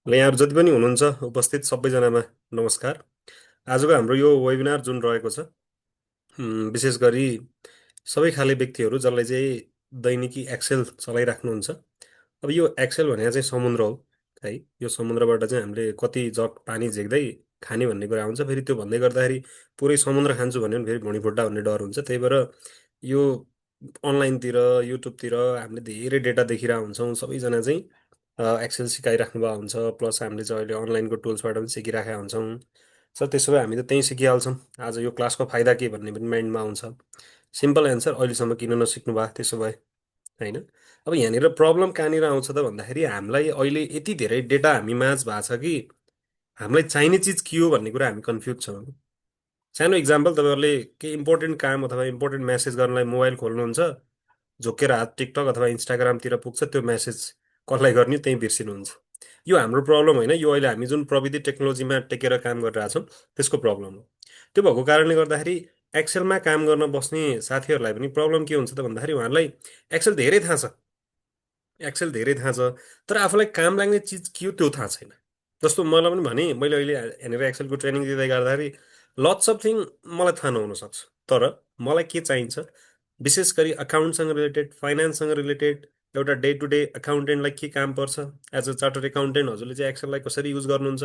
ल यहाँहरू जति पनि हुनुहुन्छ उपस्थित सबैजनामा नमस्कार। आजको हाम्रो यो वेबिनार जुन रहेको छ, विशेष गरी सबै खाले व्यक्तिहरू जसले चाहिँ दैनिकी एक्सेल चलाइराख्नुहुन्छ। अब यो एक्सेल भनेको चाहिँ समुद्र हो है। यो समुद्रबाट चाहिँ हामीले कति जग पानी झिक्दै खाने भन्ने कुरा हुन्छ। फेरि त्यो भन्दै गर्दाखेरि पुरै समुद्र खान्छु भन्यो भने फेरि भुँडीफुट्टा भन्ने डर हुन्छ। त्यही भएर यो अनलाइनतिर युट्युबतिर हामीले धेरै डेटा देखिरहेको हुन्छौँ। सबैजना चाहिँ एक्सेल सिकाइराख्नु भएको हुन्छ, प्लस हामीले चाहिँ अहिले अनलाइनको टुल्सबाट पनि सिकिराखेका हुन्छौँ। सर त्यसो भए हामी त त्यहीँ सिकिहाल्छौँ। आज यो क्लासको फाइदा के भन्ने पनि माइन्डमा आउँछ। सिम्पल एन्सर, अहिलेसम्म किन नसिक्नु भयो त्यसो भए, होइन? अब यहाँनिर प्रब्लम कहाँनिर आउँछ त भन्दाखेरि हामीलाई अहिले यति धेरै डेटा हामी माझ भएको छ कि हामीलाई चाहिने चिज के हो भन्ने कुरा हामी कन्फ्युज छौँ। सानो इक्जाम्पल, तपाईँहरूले केही इम्पोर्टेन्ट काम अथवा इम्पोर्टेन्ट मेसेज गर्नलाई मोबाइल खोल्नुहुन्छ, झोकेर हात टिकटक अथवा इन्स्टाग्रामतिर पुग्छ, त्यो मेसेज कसलाई गर्ने त्यहीँ बिर्सिनुहुन्छ। यो हाम्रो प्रब्लम होइन, यो अहिले हामी जुन प्रविधि टेक्नोलोजीमा टेकेर काम गरिरहेछौँ त्यसको प्रब्लम हो। त्यो भएको कारणले गर्दाखेरि एक्सेलमा काम गर्न बस्ने साथीहरूलाई पनि प्रब्लम के हुन्छ त भन्दाखेरि उहाँहरूलाई एक्सेल धेरै थाहा छ, एक्सेल धेरै थाहा छ, तर आफूलाई काम लाग्ने चिज के हो त्यो थाहा छैन। जस्तो मलाई पनि भने, मैले अहिले यहाँनिर एक्सेलको ट्रेनिङ दिँदै गर्दाखेरि लट्स अफ थिङ मलाई थाहा नहुन सक्छ, तर मलाई के चाहिन्छ विशेष गरी अकाउन्टसँग रिलेटेड, फाइनेन्ससँग रिलेटेड, एउटा डे टु डे अकाउन्टेन्टलाई के काम पर्छ, एज अ चार्टर्ड एकाउन्टेन्ट हजुरले चाहिँ एक्सेललाई कसरी युज गर्नुहुन्छ,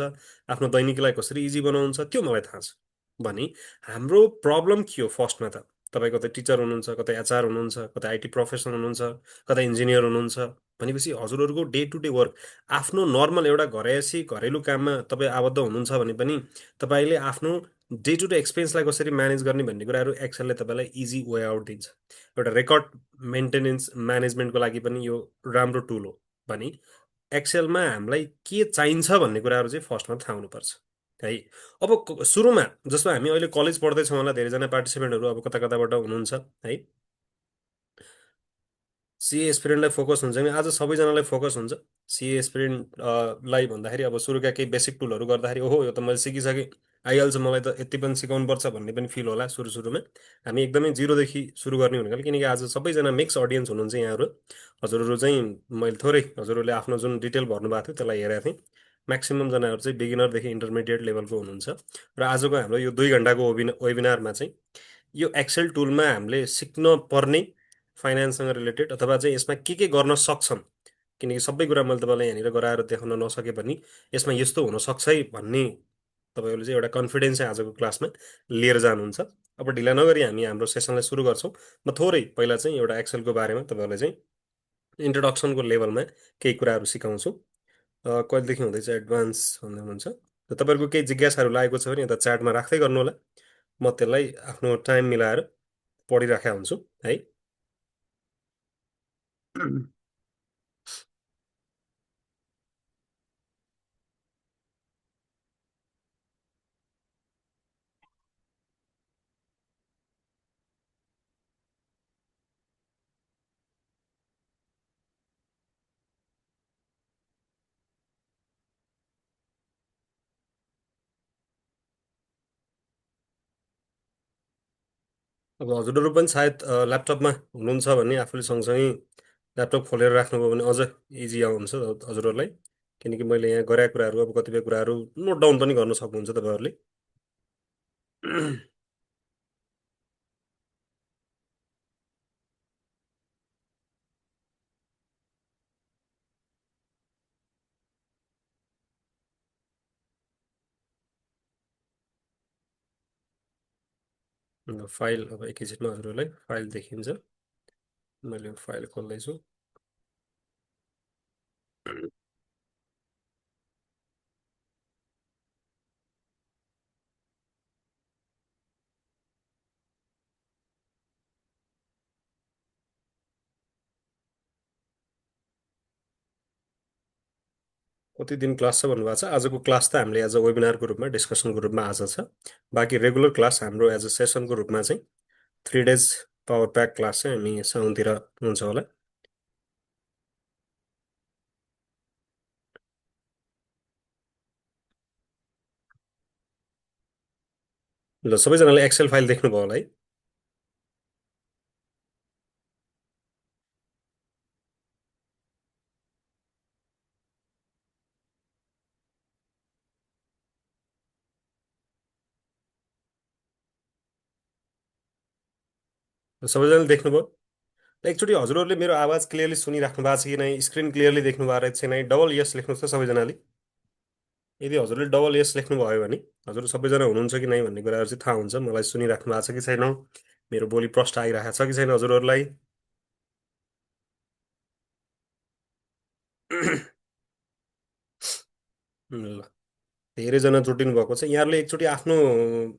आफ्नो दैनिकीलाई कसरी इजी बनाउनुहुन्छ, त्यो मलाई थाहा छ। भने हाम्रो प्रब्लम के हो फर्स्टमा त, तपाईँ कतै टिचर हुनुहुन्छ, कतै एचआर हुनुहुन्छ, कतै आइटी प्रोफेसनल हुनुहुन्छ, कतै इन्जिनियर हुनुहुन्छ, भनेपछि हजुरहरूको डे टु डे वर्क, आफ्नो नर्मल एउटा घरयासी घरेलु काममा तपाईँ आबद्ध हुनुहुन्छ भने पनि तपाईँले आफ्नो डे टु डे एक्सपेन्सलाई कसरी म्यानेज गर्ने भन्ने कुराहरू एक्सेलले तपाईँलाई इजी वे आउट दिन्छ। एउटा रेकर्ड मेन्टेनेन्स म्यानेजमेन्टको लागि पनि यो राम्रो टुल हो। भने एक्सेलमा हामीलाई के चाहिन्छ भन्ने कुराहरू चाहिँ फर्स्टमा थाहा हुनुपर्छ है। अब सुरुमा जस्तो हामी अहिले कलेज पढ्दैछौँ होला, धेरैजना पार्टिसिपेन्टहरू अब कता कताबाट हुनुहुन्छ है। सिए एस्पिरेन्टलाई फोकस हुन्छ भने आज सबैजनालाई फोकस हुन्छ। सिए एस्पिरेन्ट लाई भन्दाखेरि अब सुरुका केही बेसिक टुलहरू गर्दाखेरि ओहो यो त मैले सिकिसकेँ, आइहाल्छ, मलाई त यति पनि सिकाउनुपर्छ भन्ने पनि फिल होला सुरु सुरुमा। हामी एकदमै जिरोदेखि सुरु गर्ने हुनाले, किनकि आज सबैजना मिक्स अडियन्स हुनुहुन्छ यहाँहरू। हजुरहरू चाहिँ मैले थोरै हजुरहरूले आफ्नो जुन डिटेल भर्नुभएको थियो त्यसलाई हेरेको थिएँ। म्याक्सिमम् जनाहरू चाहिँ बिगिनरदेखि इन्टरमिडिएट लेभलको हुनुहुन्छ। र आजको हाम्रो यो 2 घन्टाको वेबिनारमा चाहिँ यो एक्सेल टुलमा हामीले सिक्न पर्ने फाइनेन्ससँग रिलेटेड अथवा चाहिँ यसमा के गर्न सक्छन्, किनकि सबै कुरा मैले तपाईँलाई यहाँनिर गराएर देखाउन नसके पनि यसमा यस्तो हुनसक्छ है भन्ने तपाईँहरूले चाहिँ एउटा कन्फिडेन्स चाहिँ आजको क्लासमा लिएर जानुहुन्छ। अब ढिला नगरी हामी हाम्रो सेसनलाई सुरु गर्छौँ। म थोरै पहिला चाहिँ एउटा एक्सेलको बारेमा तपाईँहरूलाई चाहिँ इन्ट्रोडक्सनको लेभलमा केही कुराहरू सिकाउँछु। कहिलेदेखि हुँदैछ एडभान्स भन्दै हुनुहुन्छ, र तपाईँहरूको केही जिज्ञासाहरू लागेको छ भने यता च्याटमा राख्दै गर्नु होला, म त्यसलाई आफ्नो टाइम मिलाएर पढिराखेका हुन्छु है। अब हजुरहरू पनि सायद ल्यापटपमा हुनुहुन्छ भने आफूले सँगसँगै ल्यापटप खोलेर राख्नुभयो भने अझ इजी हुन्छ हजुरहरूलाई, किनकि मैले यहाँ गरेका कुराहरू अब कतिपय कुराहरू नोट डाउन पनि गर्न सक्नुहुन्छ तपाईँहरूले। फाइल अब एकैछिनमा हजुरहरूलाई फाइल देखिन्छ। मैले फाइल खोल्दैछु। कति दिन क्लास छ भन्नुभएको छ? आजको क्लास त हामीले एज अ वेबिनारको रूपमा, डिस्कसनको रूपमा आज छ। बाँकी रेगुलर क्लास हाम्रो एज अ सेसनको रूपमा चाहिँ 3 डेज पावर प्याक क्लास चाहिँ हामी साउनतिर हुन्छ होला। ल सबैजनाले एक्सेल फाइल देख्नुभयो होला है। सबैजनाले देख्नुभयो? एकचोटि हजुरहरूले मेरो आवाज क्लियरली सुनिराख्नु भएको छ कि नै, स्क्रिन क्लियरली देख्नु भएको रहेछ कि नै, डबल यस लेख्नुहोस् त सबैजनाले। यदि हजुरले डबल यस लेख्नुभयो भने हजुर सबैजना हुनुहुन्छ कि नै भन्ने कुराहरू चाहिँ थाहा हुन्छ मलाई, सुनिराख्नु भएको छ कि छैन, मेरो बोली प्रष्ट आइरहेको छ कि छैन हजुरहरूलाई। ल, धेरैजना जुटिनु भएको छ। यहाँहरूले एकचोटि आफ्नो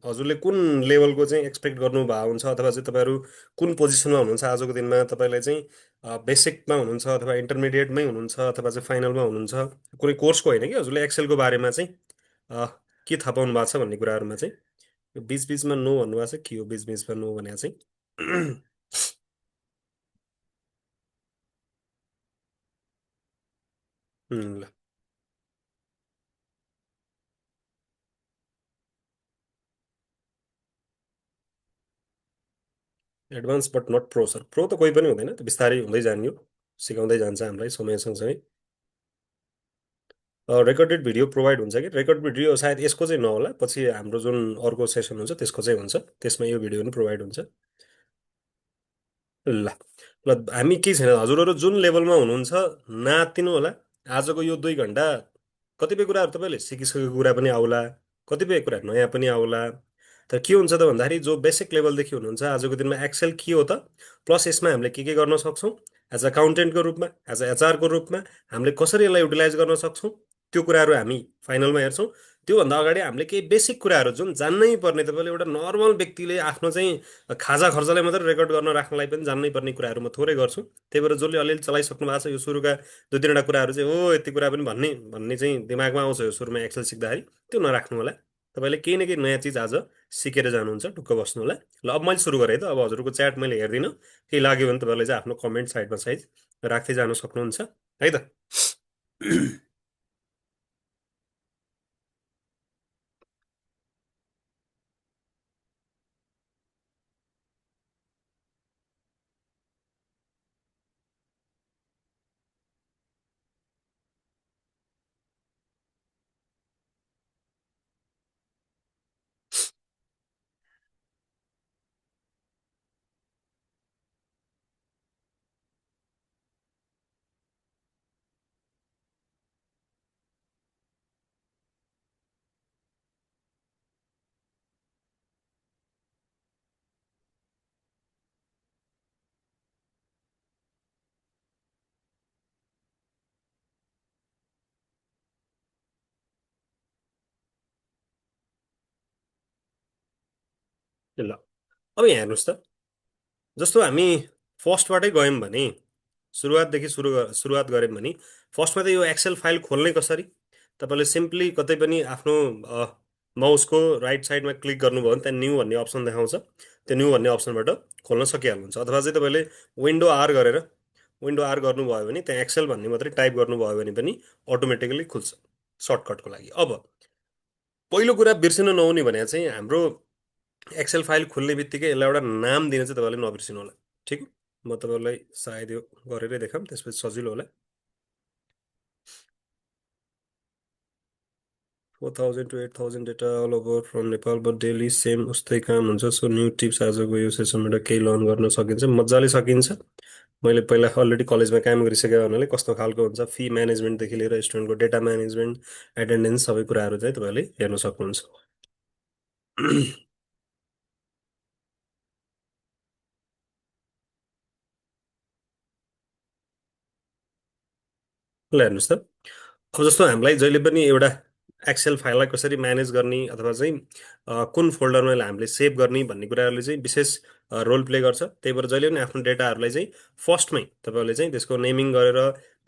हजुरले कुन लेभलको चाहिँ एक्सपेक्ट गर्नुभएको हुन्छ, अथवा चाहिँ तपाईँहरू कुन पोजिसनमा हुनुहुन्छ आजको दिनमा, तपाईँलाई चाहिँ बेसिकमा हुनुहुन्छ अथवा इन्टरमिडिएटमै हुनुहुन्छ अथवा चाहिँ फाइनलमा हुनुहुन्छ, कुनै कोर्सको होइन कि हजुरले एक्सेलको बारेमा चाहिँ अ, के थाहा पाउनु भएको छ भन्ने कुराहरूमा चाहिँ। यो बिचबिचमा नो भन्नुभएको छ, के हो बिचबिचमा नो भनेको चाहिँ? ल, advance but not pro sir. Pro त कोही पनि हुँदैन, त्यो बिस्तारै हुँदै जाने हो, सिकाउँदै जान्छ हामीलाई समय सँगसँगै। रेकर्डेड भिडियो प्रोभाइड हुन्छ कि, रेकर्ड भिडियो सायद यसको चाहिँ नहोला, पछि हाम्रो जुन अर्को सेसन हुन्छ त्यसको चाहिँ हुन्छ, त्यसमा यो भिडियो पनि प्रोभाइड हुन्छ। ल, ल हामी के छैन, हजुरहरू जुन लेभलमा हुनुहुन्छ नातिनु होला। आजको यो 2 घन्टा कतिपय कुराहरू तपाईँले सिकिसकेको कुरा पनि आउला, कतिपय कुरा नयाँ पनि आउला। तर के हुन्छ त भन्दाखेरि जो बेसिक लेभलदेखि हुनुहुन्छ आजको दिनमा एक्सेल के हो त, प्लस यसमा हामीले के गर्न सक्छौँ एज अकाउन्टेन्टको रूपमा, एज अ एचआरको रूपमा हामीले कसरी यसलाई युटिलाइज गर्न सक्छौँ, त्यो कुराहरू हामी फाइनलमा हेर्छौँ। त्योभन्दा अगाडि हामीले केही बेसिक कुराहरू जुन जान्नै पर्ने, तपाईँले एउटा नर्मल व्यक्तिले आफ्नो चाहिँ खाजा खर्चलाई मात्रै रेकर्ड गर्न राख्नलाई पनि जान्नै पर्ने कुराहरू म थोरै गर्छु। त्यही भएर जसले अलिअलि चलाइसक्नु भएको छ यो सुरुका 2-3वटा कुराहरू चाहिँ हो यति कुरा पनि भन्ने भन्ने चाहिँ दिमागमा आउँछ यो सुरुमा एक्सेल सिक्दाखेरि, त्यो नराख्नु होला। तपाईँले केही न केही नयाँ चिज आज सिकेर जानुहुन्छ, ढुक्क बस्नु होला। ल, अब मैले सुरु गरेँ है त। अब हजुरको च्याट मैले हेर्दिनँ, केही लाग्यो भने तपाईँहरूले चाहिँ आफ्नो कमेन्ट साइडमा साइज राख्दै जानु सक्नुहुन्छ है त। ल, अब यहाँ हेर्नुहोस् त, जस्तो हामी फर्स्टबाटै गयौँ भने, सुरुवातदेखि सुरुवात गऱ्यौँ भने फर्स्टमा त यो एक्सेल फाइल खोल्नै कसरी, तपाईँले सिम्पली कतै पनि आफ्नो माउसको राइट साइडमा क्लिक गर्नुभयो भने त्यहाँ न्यू भन्ने अप्सन देखाउँछ, त्यो न्यू भन्ने अप्सनबाट खोल्न सकिहाल्नुहुन्छ। अथवा चाहिँ तपाईँले विन्डो आर गरेर विन्डो आर गर्नुभयो भने त्यहाँ एक्सेल भन्ने मात्रै टाइप गर्नुभयो भने पनि अटोमेटिकली खुल्छ सर्टकटको लागि। अब पहिलो कुरा बिर्सिनु नहुने भने चाहिँ हाम्रो एक्सेल फाइल खुल्ने बित्तिकै यसलाई एउटा नाम दिन चाहिँ तपाईँले नबिर्सिनु होला। ठिक, म तपाईँलाई सायद यो गरेरै देखाऊँ, त्यसपछि सजिलो होला। 4000 to 8000 data all over from Nepal, but daily same उस्तै काम हुन्छ। सो न्यू टिप्स आजको यो सेसनबाट केही लर्न गर्न सकिन्छ, मजाले सकिन्छ। मैले पहिला अलरेडी कलेजमा काम गरिसकेको हुनाले कस्तो खालको हुन्छ फी म्यानेजमेन्टदेखि लिएर स्टुडेन्टको डेटा म्यानेजमेन्ट, एटेन्डेन्स, सबै कुराहरू चाहिँ तपाईँले हेर्न सक्नुहुन्छ। ल हेर्नुहोस् त, अब जस्तो हामीलाई जहिले पनि एउटा एक्सेल फाइललाई कसरी म्यानेज गर्ने अथवा चाहिँ कुन फोल्डरमा हामीले सेभ गर्ने भन्ने कुराहरूले चाहिँ विशेष रोल प्ले गर्छ। त्यही भएर जहिले पनि आफ्नो डेटाहरूलाई चाहिँ फर्स्टमै तपाईँहरूले चाहिँ त्यसको नेमिङ गरेर,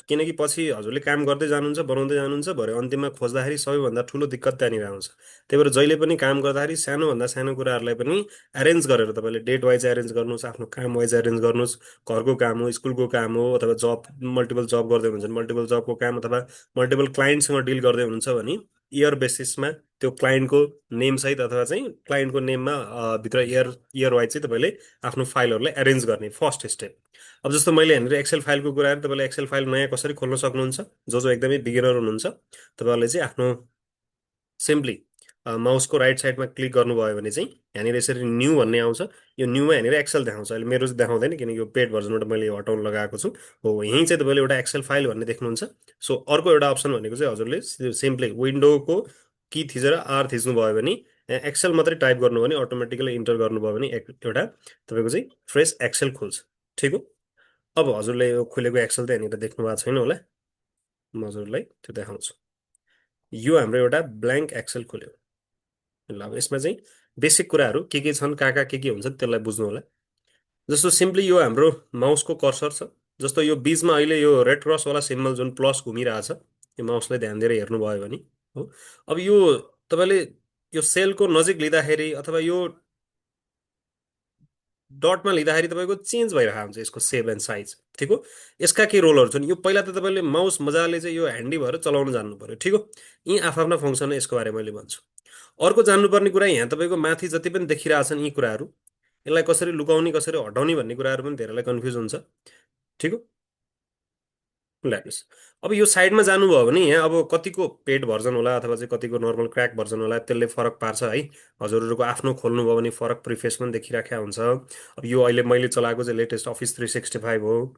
किनकि पछि हजुरले काम गर्दै जानुहुन्छ, बनाउँदै जानुहुन्छ, भरे अन्तिममा खोज्दाखेरि सबैभन्दा ठुलो दिक्कत त्यहाँनिर आउँछ। त्यही भएर जहिले पनि काम गर्दाखेरि सानोभन्दा सानो कुराहरूलाई पनि एरेन्ज गरेर तपाईँले डेट वाइज एरेन्ज गर्नुहोस्, आफ्नो काम वाइज एरेन्ज गर्नुहोस्। घरको काम हो, स्कुलको काम हो, अथवा जब मल्टिपल जब गर्दै हुनुहुन्छ भने मल्टिपल जबको काम, अथवा मल्टिपल क्लाइन्टसँग डिल गर्दै हुनुहुन्छ भने इयर बेसिसमा त्यो क्लाइन्टको नेमसहित अथवा चाहिँ क्लाइन्टको नेममा भित्र इयर वाइज चाहिँ तपाईँले आफ्नो फाइलहरूलाई एरेन्ज गर्ने फर्स्ट स्टेप। अब जस्तो मैले यहाँनिर एक्सेल फाइलको कुराहरू, तपाईँले एक्सेल फाइल नयाँ कसरी खोल्न सक्नुहुन्छ, जो जो एकदमै बिगिनर हुनुहुन्छ तपाईँहरूले चाहिँ आफ्नो सिम्पली माउसको राइट साइडमा क्लिक गर्नुभयो भने चाहिँ यहाँनिर यसरी न्यू भन्ने आउँछ। यो न्यूमा यहाँनिर एक्सेल देखाउँछ। अहिले मेरो चाहिँ देखाउँदैन किनकि यो पेड भर्जनबाट मैले यो हटाउन लगाएको छु। हो यहीँ चाहिँ तपाईँले एउटा एक्सेल फाइल भन्ने देख्नुहुन्छ। सो अर्को एउटा अप्सन भनेको चाहिँ हजुरले सिम्पली विन्डोको की थिचेर आर थिच्नुभयो भने यहाँ एक्सेल मात्रै टाइप गर्नुभयो भने अटोमेटिकली इन्टर गर्नुभयो भने एउटा तपाईँको चाहिँ फ्रेस एक्सेल खुल्छ। ठिक हो। अब हजुरले यो खुलेको एक्सेल त यहाँनिर देख्नु भएको छैन होला, म हजुरलाई त्यो देखाउँछु। यो हाम्रो एउटा ब्ल्याङ्क एक्सेल खुल्यो। ल अब यसमा चाहिँ बेसिक कुराहरू के छन्, कहाँ के हुन्छ त्यसलाई बुझ्नु होला। जस्तो सिम्पली यो हाम्रो माउसको कर्सर छ। जस्तो यो बिचमा अहिले यो रेड क्रसवाला सिम्बल जुन प्लस घुमिरहेछ, यो माउसलाई ध्यान दिएर हेर्नुभयो भने हो। अब यो तपाईँले यो सेलको नजिक लिँदाखेरि अथवा यो डटमा लिँदाखेरि तपाईँको चेन्ज भइरहेको हुन्छ यसको सेप एन्ड साइज। ठिक हो। यसका के रोलहरू छन्, यो पहिला त तपाईँले माउस मजाले चाहिँ यो ह्यान्डी भएर चलाउन जान्नु पर्यो। ठिक हो। यी आफ्ना फङ्सन यसको बारे मैले भन्छु। अर्को जान्नुपर्ने कुरा यहाँ तपाईँको माथि जति पनि देखिरहेछन् यी कुराहरू, यसलाई कसरी लुकाउने कसरी हटाउने भन्ने कुराहरू पनि धेरैलाई कन्फ्युज हुन्छ। ठिक हो। ल हेर्नुहोस्, अब यो साइडमा जानुभयो भने यहाँ अब कतिको पेड भर्जन होला अथवा चाहिँ कतिको नर्मल क्र्याक भर्जन होला त्यसले फरक पार्छ है। हजुरहरूको आफ्नो खोल्नुभयो भने फरक प्रिफेस पनि देखिराखेको हुन्छ। अब यो अहिले मैले चलाएको चाहिँ लेटेस्ट अफिस 365 हो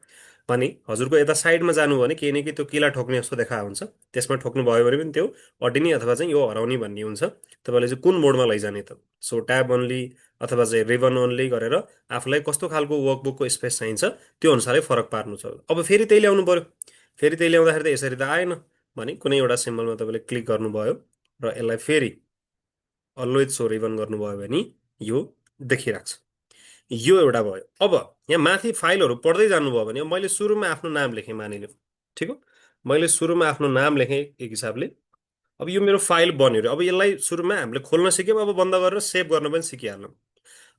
भने हजुरको यता साइडमा जानुभयो भने केही न केही त्यो किला ठोक्ने जस्तो देखाएको हुन्छ। त्यसमा ठोक्नुभयो भने पनि त्यो अटिने अथवा चाहिँ यो हराउने भन्ने हुन्छ। तपाईँले चाहिँ कुन मोडमा लैजाने त, सो ट्याब ओन्ली अथवा चाहिँ रिबन ओन्ली गरेर आफूलाई कस्तो खालको वर्कबुकको स्पेस चाहिन्छ त्यो अनुसारै फरक पार्नु छ। अब फेरि त्यही ल्याउनु पर्यो। फेरि त्यही ल्याउँदाखेरि त यसरी त आएन भने कुनै एउटा सिम्बलमा तपाईँले क्लिक गर्नुभयो र यसलाई फेरि अलवेज सो रिबन गर्नुभयो भने यो देखिरहेको छ। यो एउटा भयो। अब यहाँ माथि फाइलहरू पढ्दै जानुभयो भने मैले सुरुमा आफ्नो नाम लेखेँ मानिलिउँ। ठिक हो। मैले सुरुमा आफ्नो नाम लेखेँ एक हिसाबले। अब यो मेरो फाइल बन्यो अरे अब यसलाई सुरुमा हामीले खोल्न सिक्यौँ, अब बन्द गरेर सेभ गर्न पनि सिकिहाल्यौँ।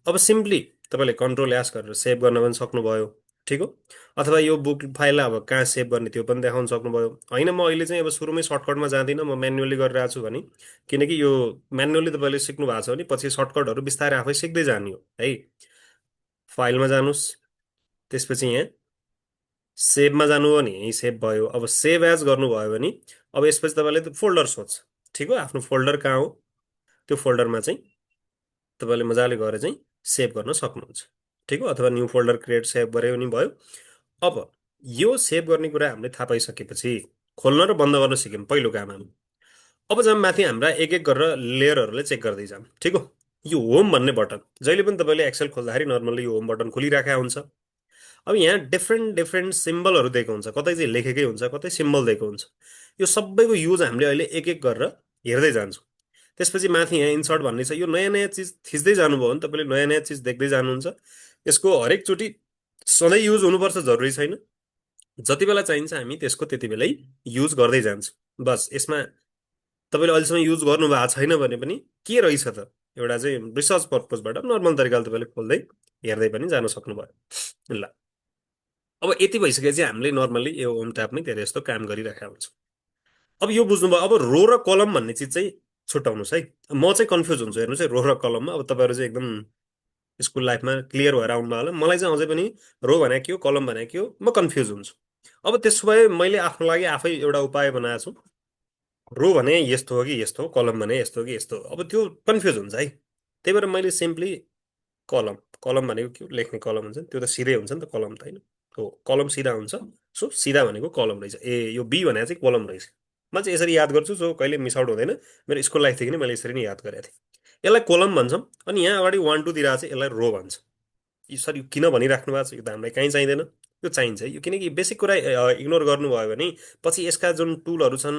अब सिम्पली तपाईँले कन्ट्रोल एस गरेर सेभ गर्न पनि सक्नुभयो। ठिक हो। अथवा यो बुक फाइललाई अब कहाँ सेभ गर्ने त्यो पनि देखाउन सक्नुभयो। होइन म अहिले चाहिँ अब सुरुमै सर्टकटमा जाँदिनँ, म म्यानुअली गरिरहेको छु भने, किनकि यो म्यानुअली तपाईँले सिक्नु भएको छ भने पछि सर्टकटहरू बिस्तारै आफै सिक्दै जाने हो है। फाइलमा जानुहोस्, त्यसपछि यहाँ सेभमा जानुभयो भने यहीँ सेभ भयो। अब सेभ एज गर्नुभयो भने अब यसपछि तपाईँले त्यो फोल्डर सोध्छ। ठिक हो। आफ्नो फोल्डर कहाँ हो त्यो फोल्डरमा चाहिँ तपाईँले मजाले गएर चाहिँ सेभ गर्न सक्नुहुन्छ। ठिक हो। अथवा न्यू फोल्डर क्रिएट सेभ गरे पनि भयो। अब यो सेभ गर्ने कुरा हामीले थाहा पाइसकेपछि खोल्न र बन्द गर्न सिक्यौँ पहिलो काम हामी। अब जब माथि हाम्रा एक एक गरेर लेयरहरूले चेक गर्दै जाऊँ। ठिक हो। यो होम भन्ने बटन जहिले पनि तपाईँले एक्सेल खोल्दाखेरि नर्मल्ली यो होम बटन खोलिराखेको हुन्छ। अब यहाँ डिफ्रेन्ट डिफ्रेन्ट सिम्बलहरू दिएको हुन्छ, कतै चाहिँ लेखेकै हुन्छ कतै सिम्बल दिएको हुन्छ। यो सबैको युज हामीले अहिले एक एक गरेर हेर्दै जान्छौँ। त्यसपछि माथि यहाँ इन्सर्ट भन्ने छ, यो नयाँ नयाँ चिज थिच्दै जानुभयो भने तपाईँले नयाँ नयाँ चिज देख्दै जानुहुन्छ। यसको हरेकचोटि सधैँ युज हुनुपर्छ जरुरी छैन, जति बेला चाहिन्छ हामी त्यसको त्यति बेलै युज गर्दै जान्छ। बस यसमा तपाईँले अहिलेसम्म युज गर्नु भएको छैन भने पनि के रहेछ त एउटा चाहिँ रिसर्च पर्पजबाट नर्मल तरिकाले तपाईँले खोल्दै हेर्दै पनि जान सक्नुभयो। ल अब यति भइसकेपछि हामीले नर्मल्ली यो होम ट्याब नै धेरै जस्तो काम गरिरहेका हुन्छौँ। अब यो बुझ्नुभयो। अब रो र कलम भन्ने चिज चाहिँ छुट्याउनुहोस् है। म चाहिँ कन्फ्युज हुन्छु हेर्नुहोस् है, रो र कलममा। अब तपाईँहरू चाहिँ एकदम स्कुल लाइफमा क्लियर भएर आउनु होला। मलाई चाहिँ अझै पनि रो भने के हो कलम भने के हो म कन्फ्युज हुन्छु। अब त्यसो भए मैले आफ्नो लागि आफै एउटा उपाय बनाएको छु। रो भने यस्तो हो कि यस्तो हो, कलम भने यस्तो हो कि यस्तो हो, अब त्यो कन्फ्युज हुन्छ है। त्यही भएर मैले सिम्पली कलम, कलम भनेको के हो, लेख्ने कलम हुन्छ नि, त्यो त सिधै हुन्छ नि त, कलम त होइन हो। कलम सिधा हुन्छ, सो सिधा भनेको कलम रहेछ। ए यो बी भनेको चाहिँ कलम रहेछ। म चाहिँ यसरी याद गर्छु सो कहिले मिस आउट हुँदैन। मेरो स्कुल लाइफदेखि नै मैले यसरी नै याद गरेको थिएँ। यसलाई कलम भन्छौँ। अनि यहाँ अगाडि 1 2 दिइरहेको छ, यसलाई रो भन्छ। यो सर यो किन भनिराख्नु भएको छ, यो त हामीलाई कहीँ चाहिँदैन। यो चाहिन्छ यो किनकि बेसिक कुरा इग्नोर गर्नुभयो भने पछि यसका जुन टुलहरू छन्,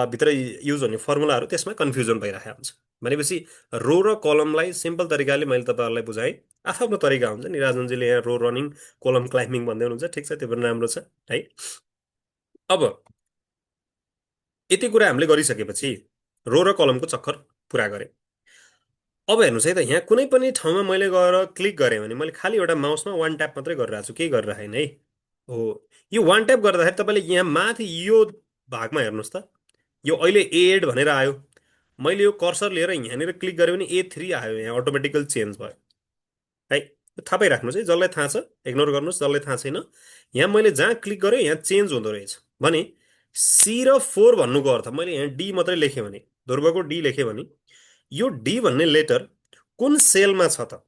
भित्र युज हुने फर्मुलाहरू, त्यसमा कन्फ्युजन भइरहेको हुन्छ। भनेपछि रो र कलमलाई सिम्पल तरिकाले मैले तपाईँहरूलाई बुझाएँ। आफ्नो तरिका हुन्छ नि, राजनजीले यहाँ रो रनिङ कोलम क्लाइम्बिङ भन्दै हुनुहुन्छ, ठिक छ, त्यो पनि राम्रो छ है। अब यति कुरा हामीले गरिसकेपछि रो र कलमको चक्कर पुरा गरेँ। अब हेर्नुहोस् है त, यहाँ कुनै पनि ठाउँमा मैले गएर क्लिक गरेँ भने मैले खालि एउटा माउसमा वान ट्याप मात्रै गरिरहेको छु, केही गरिरहेन है। हो, यो वान ट्याप गर्दाखेरि तपाईँले यहाँ माथि यो भागमा हेर्नुहोस् त, यो अहिले एड भनेर आयो। मैले यो कर्सर लिएर यहाँनिर क्लिक गरेँ भने A3 आयो, यहाँ अटोमेटिकल चेन्ज भयो है। थाहा पाइराख्नुहोस् है, जसलाई थाहा छ इग्नोर गर्नुहोस्, जसलाई थाहा छैन यहाँ मैले जहाँ क्लिक गरेँ यहाँ चेन्ज हुँदो रहेछ भने C र 4 भन्नुको अर्थ मैले यहाँ डी मात्रै लेखेँ भने, ध्रुवको डी लेखेँ भने यो डी भन्ने लेटर कुन सेलमा छ त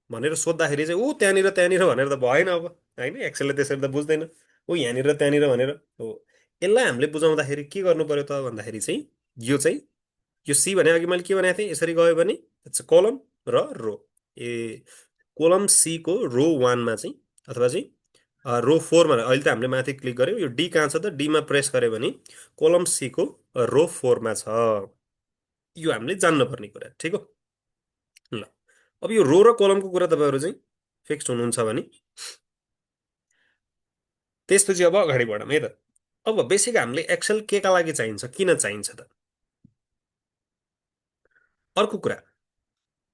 भनेर सोद्धाखेरि चाहिँ ऊ त्यहाँनिर त्यहाँनिर भनेर त भएन अब होइन एक्सेलले त्यसरी त बुझ्दैन ऊ यहाँनिर त्यहाँनिर भनेर हो यसलाई हामीले बुझाउँदाखेरि के गर्नु पर्यो त भन्दाखेरि चाहिँ यो चाहिँ यो सी भने अघि मैले के भनेको थिएँ यसरी गयो भने कोलम र रो ए कोलम सीको रो वानमा चाहिँ अथवा चाहिँ रो फोरमा अहिले त हामीले माथि क्लिक गऱ्यौँ यो डी कहाँ छ त डीमा प्रेस गऱ्यो भने कोलम सीको रो फोरमा छ यो हामीले जान्नुपर्ने कुरा ठिक हो ल अब यो रो र कोलमको कुरा तपाईँहरू चाहिँ फिक्स्ड हुनुहुन्छ भने त्यसपछि अब अगाडि बढौँ है त अब बेसिक हामीले एक्सेल केका लागि चाहिन्छ किन चाहिन्छ त अर्को कुरा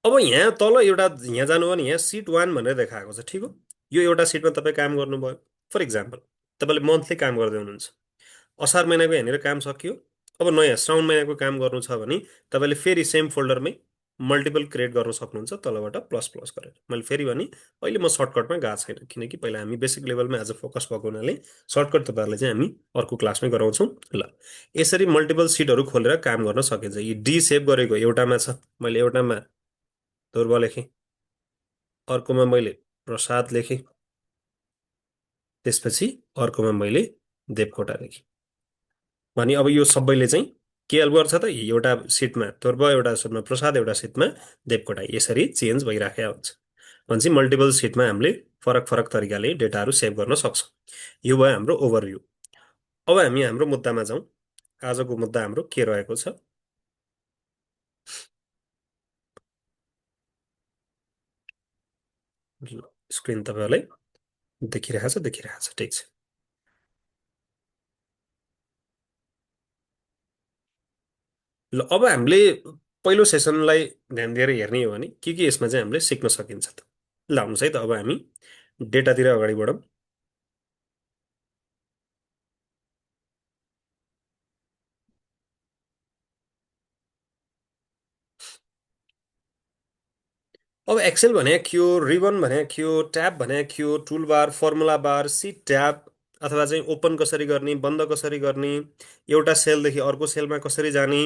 अब यहाँ तल एउटा यहाँ जानु भने यहाँ सिट वान भनेर देखाएको छ ठिक हो यो एउटा सिटमा तपाईँ काम गर्नुभयो फर इक्जाम्पल तपाईँले मन्थली काम गर्दै हुनुहुन्छ असार महिनाको यहाँनिर काम सकियो अब नयाँ श्रावण महिनाको काम गर्नु छ भने तपाईँले फेरि सेम फोल्डरमै मल्टिपल क्रिएट गर्न सक्नुहुन्छ तलबाट प्लस प्लस गरेर मैले फेरि भने अहिले म सर्टकटमा गएको छैन किनकि पहिला हामी बेसिक लेभलमा आज फोकस भएको हुनाले सर्टकट तपाईँहरूलाई चाहिँ हामी अर्को क्लासमै गराउँछौँ ल यसरी मल्टिपल सिटहरू खोलेर काम गर्न सकिन्छ यी डी सेभ गरेको एउटामा छ मैले एउटामा ध्रुव लेखेँ अर्कोमा मैले प्रसाद लेखेँ त्यसपछि अर्कोमा मैले देवकोटा लेखेँ भने अब यो सबैले चाहिँ के हेल्प गर्छ त एउटा सिटमा ध्रुव एउटा सिटमा प्रसाद एउटा सिटमा देवकोटा यसरी चेन्ज भइराखेको हुन्छ भनेपछि मल्टिपल सिटमा हामीले फरक फरक तरिकाले डेटाहरू सेभ गर्न सक्छौँ यो भयो हाम्रो ओभरभ्यू अब हामी हाम्रो मुद्दामा जाउँ आजको मुद्दा हाम्रो के रहेको छ स्क्रिन तपाईँहरूलाई देखिरहेछ ठिक छ ल अब हामीले पहिलो सेसनलाई ध्यान दिएर हेर्ने हो भने के यसमा चाहिँ हामीले सिक्न सकिन्छ त ल आउनुहोस् है त अब हामी डेटातिर अगाडि बढौँ अब एक्सेल भनेको थियो रिबन भनेको थियो ट्याब भनेको थियो टुलबार फर्मुला बार सिट ट्याब अथवा चाहिँ ओपन कसरी गर्ने बन्द कसरी गर्ने एउटा सेलदेखि अर्को सेलमा कसरी जाने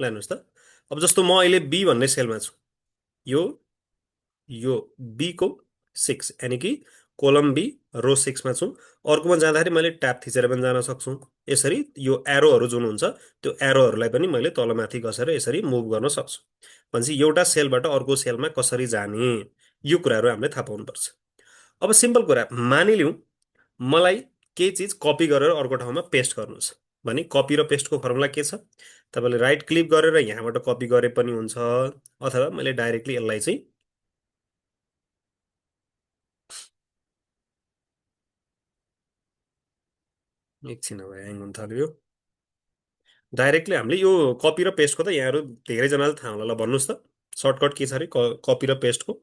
लानुहोस् त अब जस्तो म अहिले बी भन्ने सेलमा छु यो यो बीको सिक्स यानि कि कोलम बी रो सिक्समा छु अर्कोमा जाँदाखेरि मैले ट्याब थिचेर पनि जान सक्छु यसरी यो एरोहरू जुन हुन्छ त्यो एरोहरूलाई पनि मैले तलमाथि घसेर यसरी मुभ गर्न सक्छु भनेपछि एउटा सेलबाट अर्को सेलमा कसरी जाने यो कुराहरू हामीले थाहा पाउनुपर्छ अब सिम्पल कुरा मानिलिउँ मलाई केही चिज कपी गरेर अर्को ठाउँमा पेस्ट गर्नु छ भने कपी र पेस्टको फर्मुला के छ तपाईँले राइट क्लिक गरेर यहाँबाट कपी गरे पनि हुन्छ अथवा मैले डाइरेक्टली यसलाई चाहिँ एकछिन अब ह्याङ हुन थाल्यो डाइरेक्टली हामीले यो कपी र पेस्टको त यहाँहरू धेरैजनाले थाहा होला ल भन्नुहोस् त सर्टकट के छ अरे कपी र पेस्टको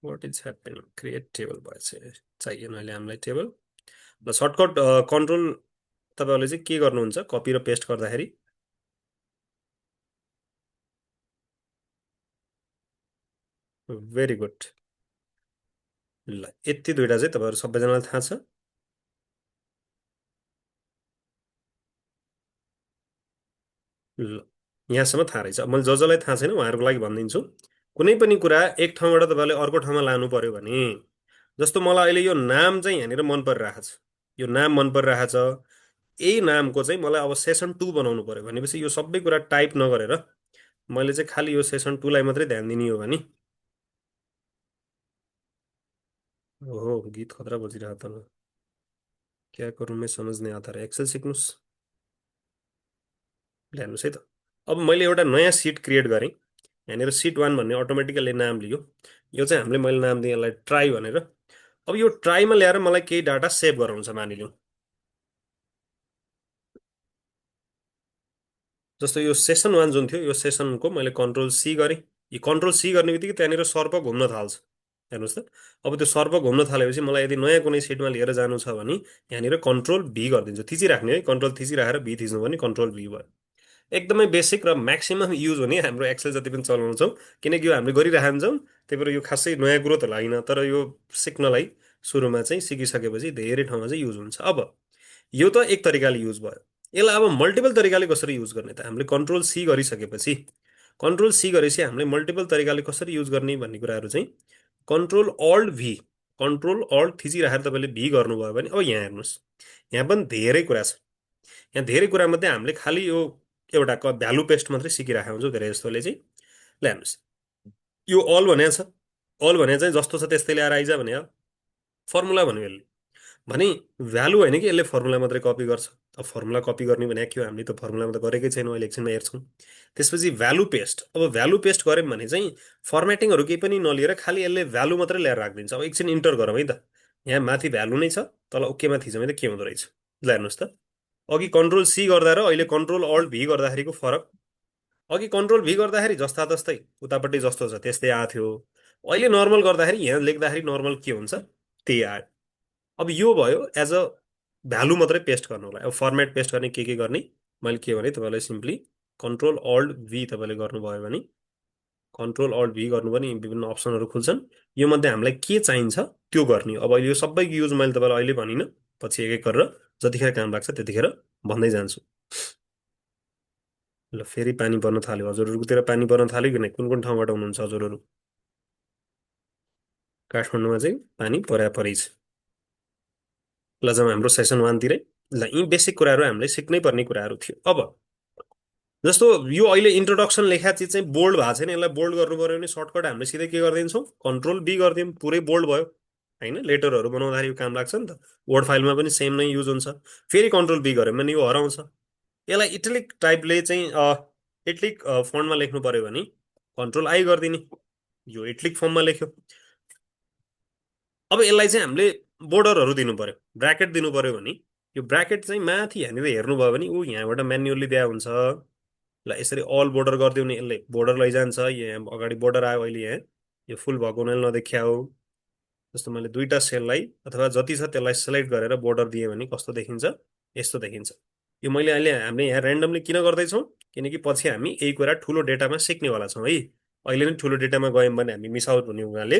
what is happening create table भएछ चाहिएन अहिले हामीलाई टेबल ल सर्टकट कन्ट्रोल तपाईँहरूले चाहिँ के गर्नुहुन्छ कपी र पेस्ट गर्दाखेरि भेरी गुड ल यति दुइटा चाहिँ तपाईँहरू सबैजनालाई थाहा छ ल यहाँसम्म थाहा रहेछ मैले जसलाई थाहा छैन उहाँहरूको लागि भनिदिन्छु कुनै पनि कुरा एक ठाउँबाट तपाईँले अर्को ठाउँमा लानु पर्यो भने जस्तो मलाई अहिले यो नाम चाहिँ यहाँनिर मन परिरहेको छ यो नाम मन परिरहेको छ यही नामको चाहिँ मलाई अब सेसन टू बनाउनु पर्यो भनेपछि यो सबै कुरा टाइप नगरेर मैले चाहिँ खालि यो सेसन टूलाई मात्रै ध्यान दिने हो भने ओहो गीत खतरा बजिरहेको त क्या करूँ मैं समझ नहीं आता रहा एक्सेल सिक्नुहोस् ल्याउनुहोस् है त अब मैले एउटा नयाँ सिट क्रिएट गरेँ यहाँनिर सिट वान भन्ने अटोमेटिकल्ली नाम लियो यो चाहिँ हामीले मैले नाम दिएँ यसलाई ट्राई भनेर अब यो ट्राईमा ल्याएर मलाई केही डाटा सेभ गराउनु छ मानिलिउँ जस्तो यो सेसन वान जुन थियो यो सेसनको मैले कन्ट्रोल सी गरेँ यो कन्ट्रोल सी गर्ने बित्तिकै त्यहाँनिर सर्प घुम्न थाल्छ हेर्नुहोस् त अब त्यो सर्प घुम्न थालेपछि मलाई यदि नयाँ कुनै सिटमा लिएर जानु छ भने यहाँनिर कन्ट्रोल भी गरिदिन्छु थिचिराख्ने है कन्ट्रोल थिचिराखेर भी थिच्नु भने कन्ट्रोल भी भयो एकदमै बेसिक र म्याक्सिमम् युज हुने हाम्रो एक्सेल जति पनि चलाउँछौँ किनकि यो हामीले गरिरहन्छौँ त्यही भएर यो खासै नयाँ कुरो त होइन तर यो सिक्नलाई सुरुमा चाहिँ सिकिसकेपछि धेरै ठाउँमा चाहिँ युज हुन्छ अब यो त एक तरिकाले युज भयो। यसलाई अब मल्टिपल तरिकाले कसरी युज गर्ने त? हामीले कन्ट्रोल सी गरिसकेपछि, कन्ट्रोल सी गरेपछि हामीले मल्टिपल तरिकाले कसरी युज गर्ने भन्ने कुराहरू चाहिँ कन्ट्रोल अल्ट भी, कन्ट्रोल अल्ट थिचिराखेर तपाईँले भी गर्नुभयो भने अब यहाँ हेर्नुहोस्, यहाँ पनि धेरै कुरा छ। यहाँ धेरै कुरामध्ये हामीले खालि यो एउटा भ्यालु पेस्ट मात्रै सिकिरहेको हुन्छौँ धेरै जस्तोले चाहिँ। ल हेर्नुहोस्, यो अल भनेको छ, अल भने चाहिँ जस्तो छ त्यस्तै ल्याएर आइज भने हो। फर्मुला भन्यो यसले, भने भ्यालु होइन कि यसले फर्मुला मात्रै कपी गर्छ। अब फर्मुला कपी गर्ने भने के हो, हामीले त फर्मुलामा त गरेकै छैनौँ, अहिले एकछिनमा हेर्छौँ। त्यसपछि भ्यालु पेस्ट, अब भ्यालु पेस्ट गऱ्यौँ भने चाहिँ फर्मेटिङहरू केही पनि नलिएर खालि यसले भ्यालु मात्रै ल्याएर राखिदिन्छ। अब एकछिन इन्टर गरौँ है त, यहाँ माथि भ्यालु नै छ, तल ओकेमा थिचौँ है त के हुँदो रहेछ। ल हेर्नुहोस् त, अघि कन्ट्रोल सी गर्दा र अहिले कन्ट्रोल अल्ट भी गर्दाखेरिको फरक। अघि कन्ट्रोल भी गर्दाखेरि जस्ता तस्तै उतापट्टि जस्तो छ त्यस्तै आएको थियो, अहिले नर्मल गर्दाखेरि यहाँ लेख्दाखेरि नर्मल के हुन्छ त्यही आयो। अब यो भयो एज अ भ्यालु मात्रै पेस्ट गर्नुलाई। अब फर्मेट पेस्ट गर्ने के गर्ने, मैले के भने तपाईँलाई सिम्पली कन्ट्रोल अल्ट भी तपाईँले गर्नुभयो भने, कन्ट्रोल अल्ट भी गर्नु पनि विभिन्न अप्सनहरू खुल्छन्। यो मध्ये हामीलाई के चाहिन्छ त्यो गर्ने। अब अहिले यो सबैको युज मैले तपाईँलाई अहिले भनिनँ, पछि एक एक गरेर जतिखेर काम लाग्छ त्यतिखेर भन्दै जान्छु। ल फेरि पानी पर्न थाल्यो, हजुरहरूकोतिर पानी पर्न थाल्यो कि नै? कुन कुन ठाउँबाट हुनुहुन्छ हजुरहरू? काठमाडौँमा चाहिँ पानी परै छ। ल जाउँ हाम्रो सेसन वानतिरै। ल यी बेसिक कुराहरू हामीले सिक्नै पर्ने कुराहरू थियो। अब जस्तो यो अहिले इन्ट्रोडक्सन लेखा चिज चाहिँ बोल्ड भएको छैन, यसलाई बोल्ड गर्नु पऱ्यो भने सर्टकट हामीले सिधै के गरिदिन्छौँ, कन्ट्रोल बी गरिदिउँ, पुरै बोल्ड भयो होइन। लेटरहरू बनाउँदाखेरि यो काम लाग्छ नि त, वर्ड फाइलमा पनि सेम नै युज हुन्छ। फेरि कन्ट्रोल बी गऱ्यो भने यो हराउँछ। यसलाई इटलिक टाइपले चाहिँ इटलिक फन्टमा लेख्नु पऱ्यो भने कन्ट्रोल आई गरिदिने, यो इटलिक फर्ममा लेख्यो। अब यसलाई चाहिँ हामीले बोर्डरहरू दिनु पर्यो, ब्राकेट दिनु पर्यो भने यो ब्राकेट चाहिँ माथि यहाँनिर हेर्नुभयो भने ऊ यहाँबाट म्यान्युअली दिया हुन्छ। ल यसरी अल बोर्डर गरिदियो भने यसले बोर्डर लैजान्छ। यहाँ अगाडि बोर्डर आयो, अहिले यहाँ यो फुल भएको हुनाले नदेखिया हो। जस्तो मैले दुईवटा सेललाई अथवा जति छ त्यसलाई सेलेक्ट गरेर बोर्डर दिएँ भने कस्तो देखिन्छ, यस्तो देखिन्छ। यो मैले अहिले हामीले यहाँ ऱ्यान्डमली किन गर्दैछौँ, किनकि पछि हामी यही कुरा ठुलो डेटामा सिक्नेवाला छौँ है। अहिले नै ठुलो डेटामा गयौँ भने हामी मिस आउट हुने हुनाले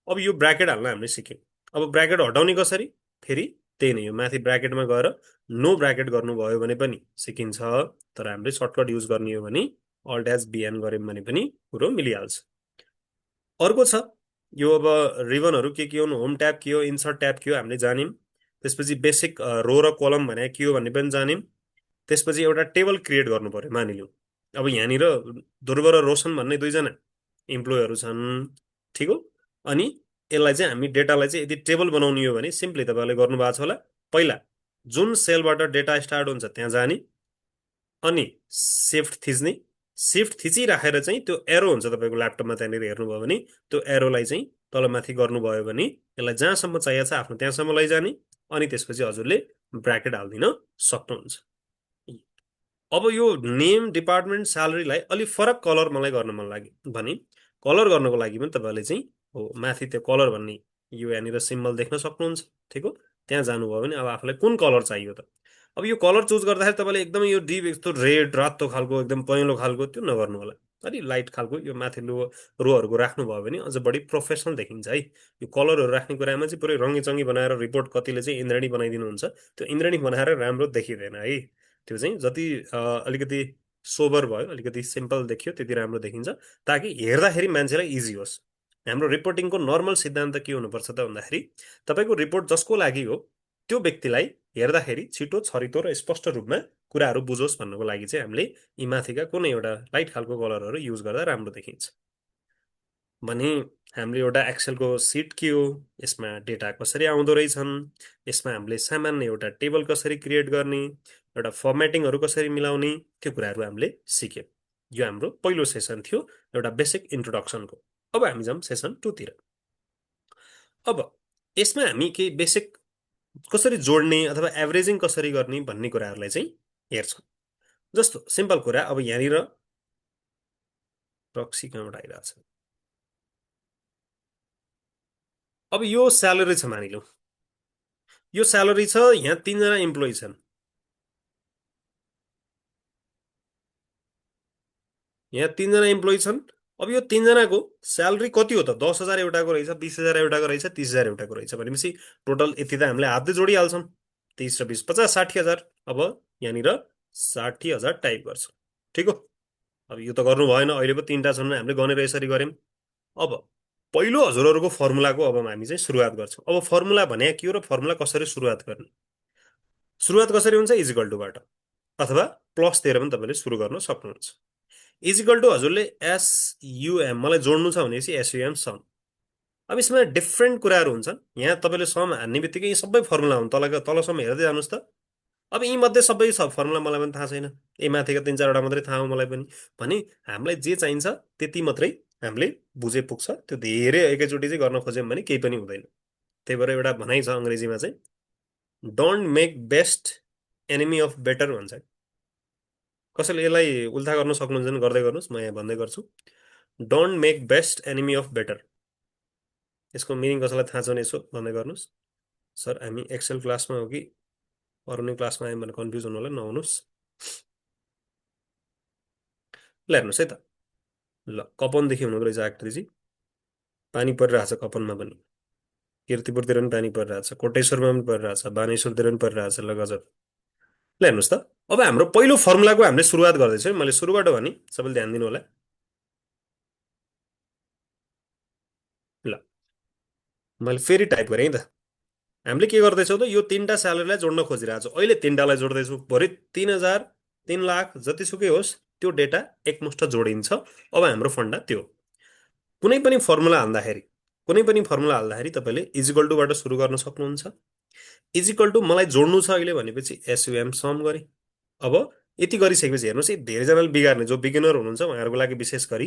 अब यो ब्राकेट हाल्न हामीले सिक्यौँ। अब ब्राकेट हटाउने कसरी, फेरि त्यही नै, यो माथि ब्राकेटमा गएर नो ब्राकेट गर्नुभयो भने पनि सिकिन्छ। तर हामीले सर्टकट युज गर्ने हो भने अल्ट एज बिएन गऱ्यौँ भने पनि कुरो मिलिहाल्छ। अर्को छ यो अब रिबनहरू के हो, होम ट्याब के हो, इन्सर्ट ट्याब के हो हामीले जान्यौँ। त्यसपछि बेसिक रो र कलम भने के हो भन्ने पनि जान्यौँ। त्यसपछि एउटा टेबल क्रिएट गर्नु पर्यो। मानिलिउँ अब यहाँनिर ध्रुव र रोशन भन्ने दुईजना इम्प्लोयहरू छन्, ठिक हो। अनि यसलाई चाहिँ हामी डेटालाई चाहिँ यदि टेबल बनाउने हो भने सिम्पली तपाईँले गर्नुभएको छ होला, पहिला जुन सेलबाट डेटा स्टार्ट हुन्छ त्यहाँ जाने, अनि सिफ्ट थिच्ने, सिफ्ट थिचिराखेर चाहिँ त्यो एरो हुन्छ तपाईँको ल्यापटपमा, त्यहाँनिर हेर्नुभयो भने त्यो एरोलाई चाहिँ तलमाथि गर्नुभयो भने यसलाई जहाँसम्म चाहिएको छ आफ्नो त्यहाँसम्म लैजाने, अनि त्यसपछि हजुरले ब्राकेट हालिदिन सक्नुहुन्छ। अब यो नेम, डिपार्टमेन्ट, स्यालेरीलाई अलिक फरक कलर मलाई गर्न मन लाग्यो भने कलर गर्नको लागि पनि तपाईँले चाहिँ हो माथि त्यो कलर भन्ने यो यहाँनिर सिम्बल देख्न सक्नुहुन्छ, ठिक हो। त्यहाँ जानुभयो भने अब आफूलाई कुन कलर चाहियो त। अब यो कलर चुज गर्दाखेरि तपाईँले एकदमै यो डिप यस्तो रेड रातो खालको एकदम पहेँलो खालको त्यो नगर्नु होला, अलिक लाइट खालको यो माथिल्लो रोहरूको राख्नुभयो भने अझ बढी प्रोफेसनल देखिन्छ है। यो कलरहरू राख्ने कुरामा चाहिँ पुरै रङ्गीचङ्गी बनाएर रिपोर्ट कतिले चाहिँ इन्द्रणी बनाइदिनुहुन्छ, त्यो इन्द्रणी बनाएर राम्रो देखिँदैन है। त्यो चाहिँ जति अलिकति सोबर भयो, अलिकति सिम्पल देखियो त्यति राम्रो देखिन्छ, ताकि हेर्दाखेरि मान्छेलाई इजी होस्। हाम्रो रिपोर्टिङको नर्मल सिद्धान्त के हुनुपर्छ त भन्दाखेरि तपाईँको रिपोर्ट जसको लागि हो त्यो व्यक्तिलाई हेर्दाखेरि छिटो, छरितो र स्पष्ट रूपमा कुराहरू बुझोस् भन्नको लागि चाहिँ हामीले यी माथिका कुनै एउटा लाइट खालको कलरहरू युज गर्दा राम्रो देखिन्छ। भने हामीले एउटा एक्सेलको सिट के हो, यसमा डेटा कसरी आउँदो रहेछन्, यसमा हामीले सामान्य एउटा टेबल कसरी क्रिएट गर्ने, एउटा फर्मेटिङहरू कसरी मिलाउने, त्यो कुराहरू हामीले सिक्यौँ। यो हाम्रो पहिलो सेसन थियो एउटा बेसिक इन्ट्रोडक्सनको। अब हामी जाउँ सेसन 2 तिर। अब यसमा हामी केही बेसिक कसरी जोड्ने अथवा एभरेजिङ कसरी गर्ने भन्ने कुराहरूलाई चाहिँ हेर्छौँ। जस्तो सिम्पल कुरा, अब यहाँनिर प्रक्सी कहाँबाट आइरहेछ, अब यो स्यालेरी छ मानिलौँ, यो स्यालेरी छ, यहाँ 3जना इम्प्लोइ छन्, यहाँ 3जना इम्प्लोइ छन्। अब यो 3जनाको स्यालेरी कति हो त, 10,000 एउटाको रहेछ, 20,000 एउटाको रहेछ, 30,000 एउटाको रहेछ भनेपछि टोटल यति त हामीले हातले जोडिहाल्छौँ। 30 र 20 50 60 हजार। अब यहाँनिर 60 हजार टाइप गर्छ। ठिक हो। अब यो त गर्नु भएन, अहिले पो तिनवटा छन् हामीले गनेर यसरी गऱ्यौँ। अब पहिलो हजुरहरूको फर्मुलाको अब हामी चाहिँ सुरुवात गर्छौँ। अब फर्मुला भने के हो र फर्मुला कसरी सुरुवात गर्ने? सुरुवात कसरी हुन्छ? इजिकल टुबाट, अथवा प्लसतिर पनि तपाईँले सुरु गर्न सक्नुहुन्छ। इजिकल टु हजुरले एसयुएम, मलाई जोड्नु छ भनेपछि एसयुएम सम। अब यसमा डिफ्रेन्ट कुराहरू हुन्छन्। यहाँ तपाईँले सम हान्ने बित्तिकै यी सबै फर्मुला हुन्, तलसम्म हेर्दै जानुहोस् त। अब यी मध्ये सबै सब फर्मुला मलाई पनि थाहा छैन, यी माथिको 3 4वटा मात्रै थाहा हो मलाई पनि। भने हामीलाई जे चाहिन्छ त्यति मात्रै हामीले बुझे पुग्छ। त्यो धेरै एकैचोटि चाहिँ गर्न खोज्यौँ भने केही पनि हुँदैन। त्यही भएर एउटा भनाइ छ अङ्ग्रेजीमा चाहिँ, don't make best enemy of better भन्छ। कसैले यसलाई उल्था गर्न सक्नुहुन्छ भने गर्दै गर्नुहोस्, म यहाँ भन्दै गर्छु। Don't make best enemy of better. यसको मिनिङ कसैलाई थाहा छ भने यसो भन्दै गर्नुहोस्। सर हामी एक्सेल क्लासमा हो कि अरू नै क्लासमा आयौँ भने कन्फ्युज हुनु होला, नहुनुहोस्। ल हेर्नुहोस् है त। ल कपनदेखि हुनुहुँदो रहेछ आकृतिजी। पानी परिरहेछ कपनमा पनि, किर्तिपुरतिर पनि पानी परिरहेछ, कोटेश्वरमा पनि परिरहेछ, बानेश्वरतिर पनि परिरहेछ। ल गजब। ल हेर्नुहोस् त। अब हाम्रो पहिलो फर्मुलाको हामीले सुरुवात गर्दैछौँ है। मैले सुरुबाट भने सबैले ध्यान दिनु होला। ल मैले फेरि टाइप गरेँ है त। हामीले के गर्दैछौँ त, यो तिनवटा स्यालेरीलाई जोड्न खोजिरहेको छु। अहिले तिनवटालाई जोड्दैछु, भरे 3,000 3 लाख जतिसुकै होस् त्यो डेटा एकमुष्ट जोडिन्छ। अब हाम्रो फन्डा त्यो कुनै पनि फर्मुला हाल्दाखेरि, तपाईँले इजिकल टुबाट सुरु गर्न सक्नुहुन्छ। इजिकल टु मलाई जोड्नु छ अहिले भनेपछि एसयुएम सम गरेँ। अब यति गरिसकेपछि हेर्नुहोस्, है धेरैजनाले बिगार्ने जो बिगिनर हुनुहुन्छ उहाँहरूको लागि विशेष गरी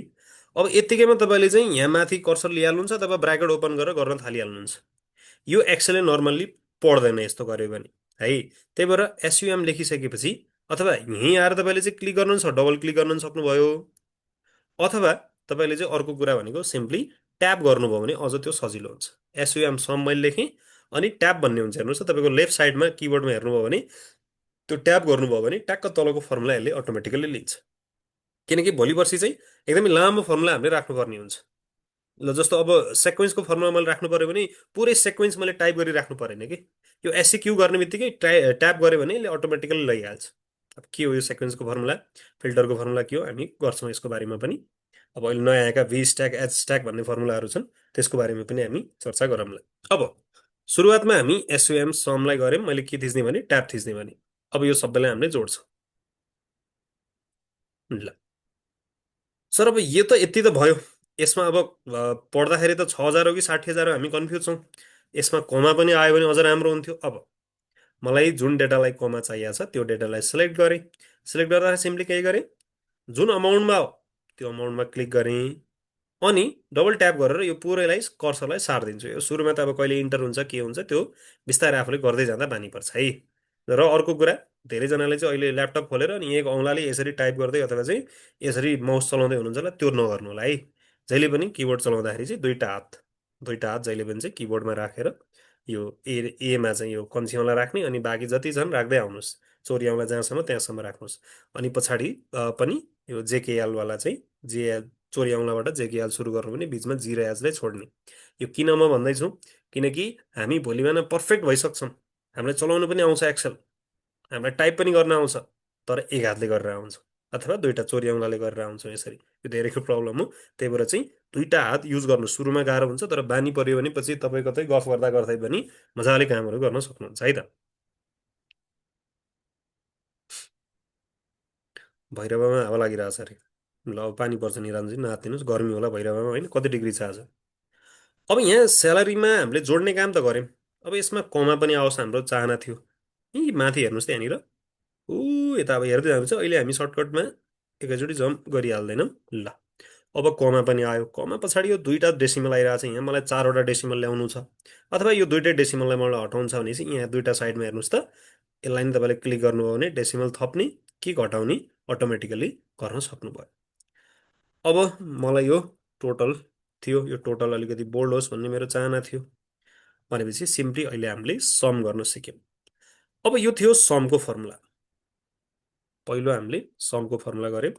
अब यत्तिकैमा तपाईँले चाहिँ यहाँ माथि कर्सर लिइहाल्नुहुन्छ अथवा ब्राकेट ओपन गरेर गर्न थालिहाल्नुहुन्छ। यो एक्सेलले नर्मल्ली पढ्दैन यस्तो गर्यो भने है। त्यही भएर एसयुएम लेखिसकेपछि अथवा यहीँ आएर तपाईँले चाहिँ क्लिक गर्नु छ, डबल क्लिक गर्नु सक्नुभयो। अथवा तपाईँले चाहिँ अर्को कुरा भनेको सिम्पली ट्याप गर्नुभयो भने अझ त्यो सजिलो हुन्छ। एसयुएम सम मैले लेखेँ, अनि ट्याप भन्ने हुन्छ हेर्नुहोस् त, तपाईँको लेफ्ट साइडमा किबोर्डमा हेर्नुभयो भने त्यो ट्याप गर्नुभयो भने ट्याक्क तलको फर्मुला यसले अटोमेटिकली लिन्छ। किनकि भोलि पर्सि चाहिँ एकदमै लामो फर्मुला हामीले राख्नुपर्ने हुन्छ। ल जस्तो अब सेक्वेन्सको फर्मुला मैले राख्नु पऱ्यो भने पुरै सेक्वेन्स मैले टाइप गरिराख्नु परेन कि। यो एससिक्यू गर्ने बित्तिकै ट्याप गऱ्यो भने यसले अटोमेटिकली लैहाल्छ। अब के हो यो सेक्वेन्सको फर्मुला, फिल्टरको फर्मुला के हो, हामी गर्छौँ यसको बारेमा पनि। अब अहिले नयाँ आएका भी स्ट्याक एच स्ट्याक भन्ने फर्मुलाहरू छन्, त्यसको बारेमा पनि हामी चर्चा गरौँला। अब सुरुवातमा हामी एसयुएम समलाई गऱ्यौँ, मैले के थिच्ने भने ट्याप थिच्ने भने। अब यो सबैलाई हामीले जोड्छौँ। ल सर अब यो त यति त भयो। यसमा अब पढ्दाखेरि त 6,000 हो कि 60,000 हो हामी कन्फ्युज छौँ। यसमा कमा पनि आयो भने अझ राम्रो हुन्थ्यो। अब मलाई जुन डेटालाई कमा चाहिएको छ त्यो डेटालाई सिलेक्ट गरेँ। सिलेक्ट गर्दा सिम्पली केही गरेँ, जुन अमाउन्टमा हो त्यो अमाउन्टमा क्लिक गरेँ, अनि डबल ट्याप गरेर यो पुरैलाई कर्सरलाई सारिदिन्छु। यो सुरुमा त अब कहिले इन्टर हुन्छ के हुन्छ त्यो बिस्तारै आफूले गर्दै जाँदा बानी पर्छ है। र अर्को कुरा, धेरैजनाले चाहिँ अहिले ल्यापटप खोलेर अनि एक औँलाले यसरी टाइप गर्दै अथवा चाहिँ यसरी माउस चलाउँदै हुनुहुन्छ होला, त्यो नगर्नु होला है। जहिले पनि किबोर्ड चलाउँदाखेरि चाहिँ दुईटा हात जहिले पनि चाहिँ किबोर्डमा राखेर यो एमा चाहिँ यो कन्सी औँला राख्ने, अनि बाँकी जति छन् राख्दै आउनुहोस्। चोरी औँला जहाँसम्म त्यहाँसम्म राख्नुहोस्। अनि पछाडि पनि यो जेकेएलवाला चाहिँ चोरी औँलाबाट जेकेएल सुरु गर्नु भने बिचमा जिरो एजलाई छोड्ने। यो किन म भन्दैछु, किनकि हामी भोलि बिहान पर्फेक्ट भइसक्छौँ, हामीलाई चलाउनु पनि आउँछ एक्सेल, हामीलाई टाइप पनि गर्न आउँछ, तर एक हातले गरेर आउँछ अथवा दुईवटा चोरी औँलाले गरेर आउँछ। यसरी यो धेरैको प्रब्लम हो। त्यही भएर चाहिँ दुईवटा हात युज गर्नु सुरुमा गाह्रो हुन्छ, तर बानी पऱ्यो भने पछि तपाईँ कतै गफ गर्दा गर्दै पनि मजाले कामहरू गर्न सक्नुहुन्छ है त। भैरवामा हावा लागिरहेछ अरे। ल अब पानी पर्छ नि राम्रोसँग नहात्तिनुहोस्, गर्मी होला भैरवामा होइन। कति डिग्री छ आज? अब यहाँ स्यालेरीमा हामीले जोड्ने काम त गऱ्यौँ। अब यसमा कमा पनि आओस् हाम्रो चाहना थियो। यी माथि हेर्नुहोस् त यहाँनिर, ऊ यता अब हेर्दै जानुहुन्छ। अहिले हामी सर्टकटमा एकैचोटि जम्प गरिहाल्दैनौँ। ल अब कमा पनि आयो। कमा पछाडि यो दुईवटा डेसिमल आइरहेको छ। यहाँ मलाई 4वटा डेसिमल ल्याउनु छ, अथवा यो दुइटै डेसिमललाई मलाई हटाउनु छ भने चाहिँ यहाँ दुईवटा साइडमा हेर्नुहोस् त, यसलाई नि तपाईँले क्लिक गर्नुभयो भने डेसिमल थप्ने कि घटाउने अटोमेटिकली गर्न सक्नुभयो। अब मलाई यो टोटल थियो, यो टोटल अलिकति बोल्ड होस् भन्ने मेरो चाहना थियो। भनेपछि सिम्पली अहिले हामीले सम गर्न सिक्यौँ। अब यो थियो समको फर्मुला। पहिलो हामीले समको फर्मुला गऱ्यौँ,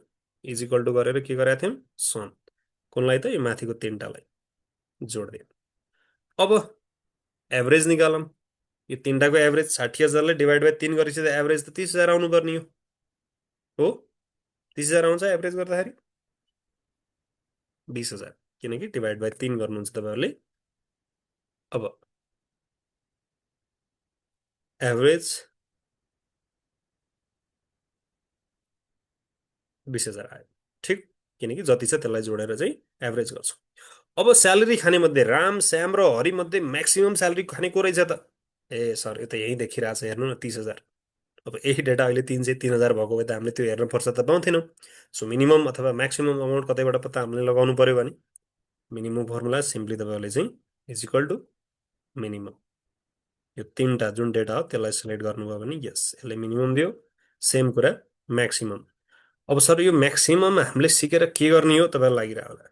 इजिकल टु गरेर के गरेका थियौँ, सम। कुनलाई त यो माथिको तिनटालाई जोड्दै। अब एभरेज निकालौँ। यो तिनटाको एभरेज 60,000ले डिभाइड बाई 3 गरेपछि त एभरेज त 30,000 आउनुपर्ने हो 30,000 आउँछ एभरेज गर्दाखेरि 20,000 किनकि डिभाइड बाई 3 गर्नुहुन्छ तपाईँहरूले अब एभरेज 20,000 आयो ठिक किनकि जति छ त्यसलाई जोडेर चाहिँ एभरेज गर्छौँ अब स्यालेरी खाने मध्ये राम श्याम र हरि मध्ये म्याक्सिमम स्यालेरी खाने को रहेछ त ए सर यो त यहीँ देखिरहेछ हेर्नु न 30,000 अब यही डेटा अहिले 303,000 भएको भए त हामीले त्यो हेर्न फुर्सद त पाउँथेनौँ सो मिनिमम अथवा म्याक्सिमम अमाउन्ट कतैबाट पत्ता हामीले लगाउनु पर्यो भने मिनिमम फर्मुला सिम्पली तपाईँहरूले चाहिँ इज इक्वल टु मिनिमम यो तिनवटा जुन डेटा हो त्यसलाई सिलेक्ट गर्नुभयो भने यस यसले मिनिमम दियो सेम कुरा म्याक्सिमम अब सर यो म्याक्सिमम हामीले सिकेर के गर्ने हो तपाईँलाई लागिरह्यो होला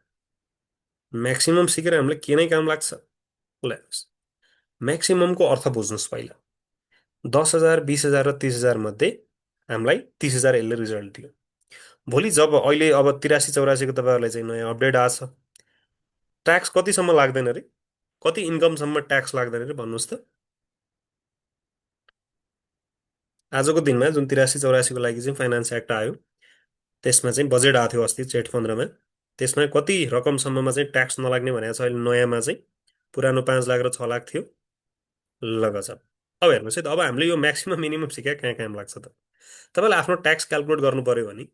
म्याक्सिमम सिकेर हामीलाई के नै काम लाग्छ ल हेर्नुहोस् म्याक्सिममको अर्थ बुझ्नुहोस् पहिला 10,000 20,000 र 30,000 मध्ये हामीलाई 30,000 यसले रिजल्ट दियो भोलि जब अहिले अब 83 84 को तपाईँहरूलाई चाहिँ नयाँ अपडेट आछ ट्याक्स कतिसम्म लाग्दैन अरे कति इन्कमसम्म ट्याक्स लाग्दैन अरे भन्नुहोस् त आजको दिनमा जुन 83 84 को लागि चाहिँ फाइनेन्स एक्ट आयो त्यसमा चाहिँ बजेट आएको थियो अस्ति जेठ 15मा त्यसमा कति रकमसम्ममा चाहिँ ट्याक्स नलाग्ने भनेको छ अहिले नयाँमा चाहिँ पुरानो 5 लाख र 6 लाख थियो ल गजब अब हेर्नुहोस् है त अब हामीले यो म्याक्सिमम मिनिमम सिक्या कहाँ काम लाग्छ त तपाईँले आफ्नो ट्याक्स क्यालकुलेट गर्नु पर्यो भने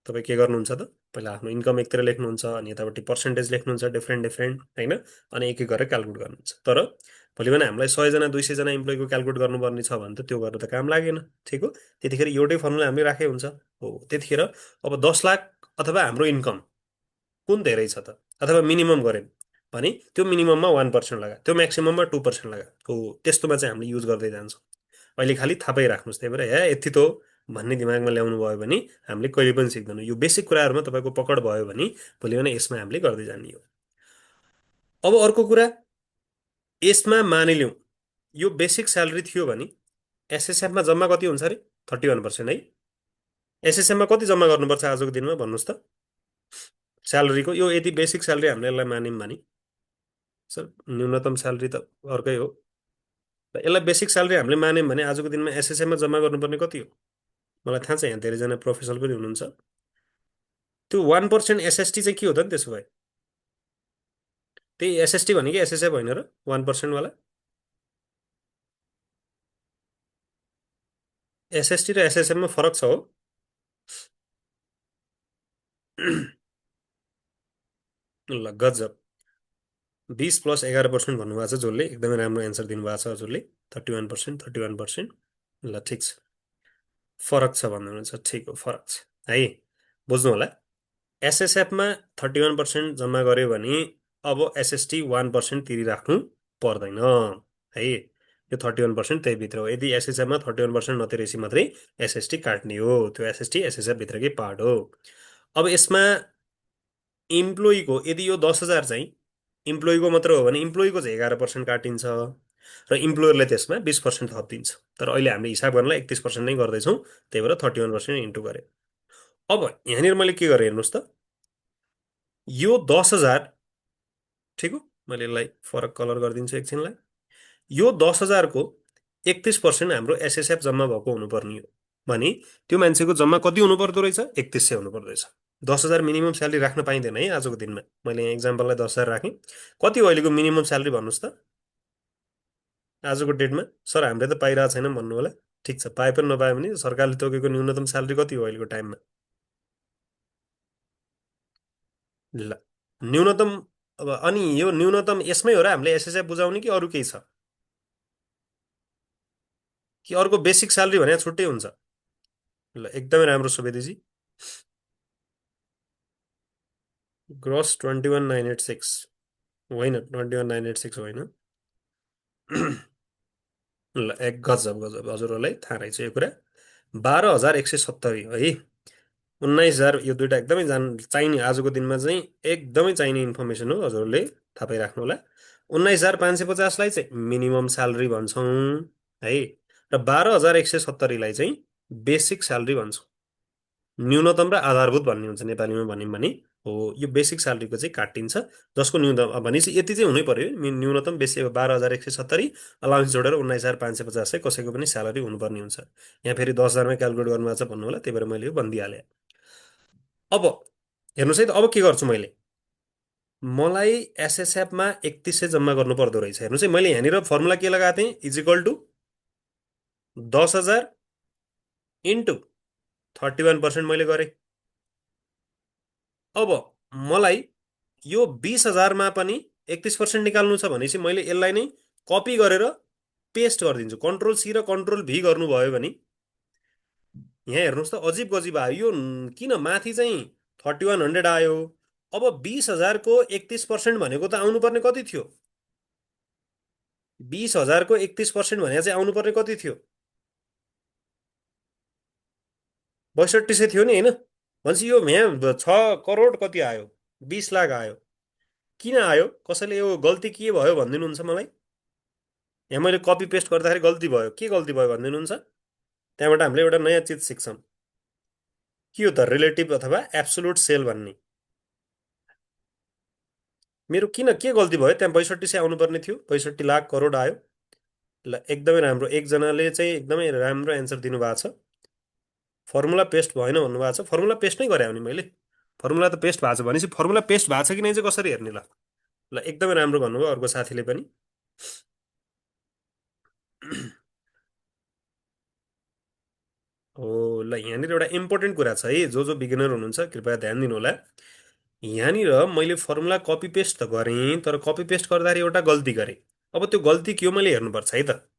तपाईँ के गर्नुहुन्छ त पहिला आफ्नो इन्कम एकतिर लेख्नुहुन्छ अनि यतापट्टि पर्सेन्टेज लेख्नुहुन्छ डिफ्रेन्ट डिफ्रेन्ट होइन अनि एक एक गरेर क्यालकुलेट गर्नुहुन्छ तर भोलि भने हामीलाई 100जना 200जना इम्प्लोइको क्यालकुलेट गर्नुपर्ने छ भने त त्यो गर्नु त काम लागेन ठिक हो त्यतिखेर एउटै फर्मुला हामीले राखे हुन्छ हो त्यतिखेर अब 10 लाख अथवा हाम्रो इन्कम कुन धेरै छ त अथवा मिनिमम गऱ्यौँ भने त्यो मिनिमममा 1% लगा त्यो म्याक्सिमममा 2% लगा हो त्यस्तोमा चाहिँ हामीले युज गर्दै जान्छौँ अहिले खालि थाहा पाइराख्नुहोस् त्यही भएर हे यति त हो भन्ने दिमागमा ल्याउनु भयो भने हामीले कहिले पनि सिक्दैनौँ यो बेसिक कुराहरूमा तपाईँको पकड भयो भने भोलि भने यसमा हामीले गर्दै जाने हो अब अर्को कुरा यसमा मानिलिउँ यो बेसिक स्यालेरी थियो भने एसएसएफमा जम्मा कति हुन्छ अरे 31% है एसएसएममा कति जम्मा गर्नुपर्छ आजको दिनमा भन्नुहोस् त स्यालेरीको यो यदि बेसिक स्यालेरी हामीले यसलाई मान्यौँ भने सर न्यूनतम स्यालेरी त अर्कै हो यसलाई बेसिक स्यालेरी हामीले मान्यौँ भने आजको दिनमा एसएसएममा जम्मा गर्नुपर्ने कति हो मलाई थाहा छ यहाँ धेरैजना प्रोफेसर पनि हुनुहुन्छ त्यो 1% एसएसटी चाहिँ के हो त नि त्यसो भए त्यही एसएसटी भनेको एसएसएफ होइन र 1% वाला एसएसटी र एसएसएममा फरक छ हो ल गजब 20 + 11% भन्नुभएको छ जसले एकदमै राम्रो एन्सर दिनुभएको छ हजुरले 31% ल ठिक छ फरक छ भन्नुहुन्छ ठिक हो फरक छ है बुझ्नु होला एसएसएफमा 31% जम्मा गर्यो भने अब एसएसटी 1% तिरिराख्नु पर्दैन है यो 31% त्यहीभित्र हो यदि एसएसएफमा 31% नतिरेपछि मात्रै एसएसटी काट्ने हो त्यो एसएसटी एसएसएफ भित्रकै पार्ट हो अब यसमा इम्प्लोइको यदि यो 10,000 चाहिँ इम्प्लोइको मात्र हो भने इम्प्लोइको चाहिँ 11% काटिन्छ र इम्प्लोयरले त्यसमा 20% थप दिन्छ तर अहिले हामीले हिसाब गर्नलाई 31% नै गर्दैछौँ त्यही भएर 31% इन्टु गरे अब यहाँनिर मैले के गरेँ हेर्नुहोस् त यो 10,000 ठिक हो मैले यसलाई फरक कलर गरिदिन्छु एकछिनलाई यो 10,000को 31% हाम्रो एसएसएफ जम्मा भएको हुनुपर्ने हो भने त्यो मान्छेको जम्मा कति हुनुपर्दो रहेछ 3100 हुनुपर्दो रहेछ 10,000 मिनिमम स्यालेरी राख्न पाइँदैन है आजको दिनमा मैले यहाँ इक्जाम्पललाई 10,000 राखेँ कति हो अहिलेको मिनिमम स्यालेरी भन्नुहोस् त आजको डेटमा सर हामीले त पाइरहेको छैनौँ भन्नु होला ठिक छ पाए पनि नपाए पनि सरकारले तोकेको न्यूनतम स्यालेरी कति हो अहिलेको टाइममा ल न्यूनतम अब अनि यो न्यूनतम यसमै हो र हामीले एसएसएफ बुझाउने कि अरू केही छ कि अर्को बेसिक स्यालेरी भने छुट्टै हुन्छ ल एकदमै राम्रो सुवेदीजी ग्रस 21,986 होइन 21,986 होइन ल एक गजब गजब हजुरहरूलाई थाहा रहेछ यो कुरा 12,170 है 19,000 यो दुइटा एकदमै चाहिने आजको दिनमा चाहिँ एकदमै चाहिने इन्फर्मेसन हो हजुरहरूले थाहा पाइराख्नु होला 19,550लाई चाहिँ मिनिमम स्यालेरी भन्छौँ है र 12,170लाई चाहिँ बेसिक स्यालेरी भन्छौँ न्यूनतम र आधारभूत भन्ने हुन्छ नेपालीमा भन्यौँ भने हो, यो बेसिक स्यालेरीको चाहिँ काटिन्छ, जसको न्यूनतम भनेपछि यति चाहिँ हुनै पर्यो, न्यूनतम बेसी अब 12,170, अलाउन्स जोडेर 19,550 चाहिँ कसैको पनि स्यालेरी हुनुपर्ने हुन्छ। यहाँ फेरि 10,000मै क्यालकुलेट गर्नुभएको छ भन्नु होला, त्यही भएर मैले यो भनिदिइहालेँ। अब हेर्नुहोस् है त, अब के गर्छु मैले, मलाई एसएसएफमा 3100 जम्मा गर्नु पर्दो रहेछ। हेर्नुहोस् है, मैले यहाँनिर फर्मुला के लगाएको थिएँ, इज इक्वल टु 10,000 इन्टु 31% मैले गरेँ। अब मलाई यो 20,000मा पनि 31% निकाल्नु छ भनेपछि मैले यसलाई नै कपी गरेर पेस्ट गरिदिन्छु। कन्ट्रोल सी र कन्ट्रोल भी गर्नुभयो भने यहाँ हेर्नुहोस् त, अजिब गजिब आयो यो। किन माथि चाहिँ 3100 आयो? अब 20,000को 31% भनेको त आउनुपर्ने कति थियो? 20,000को 31% भने चाहिँ आउनुपर्ने कति थियो? 6200 थियो नि, होइन? भनेपछि यो यहाँ 6 करोड कति आयो? 20 लाख आयो। किन आयो? कसैले यो गल्ती के भयो भनिदिनुहुन्छ मलाई? यहाँ मैले कपी पेस्ट गर्दाखेरि गल्ती भयो, के गल्ती भयो भनिदिनुहुन्छ? त्यहाँबाट हामीले एउटा नयाँ चिज सिक्छौँ, के हो त रिलेटिभ अथवा एब्सोलुट सेल भन्ने। मेरो किन के गल्ती भयो? त्यहाँ 6200 आउनुपर्ने थियो, 62 लाख करोड आयो। ल, एकदमै राम्रो, एकजनाले चाहिँ एकदमै राम्रो एन्सर दिनुभएको छ। फर्मुला पेस्ट भएन भन्नुभएको छ, फर्मुला पेस्ट नै गरे हो नि मैले। फर्मुला त पेस्ट भएको छ भनेपछि फर्मुला पेस्ट भएको छ कि नै चाहिँ कसरी हेर्ने? ल ल, एकदमै राम्रो भन्नुभयो अर्को साथीले पनि। हो, ल यहाँनिर एउटा इम्पोर्टेन्ट कुरा छ है, जो बिगिनर हुनुहुन्छ कृपया ध्यान दिनु होला। यहाँनिर मैले फर्मुला कपी पेस्ट त गरेँ, तर कपी पेस्ट गर्दाखेरि एउटा गल्ती गरेँ। अब त्यो गल्ती के हो मैले हेर्नुपर्छ है त।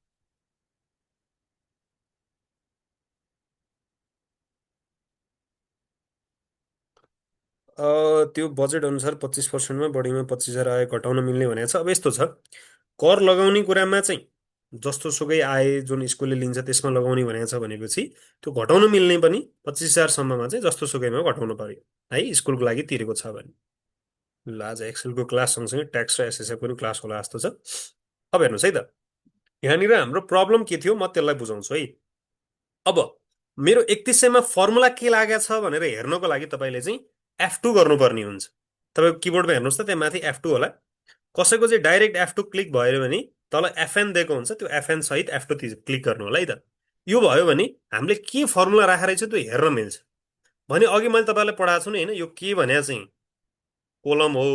त्यो बजेट अनुसार 25%मा बढीमा 25,000 आय घटाउन मिल्ने भनेको छ। अब यस्तो छ, कर लगाउने कुरामा चाहिँ जस्तो सुकै आए जुन स्कुलले लिन्छ त्यसमा लगाउने भनेको छ भनेपछि त्यो घटाउन मिल्ने पनि 25,000सम्ममा चाहिँ जस्तो सुकैमा घटाउनु पर्यो है, स्कुलको लागि तिरेको छ भने। ल, आज एक्सेलको क्लास सँगसँगै ट्याक्स र एसएसएफ पनि क्लास होला जस्तो छ। अब हेर्नुहोस् है त, यहाँनिर हाम्रो प्रब्लम के थियो म त्यसलाई बुझाउँछु है। अब मेरो 3100मा फर्मुला के लागेको छ भनेर हेर्नको लागि तपाईँले चाहिँ F2 गर्नुपर्ने हुन्छ। तपाईँको किबोर्डमा हेर्नुहोस् त, त्यहाँ माथि F2 होला। कसैको चाहिँ डाइरेक्ट F2 क्लिक भयो भने तल FN दिएको हुन्छ, त्यो FN सहित F2 क्लिक गर्नु होला है त। यो भयो भने हामीले के फर्मुला राखेर चाहिँ त्यो हेर्न मिल्छ। भने अघि मैले तपाईँलाई पढाएको छु नि, होइन? यो के भने चाहिँ कोलम हो,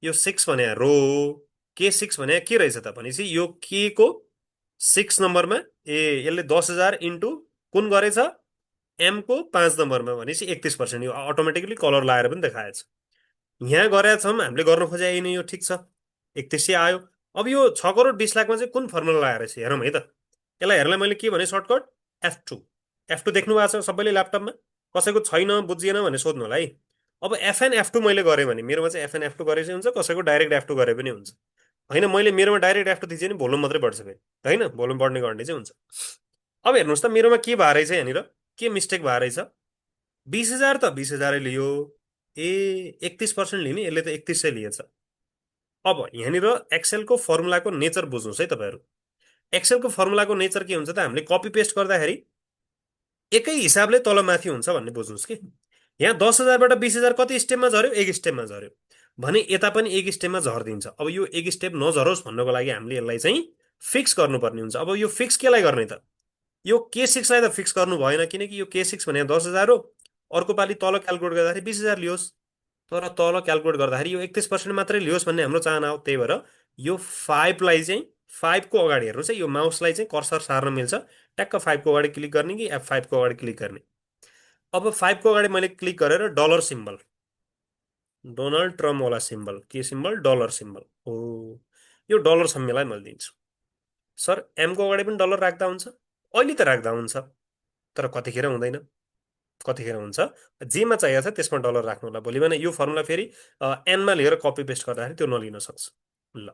यो 6 भने रो हो, K6 भने के रहेछ त भनेपछि यो के को 6 नम्बरमा, ए यसले 10,000 इन्टु कुन गरेछ, एम को 5 नम्बरमा भनेपछि 31%। यो अटोमेटिकली कलर लगाएर पनि देखाएछ। यहाँ गरेका छौँ हामीले, गर्न खोजे यही नै, यो ठिक छ, 3100 आयो। अब यो 6 करोड 20 लाखमा चाहिँ कुन फर्मुला लगाएर चाहिँ हेरौँ है त। यसलाई हेर्नलाई मैले के भने, सर्टकट F2। F2 देख्नु भएको छ सबैले ल्यापटपमा? कसैको छैन बुझिएन भने सोध्नु होला है। अब FN F2 मैले गरेँ भने मेरोमा चाहिँ FN F2 गरे चाहिँ हुन्छ, कसैको डाइरेक्ट F2 गरे पनि हुन्छ। होइन, मैले मेरोमा डाइरेक्ट F2 थिएँ भने भोल्युम मात्रै बढ्छ फेरि, होइन? भोल्युम बढ्ने गर्ने चाहिँ हुन्छ। अब हेर्नुहोस् त, मेरोमा के भए रहेछ यहाँनिर, के मिस्टेक भए रहेछ? 20,000 त 20,000 लियो, ए 31% लिने, यसले त 3100 लिएछ। अब यहाँनिर एक्सेलको फर्मुलाको नेचर बुझ्नुहोस् है तपाईँहरू। एक्सेलको फर्मुलाको नेचर के हुन्छ त, हामीले कपी पेस्ट गर्दाखेरि एकै हिसाबले तल माथि हुन्छ भन्ने बुझ्नुहोस् कि। यहाँ 10,000बाट 20,000 कति स्टेपमा झऱ्यो? एक स्टेपमा झऱ्यो भने यता पनि एक स्टेपमा झरिदिन्छ। अब यो एक स्टेप नझरोस् भन्नको लागि हामीले यसलाई चाहिँ फिक्स गर्नुपर्ने हुन्छ। अब यो फिक्स केलाई गर्ने त? यो K6लाई त फिक्स गर्नु भएन, किनकि यो K6 भने 10,000 हो। अर्को पालि तल क्यालकुलेट गर्दाखेरि 20,000 लियोस्, तर तल क्यालकुलेट गर्दाखेरि यो 31% मात्रै लियोस् भन्ने हाम्रो चाहना हो। त्यही भएर यो 5लाई चाहिँ 5को अगाडि हेर्नुहोस् है, यो माउसलाई चाहिँ कर्सर सार्न मिल्छ, ट्याक्क 5को अगाडि क्लिक गर्ने कि F5को अगाडि क्लिक गर्ने। अब 5को अगाडि मैले क्लिक गरेर डलर सिम्बल, डोनाल्ड ट्रम्पवाला सिम्बल, के सिम्बल? डलर सिम्बल हो। यो डलर सम्मेलाई मैले दिन्छु। सर, एमको अगाडि पनि डलर राख्दा हुन्छ? अहिले त राख्दा हुन्छ, तर कतिखेर हुँदैन, कतिखेर हुन्छ। जेमा चाहिएको छ त्यसमा डलर राख्नु होला। भोलि बिहान यो फर्मुला फेरि एनमा लिएर कपी पेस्ट गर्दाखेरि त्यो नलिन सक्छ। ल,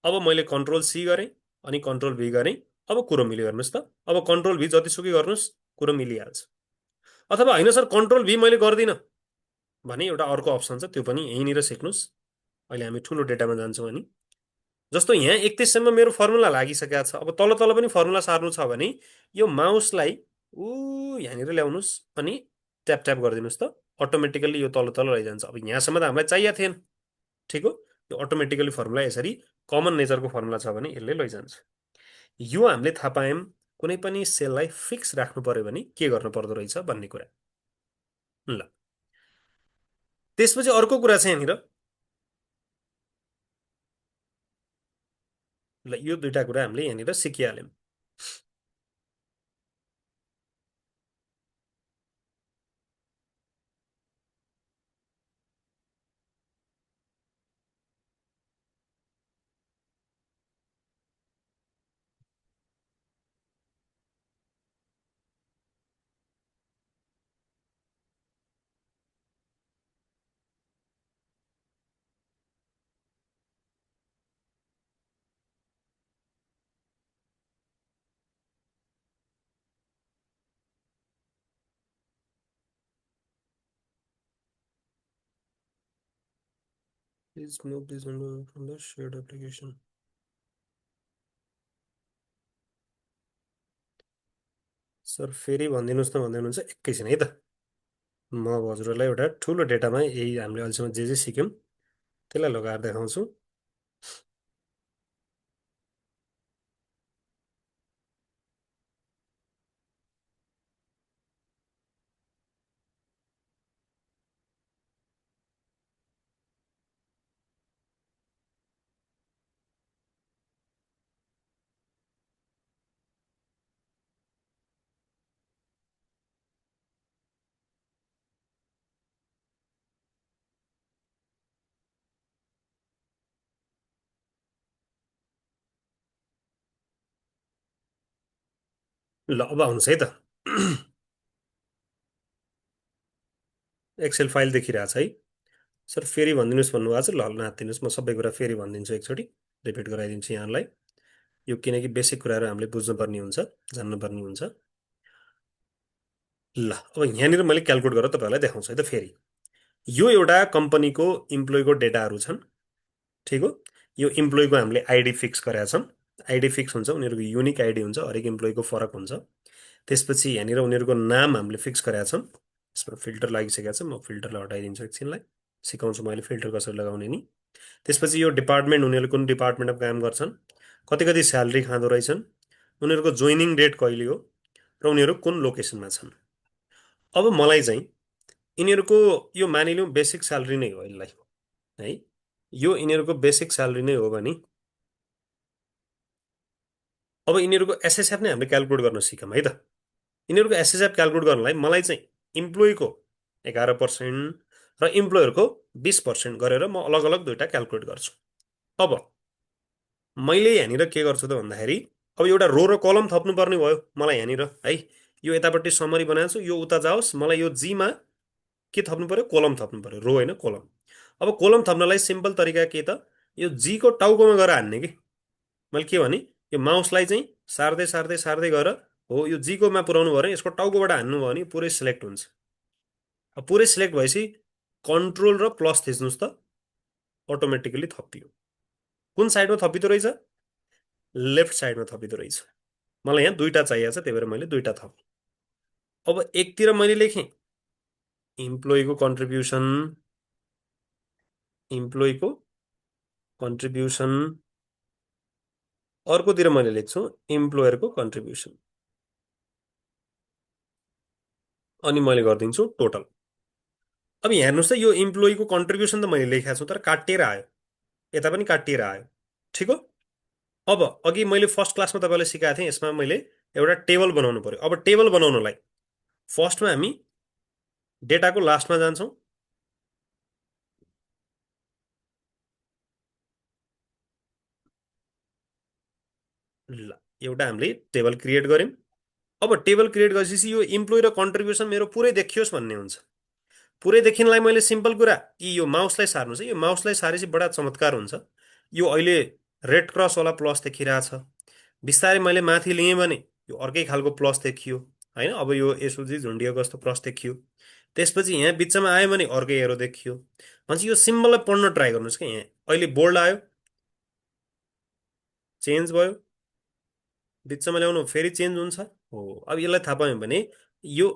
अब मैले कन्ट्रोल सी गरेँ अनि कन्ट्रोल भी गरेँ। अब कुरो मिल्यो, हेर्नुहोस् त। अब कन्ट्रोल भी जतिसुकै गर्नुहोस्, कुरो मिलिहाल्छ। अथवा होइन सर, कन्ट्रोल भी मैले गर्दिनँ भने एउटा अर्को अप्सन छ, त्यो पनि यहीँनिर सिक्नुहोस्। अहिले हामी ठुलो डेटामा जान्छौँ अनि जस्तो यहाँ 3100मा मेरो फर्मुला लागिसकेको छ। अब तल तल पनि फर्मुला सार्नु छ भने यो माउसलाई यहाँनिर ल्याउनुहोस् अनि ट्याप ट्याप गरिदिनुहोस् त, अटोमेटिकल्ली यो तल तल लैजान्छ। अब यहाँसम्म त हामीलाई चाहिएको थिएन, ठिक हो। यो अटोमेटिकली फर्मुला यसरी कमन नेचरको फर्मुला छ भने यसले लैजान्छ। यो हामीले थाहा पायौँ कुनै पनि सेललाई फिक्स राख्नु पर्यो भने के गर्नु पर्दो रहेछ भन्ने कुरा। ल, त्यसपछि अर्को कुरा छ यहाँनिर। ल, यो दुईटा कुरा हामीले यहाँनिर सिकिहाल्यौँ। Please move this window from the shared application. Sir फेरि भनिदिनुहोस् न भन्दै हुनुहुन्छ, एकैछिन है त। म अब हजुरहरूलाई एउटा ठुलो डेटामा यही हामीले अहिलेसम्म जे जे सिक्यौँ त्यसलाई लगाएर देखाउँछु। ल, अब आउनुहोस् है त। एक्सेल फाइल देखिरहेछ है। सर फेरि भनिदिनुहोस् भन्नुभएको छ। ल, नातिनुहोस्, म सबै कुरा फेरि भनिदिन्छु, एकचोटि रिपिट गराइदिन्छु यहाँलाई। यो किनकि बेसिक कुराहरू हामीले बुझ्नुपर्ने हुन्छ, जान्नुपर्ने हुन्छ। ल, अब यहाँनिर मैले क्यालकुलेट गरेर तपाईँहरूलाई देखाउँछु है त फेरि। यो एउटा कम्पनीको इम्प्लोइको डेटाहरू छन्, ठिक हो। यो इम्प्लोइको हामीले आइडी फिक्स गरेका छौँ। आइडी फिक्स हुन्छ, उनीहरूको युनिक आइडी हुन्छ, हरेक इम्प्लोइको फरक हुन्छ। त्यसपछि यहाँनिर उनीहरूको नाम हामीले फिक्स गरेका छौँ। यसमा फिल्टर लागिसकेको छ, म फिल्टरलाई हटाइदिन्छु एकछिनलाई, सिकाउँछु मैले फिल्टर कसरी लगाउने नि। त्यसपछि यो डिपार्टमेन्ट, उनीहरूले कुन डिपार्टमेन्टमा काम गर्छन्, कति कति स्यालेरी खाँदो रहेछन्, उनीहरूको जोइनिङ डेट कहिले हो, र उनीहरू कुन लोकेसनमा छन्। अब मलाई चाहिँ यिनीहरूको यो मानिलिउँ बेसिक स्यालेरी नै हो यसलाई, है। यो यिनीहरूको बेसिक स्यालेरी नै हो भने अब यिनीहरूको एसएसएफ नै हामीले क्यालकुलेट गर्न सिकौँ है त। यिनीहरूको एसएसएफ क्यालकुलेट गर्नलाई मलाई चाहिँ इम्प्लोइको 11% र इम्प्लोयरको 20% गरेर म अलग अलग दुइटा क्यालकुलेट गर्छु। अब मैले यहाँनिर के गर्छु त भन्दाखेरि, अब एउटा रो र कलम थप्नुपर्ने भयो मलाई यहाँनिर, है। यो यतापट्टि समरी बनाएको छु, यो उता जाओस्, मलाई यो जीमा के थप्नु पर्यो, कोलम थप्नु पर्यो, रो होइन कोलम। अब कोलम थप्नलाई सिम्पल तरिका के त, यो जीको टाउकोमा गएर हान्ने कि। मैले के भने, यो माउसलाई चाहिँ सार्दै सार्दै सार्दै गएर हो यो जीकोमा पुऱ्याउनु भयो भने यसको टाउकोबाट हान्नुभयो भने पुरै सिलेक्ट हुन्छ। अब पुरै सिलेक्ट भएपछि कन्ट्रोल र प्लस थिच्नुहोस् त, अटोमेटिकली थपियो। कुन साइडमा थपिँदो रहेछ, लेफ्ट साइडमा थपिँदो रहेछ। मलाई यहाँ दुईटा चाहिएको छ, त्यही भएर मैले दुईटा थपेँ। अब एकतिर मैले लेखेँ इम्प्लोइको कन्ट्रिब्युसन, इम्प्लोइको कन्ट्रिब्युसन, अर्कोतिर मैले लेख्छु इम्प्लोयरको कन्ट्रिब्युसन, अनि मैले गरिदिन्छु टोटल। अब यहाँ हेर्नुहोस् त, यो इम्प्लोइको कन्ट्रिब्युसन त मैले लेखेको छु तर काटिएर आयो, यता पनि काटिएर आयो, ठिक हो। अब अघि मैले फर्स्ट क्लासमा तपाईँलाई सिकाएको थिएँ, यसमा मैले एउटा टेबल बनाउनु पर्यो। अब टेबल बनाउनलाई फर्स्टमा हामी डेटाको लास्टमा जान्छौँ। ल, एउटा हामीले टेबल क्रिएट गऱ्यौँ। अब टेबल क्रिएट गरेपछि यो इम्प्लोइ र कन्ट्रिब्युसन मेरो पुरै देखियोस् भन्ने हुन्छ। पुरै देखिनलाई मैले सिम्पल कुरा यो माउसलाई सार्नु छ। यो माउसलाई सारेपछि बडा चमत्कार हुन्छ। यो अहिले रेड क्रसवाला प्लस देखिरहेछ, बिस्तारै मैले माथि लिएँ भने यो अर्कै खालको प्लस देखियो, होइन। अब यो एसओजी झुन्डिएको जस्तो प्लस देखियो। त्यसपछि यहाँ बिचमा आयो भने अर्कै एरो देखियो। भनेपछि यो सिम्बललाई पढ्न ट्राई गर्नुहोस् क्या। यहाँ अहिले बोल्ड आयो, चेन्ज भयो, बिचमा ल्याउनु फेरि चेन्ज हुन्छ हो। अब यसलाई थाहा पायौँ भने यो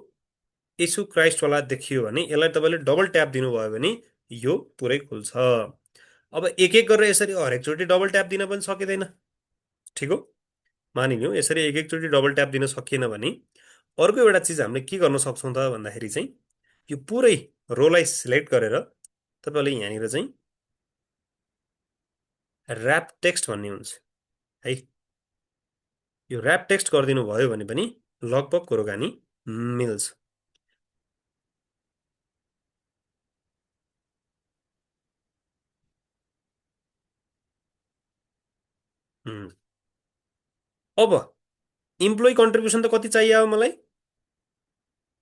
यसु क्राइस्टवाला देखियो भने यसलाई तपाईँले डबल ट्याप दिनुभयो भने यो पुरै खुल्छ। अब एक एक गरेर यसरी हरेकचोटि डबल ट्याप दिन पनि सकिँदैन, ठिक हो। मानिलिउँ यसरी एक एकचोटि डबल ट्याप दिन सकिएन भने अर्को एउटा चिज हामीले के गर्न सक्छौँ त भन्दाखेरि चाहिँ यो पुरै रोलाई सिलेक्ट गरेर तपाईँले यहाँनिर चाहिँ ऱ्याप टेक्स्ट भन्ने हुन्छ है। यो ऱ्याप टेक्स्ट गरिदिनु भयो भने पनि लगभग कुरोकानी मिल्छ। उम्, अब इम्प्लोइ कन्ट्रिब्युसन त कति चाहियो अब मलाई?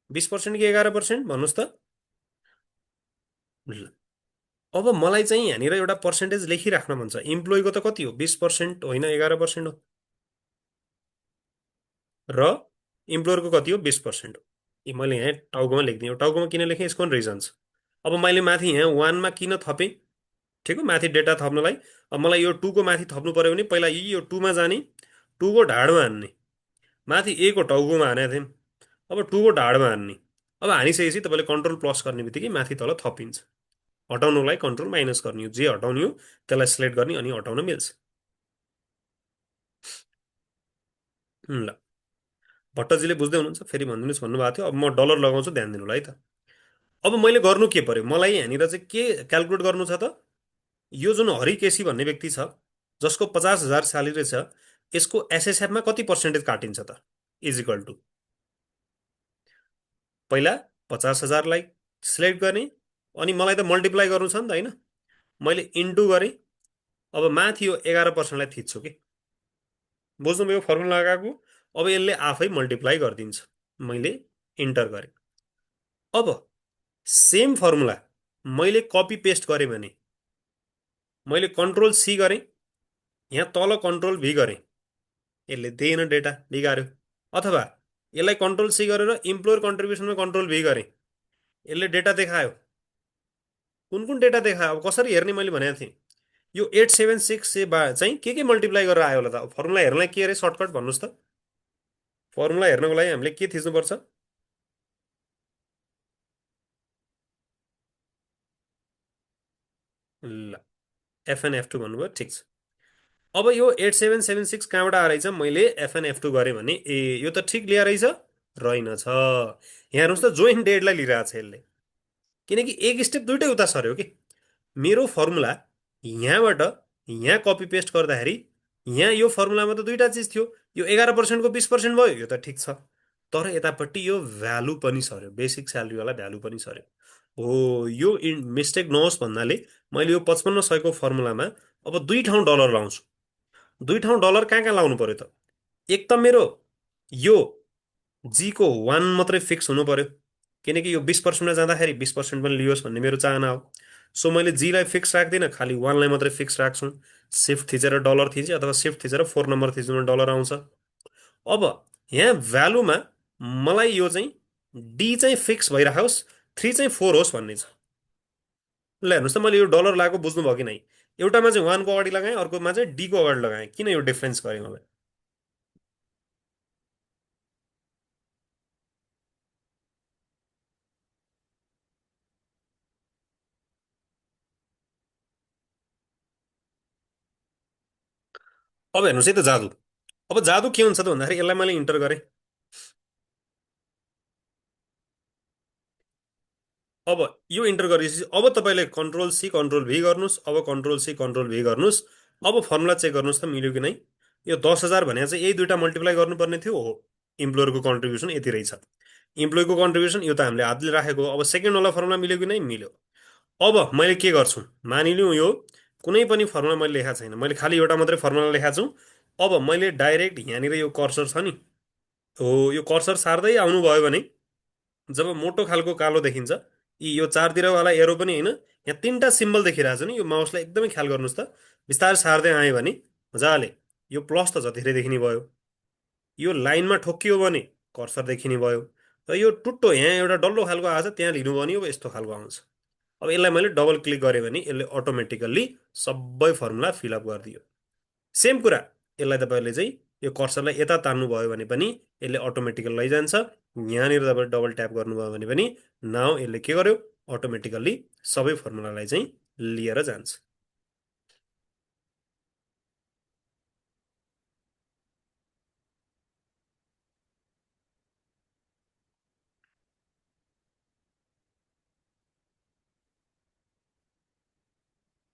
20% कि 11% भन्नुहोस् त। ल, अब मलाई चाहिँ यहाँनिर एउटा पर्सेन्टेज लेखिराख्न मन छ। इम्प्लोइको त कति हो? 20% होइन 11% हो। र इम्प्लोयरको कति हो? 20% हो। मैले यहाँ टाउकोमा लेखिदिएँ। टाउकोमा किन लेखेँ यसको पनि रिजन छ। अब मैले माथि यहाँ वानमा किन थपेँ? ठिक हो, माथि डेटा थप्नलाई। अब मलाई यो टूको माथि थप्नु पऱ्यो भने पहिला यो टूमा जाने, टूको ढाडमा हान्ने। माथि ए को टाउकोमा हानेको थियौँ, अब टूको ढाडमा हान्ने। अब हानिसकेपछि तपाईँले कन्ट्रोल प्लस गर्ने बित्तिकै माथि तल थपिन्छ। हटाउनुलाई कन्ट्रोल माइनस गर्ने हो, जे हटाउने हो त्यसलाई सिलेक्ट गर्ने अनि हटाउन मिल्छ। ल, भट्टजीले बुझ्दै हुनुहुन्छ? फेरि भनिदिनुहोस् भन्नुभएको थियो। अब म डलर लगाउँछु, ध्यान दिनु होला है त। अब मैले गर्नु के पर्यो? मलाई यहाँनिर चाहिँ के क्यालकुलेट गर्नु छ त? यो जुन हरिकेसी भन्ने व्यक्ति छ जसको 50,000 स्यालेरी छ, यसको एसएसएफमा कति पर्सेन्टेज काटिन्छ त? इज इक्वल टु पहिला 50,000लाई सिलेक्ट गर्ने अनि मलाई त मल्टिप्लाई गर्नु छ नि त, होइन? मैले इन्टु गरेँ। अब माथि यो 11%लाई थिच्छु कि बुझ्नुभयो फर्मुला लगाएको? अब यसले आफै मल्टिप्लाई गरिदिन्छ। मैले इन्टर गरेँ। अब सेम फर्मुला मैले कपी पेस्ट गरेँ भने मैले कन्ट्रोल सी गरेँ, यहाँ तल कन्ट्रोल भी गरेँ, यसले दिएन, डेटा बिगार्यो। अथवा यसलाई कन्ट्रोल सी गरेर इम्प्लोयर कन्ट्रिब्युसनमा कन्ट्रोल भी गरेँ, यसले डेटा देखायो। कुन कुन डेटा देखायो अब कसरी हेर्ने मैले भनेको थिएँ। यो 876 से चाहिँ के मल्टिप्लाई गरेर आयो होला त? फर्मुला हेर्नलाई के अरे सर्टकट भन्नुहोस् त? फर्मुला हेर्नको लागि हामीले के थिच्नुपर्छ? ल, एफएन एफ2 भन्नुभयो, ठिक छ। अब यो 8776 कहाँबाट आएछ? मैले एफएन एफ2 गरेँ भने ए यो त ठिक ल्याएर रहेछ, रहेनछ। यहाँ हेर्नुहोस् त, जोइन्ट डेडलाई लिइरहेको छ यसले, किनकि एक स्टेप दुइटै उता सर्यो कि। मेरो फर्मुला यहाँबाट यहाँ कपी पेस्ट गर्दाखेरि यहाँ यो फर्मुलामा त दुईवटा चिज थियो, यो 11%को 20% भयो, यो त ठिक छ। तर यतापट्टि यो भ्यालु पनि सर्यो, बेसिक स्यालेरीवाला भ्यालु पनि सर्यो। हो, यो मिस्टेक नहोस् भन्नाले मैले यो 5500को फर्मुलामा अब दुई ठाउँ डलर लाउँछु। दुई ठाउँ डलर कहाँ कहाँ लाउनु पर्यो त? एक त मेरो यो जीको 1 मात्रै फिक्स हुनु पर्यो, किनकि यो 20%मा जाँदाखेरि 20% पनि लियोस् भन्ने मेरो चाहना हो। सो मैले जीलाई फिक्स राख्दिनँ, खालि 1लाई मात्रै फिक्स राख्छु। सिफ्ट थिचेर डलर थिचेँ अथवा सिफ्ट थिचेर 4 नम्बर थिच्नुमा डलर आउँछ। अब यहाँ भ्यालुमा मलाई यो चाहिँ डी चाहिँ फिक्स भइराखोस्, 3 चाहिँ 4 होस् भन्ने छ। ल हेर्नुहोस् त, मैले यो डलर लगाएको बुझ्नुभयो कि नै? एउटामा चाहिँ 1को अगाडि लगाएँ, अर्कोमा चाहिँ डीको अगाडि लगाएँ। किन यो डिफ्रेन्स गरेँ मैले? अब हेर्नुहोस् है त जादु। अब जादु के हुन्छ त भन्दाखेरि यसलाई मैले इन्टर गरेँ। अब यो इन्टर गरेपछि अब तपाईँले कन्ट्रोल सी कन्ट्रोल भी गर्नुहोस्। अब कन्ट्रोल सी कन्ट्रोल भी गर्नुहोस्। अब फर्मुला चेक गर्नुहोस् त मिल्यो कि नै। यो 10,000 भने चाहिँ यही दुइटा मल्टिप्लाई गर्नुपर्ने थियो हो। इम्प्लोयरको कन्ट्रिब्युसन यति रहेछ। इम्प्लोयको कन्ट्रिब्युसन यो त हामीले हातले राखेको हो। अब सेकेन्डवाला फर्मुला मिल्यो कि नै? मिल्यो। अब मैले के गर्छु? मानिलिउँ यो कुनै पनि फर्मुला मैले लेखाएको छैन, मैले खालि एउटा मात्रै फर्मुला लेखाएको छु। अब मैले डाइरेक्ट यहाँनिर यो कर्सर छ नि, हो यो कर्सर सार्दै आउनुभयो भने जब मोटो खालको कालो देखिन्छ, यी यो चारतिरवाला एरो पनि होइन, यहाँ तिनवटा सिम्बल देखिरहेको छ नि, यो माउसलाई एकदमै ख्याल गर्नुहोस् त। बिस्तारै सार्दै आयो भने मजाले यो प्लस त जतिखेर देखिने भयो, यो लाइनमा ठोक्कियो भने कर्सर देखिने भयो, र यो टुट्टो यहाँ एउटा डल्लो खालको आएको छ त्यहाँ लिनु भने अब यस्तो खालको आउँछ। अब यसलाई मैले डबल क्लिक गरेँ भने यसले अटोमेटिकल्ली सबै फर्मुला फिलअप गरिदियो। सेम कुरा यसलाई तपाईँले चाहिँ यो कर्सरलाई यता तान्नु भयो भने पनि यसले अटोमेटिकल लैजान्छ। यहाँनिर तपाईँले डबल ट्याप गर्नुभयो भने पनि नाउ यसले के गर्यो, अटोमेटिकल्ली सबै फर्मुलालाई चाहिँ लिएर जान्छ।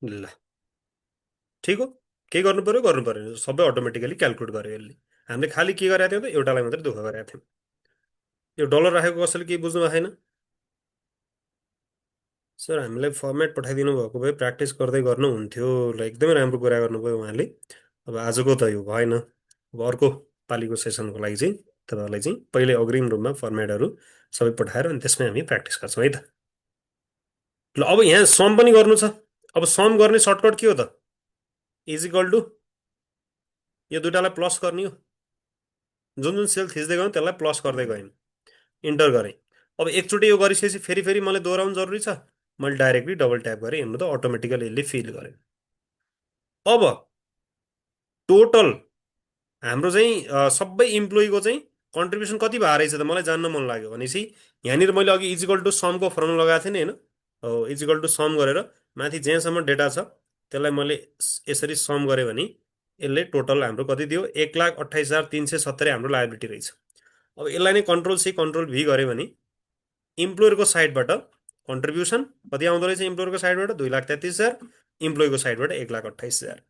ल, ठिक हो। केही गर्नु पर्यो गर्नु परेन, सबै अटोमेटिकली क्यालकुलेट गर्यो यसले। हामीले खालि के गरेका थियौँ त, एउटालाई मात्रै दुःख गरेका थियौँ। यो डलर राखेको कसैले केही बुझ्नु भएको छैन? सर, हामीलाई फर्मेट पठाइदिनु भएको भए प्र्याक्टिस गर्दै गर्नुहुन्थ्यो। ल, एकदमै राम्रो कुरा गर्नुभयो उहाँले। अब आजको त यो भएन, अब अर्को पालिको सेसनको लागि चाहिँ तपाईँहरूलाई चाहिँ पहिले अग्रिम रूपमा फर्मेटहरू सबै पठाएर अनि त्यसमै हामी प्र्याक्टिस गर्छौँ है त। ल, अब यहाँ सम पनि गर्नु छ। अब सम गर्ने सर्टकट के हो त? इज इक्वल टु यो दुइटालाई प्लस गर्ने हो। जुन जुन सेल थिच्दै गयौँ त्यसलाई प्लस गर्दै गयौँ, इन्टर गरेँ। अब एकचोटि यो गरिसकेपछि फेरि फेरि मलाई दोहोऱ्याउनु जरुरी छ? मैले डाइरेक्टली डबल ट्याप गरेँ, हेर्नु त अटोमेटिकली यसले फिल गर्यो। अब टोटल हाम्रो चाहिँ सबै इम्प्लोइको चाहिँ कन्ट्रिब्युसन कति भएर रहेछ त मलाई जान्न मन लाग्यो। भनेपछि यहाँनिर मैले अघि इजिकल टु समको फर्मुला लगाएको थिएँ नि, होइन? हो, इजिकल टु सम गरेर माथि जेसम्म डेटा छ त्यसलाई मैले यसरी सम गरेँ भने यसले टोटल हाम्रो कति दियो, 1,28,370 हाम्रो लायबिलिटी रहेछ। अब यसलाई नै कन्ट्रोल सी कन्ट्रोल भी गऱ्यो भने इम्प्लोयरको साइडबाट कन्ट्रिब्युसन कति आउँदो रहेछ, इम्प्लोयरको साइडबाट 2,33,000, इम्प्लोयको साइडबाट 1,28,000।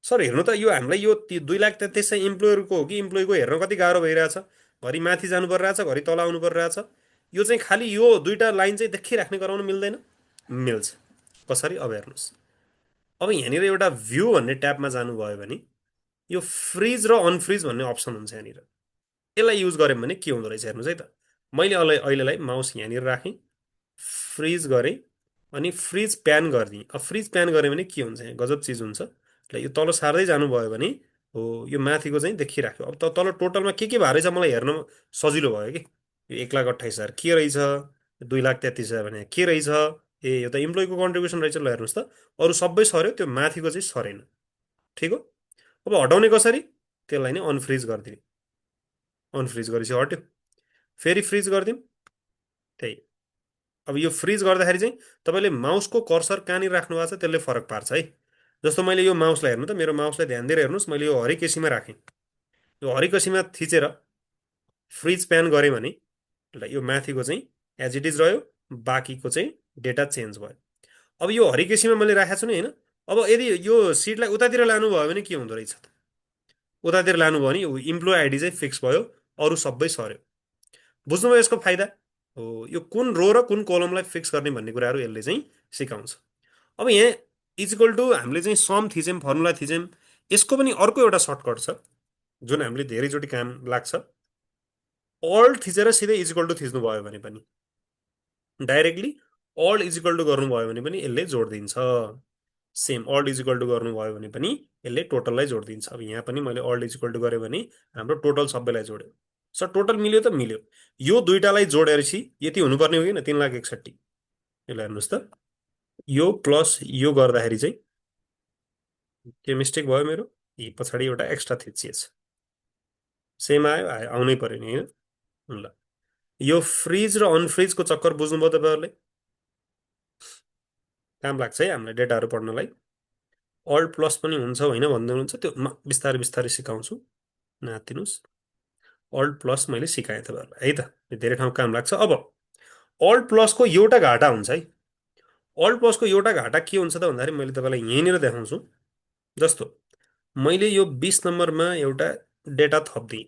सर, हेर्नु त, यो हामीलाई यो 2,33,000 इम्प्लोयरको हो कि इम्प्लोयको हेर्न कति गाह्रो भइरहेछ। घरि माथि जानु परिरहेछ, घरि तल आउनु परिरहेछ। यो चाहिँ खालि यो दुईवटा लाइन चाहिँ देखिराख्ने गराउनु मिल्दैन? मिल्छ। कसरी, अब हेर्नुहोस्। अब यहाँनिर एउटा भ्यू भन्ने ट्याबमा जानुभयो भने यो फ्रिज र अनफ्रिज भन्ने अप्सन हुन्छ यहाँनिर। यसलाई युज गऱ्यौँ भने के हुँदो रहेछ हेर्नुहोस् है त। मैले अहिलेलाई माउस यहाँनिर राखेँ, फ्रिज गरेँ, अनि फ्रिज प्यान गरिदिएँ। अब फ्रिज प्यान गऱ्यो भने के हुन्छ, यहाँ गजब चिज हुन्छ। ल, यो तल सार्दै जानुभयो भने हो यो माथिको चाहिँ देखिराख्यो। अब त तल टोटलमा के भएर रहेछ मलाई हेर्न सजिलो भयो कि। यो 1,28,000 के रहेछ, 2,33,000 भने के रहेछ, ए यो त इम्प्लोइको कन्ट्रिब्युसन रहेछ। ल, हेर्नुहोस् त, अरू सबै सर्यो, त्यो माथिको चाहिँ सरेन। ठिक हो। अब हटाउने कसरी, त्यसलाई नै अनफ्रिज गरिदिने। अनफ्रिज गरेपछि हट्यो, फेरि फ्रिज गरिदिउँ, त्यही। अब यो फ्रिज गर्दाखेरि चाहिँ तपाईँले माउसको कर्सर कहाँनिर राख्नु भएको छ त्यसले फरक पार्छ है। जस्तो मैले यो माउसलाई हेर्नु त, मेरो माउसलाई ध्यान दिएर हेर्नुहोस्, मैले यो हरिकेसीमा राखेँ। यो हरिकेसीमा थिचेर फ्रिज प्यान गरेँ भने ल, यो माथिको चाहिँ एज इट इज रह्यो, बाँकीको चाहिँ डेटा चेन्ज भयो। अब यो हरिकेसीमा मैले राखेको छु नि, होइन? अब यदि यो सिटलाई उतातिर लानुभयो भने के हुँदो रहेछ त? उतातिर लानुभयो भने यो इम्प्लोइ आइडी चाहिँ फिक्स भयो, अरू सबै सर्यो। बुझ्नुभयो यसको फाइदा? हो, यो कुन रो र कुन कोलमलाई फिक्स गर्ने भन्ने कुराहरू यसले चाहिँ सिकाउँछ। अब यहाँ इजिकल टु हामीले चाहिँ सम थिच्यौँ, फर्मुला थिच्यौँ। यसको पनि अर्को एउटा सर्टकट छ जुन हामीले धेरैचोटि काम लाग्छ। अल्ट थिचेर सिधै इजिकल टु थिच्नु भयो भने पनि, डाइरेक्टली अल्ट इजिकल टु गर्नुभयो भने पनि यसले जोडिदिन्छ। सेम अल्ट इजिकल टु गर्नुभयो भने पनि यसले टोटललाई जोडिदिन्छ। अब यहाँ पनि मैले अल्ट इजिकल टु गरेँ भने हाम्रो टोटल सबैलाई जोड्यो। सर, टोटल मिल्यो त मिल्यो। यो दुइटालाई जोडेपछि यति हुनुपर्ने हो कि 3,61,000। यसलाई हेर्नुहोस् त, यो प्लस यो गर्दाखेरि चाहिँ के मिस्टेक भयो मेरो, यी पछाडि एउटा एक्स्ट्रा थिचिएछ। सेम आयो, आउनै पर्यो नि, होइन? ल, यो फ्रिज र अनफ्रिजको चक्कर बुझ्नुभयो तपाईँहरूले? काम लाग्छ है हामीलाई डेटाहरू पढ्नलाई। अल्ट प्लस पनि हुन्छ होइन भन्दै हुनुहुन्छ, त्यो बिस्तारै बिस्तारै सिकाउँछु, नातिनुहोस्। अल्ट प्लस मैले सिकाएँ तपाईँहरूलाई है त, धेरै ठाउँ काम लाग्छ। अब अल्ट प्लसको एउटा घाटा हुन्छ है। अल्ट प्लसको एउटा घाटा के हुन्छ त भन्दाखेरि मैले तपाईँलाई यहीँनिर देखाउँछु। जस्तो मैले यो 20 नम्बरमा एउटा डेटा थपिदिएँ,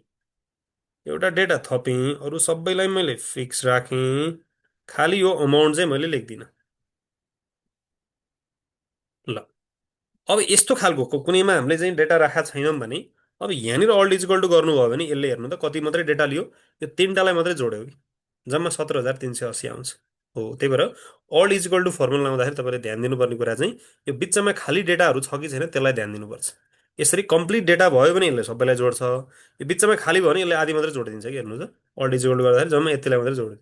एउटा डेटा थपेँ, अरू सबैलाई मैले फिक्स राखेँ, खालि यो अमाउन्ट चाहिँ मैले लेख्दिनँ। ल, अब यस्तो खालको कुनैमा हामीले चाहिँ डेटा राखेका छैनौँ भने अब यहाँनिर अल्ट इजिकल टु गर्नुभयो भने यसले हेर्नु त कति मात्रै डेटा लियो, यो तिनवटालाई मात्रै जोड्यो कि जम्मा 17,380 आउँछ। हो, त्यही भएर अल्ट इजिकल टु फर्मुला लाउँदाखेरि तपाईँले ध्यान दिनुपर्ने कुरा चाहिँ यो बिचमा खाली डेटाहरू छ कि छैन त्यसलाई ध्यान दिनुपर्छ। यसरी कम्प्लिट डेटा भयो भने यसले सबैलाई जोड्छ, यो बिचमा खाली भयो भने यसले आधी मात्रै जोडिदिन्छ कि। हेर्नु त, अल्ट इजिकल टु गर्दाखेरि जम्मा यतिलाई मात्रै जोड्यो।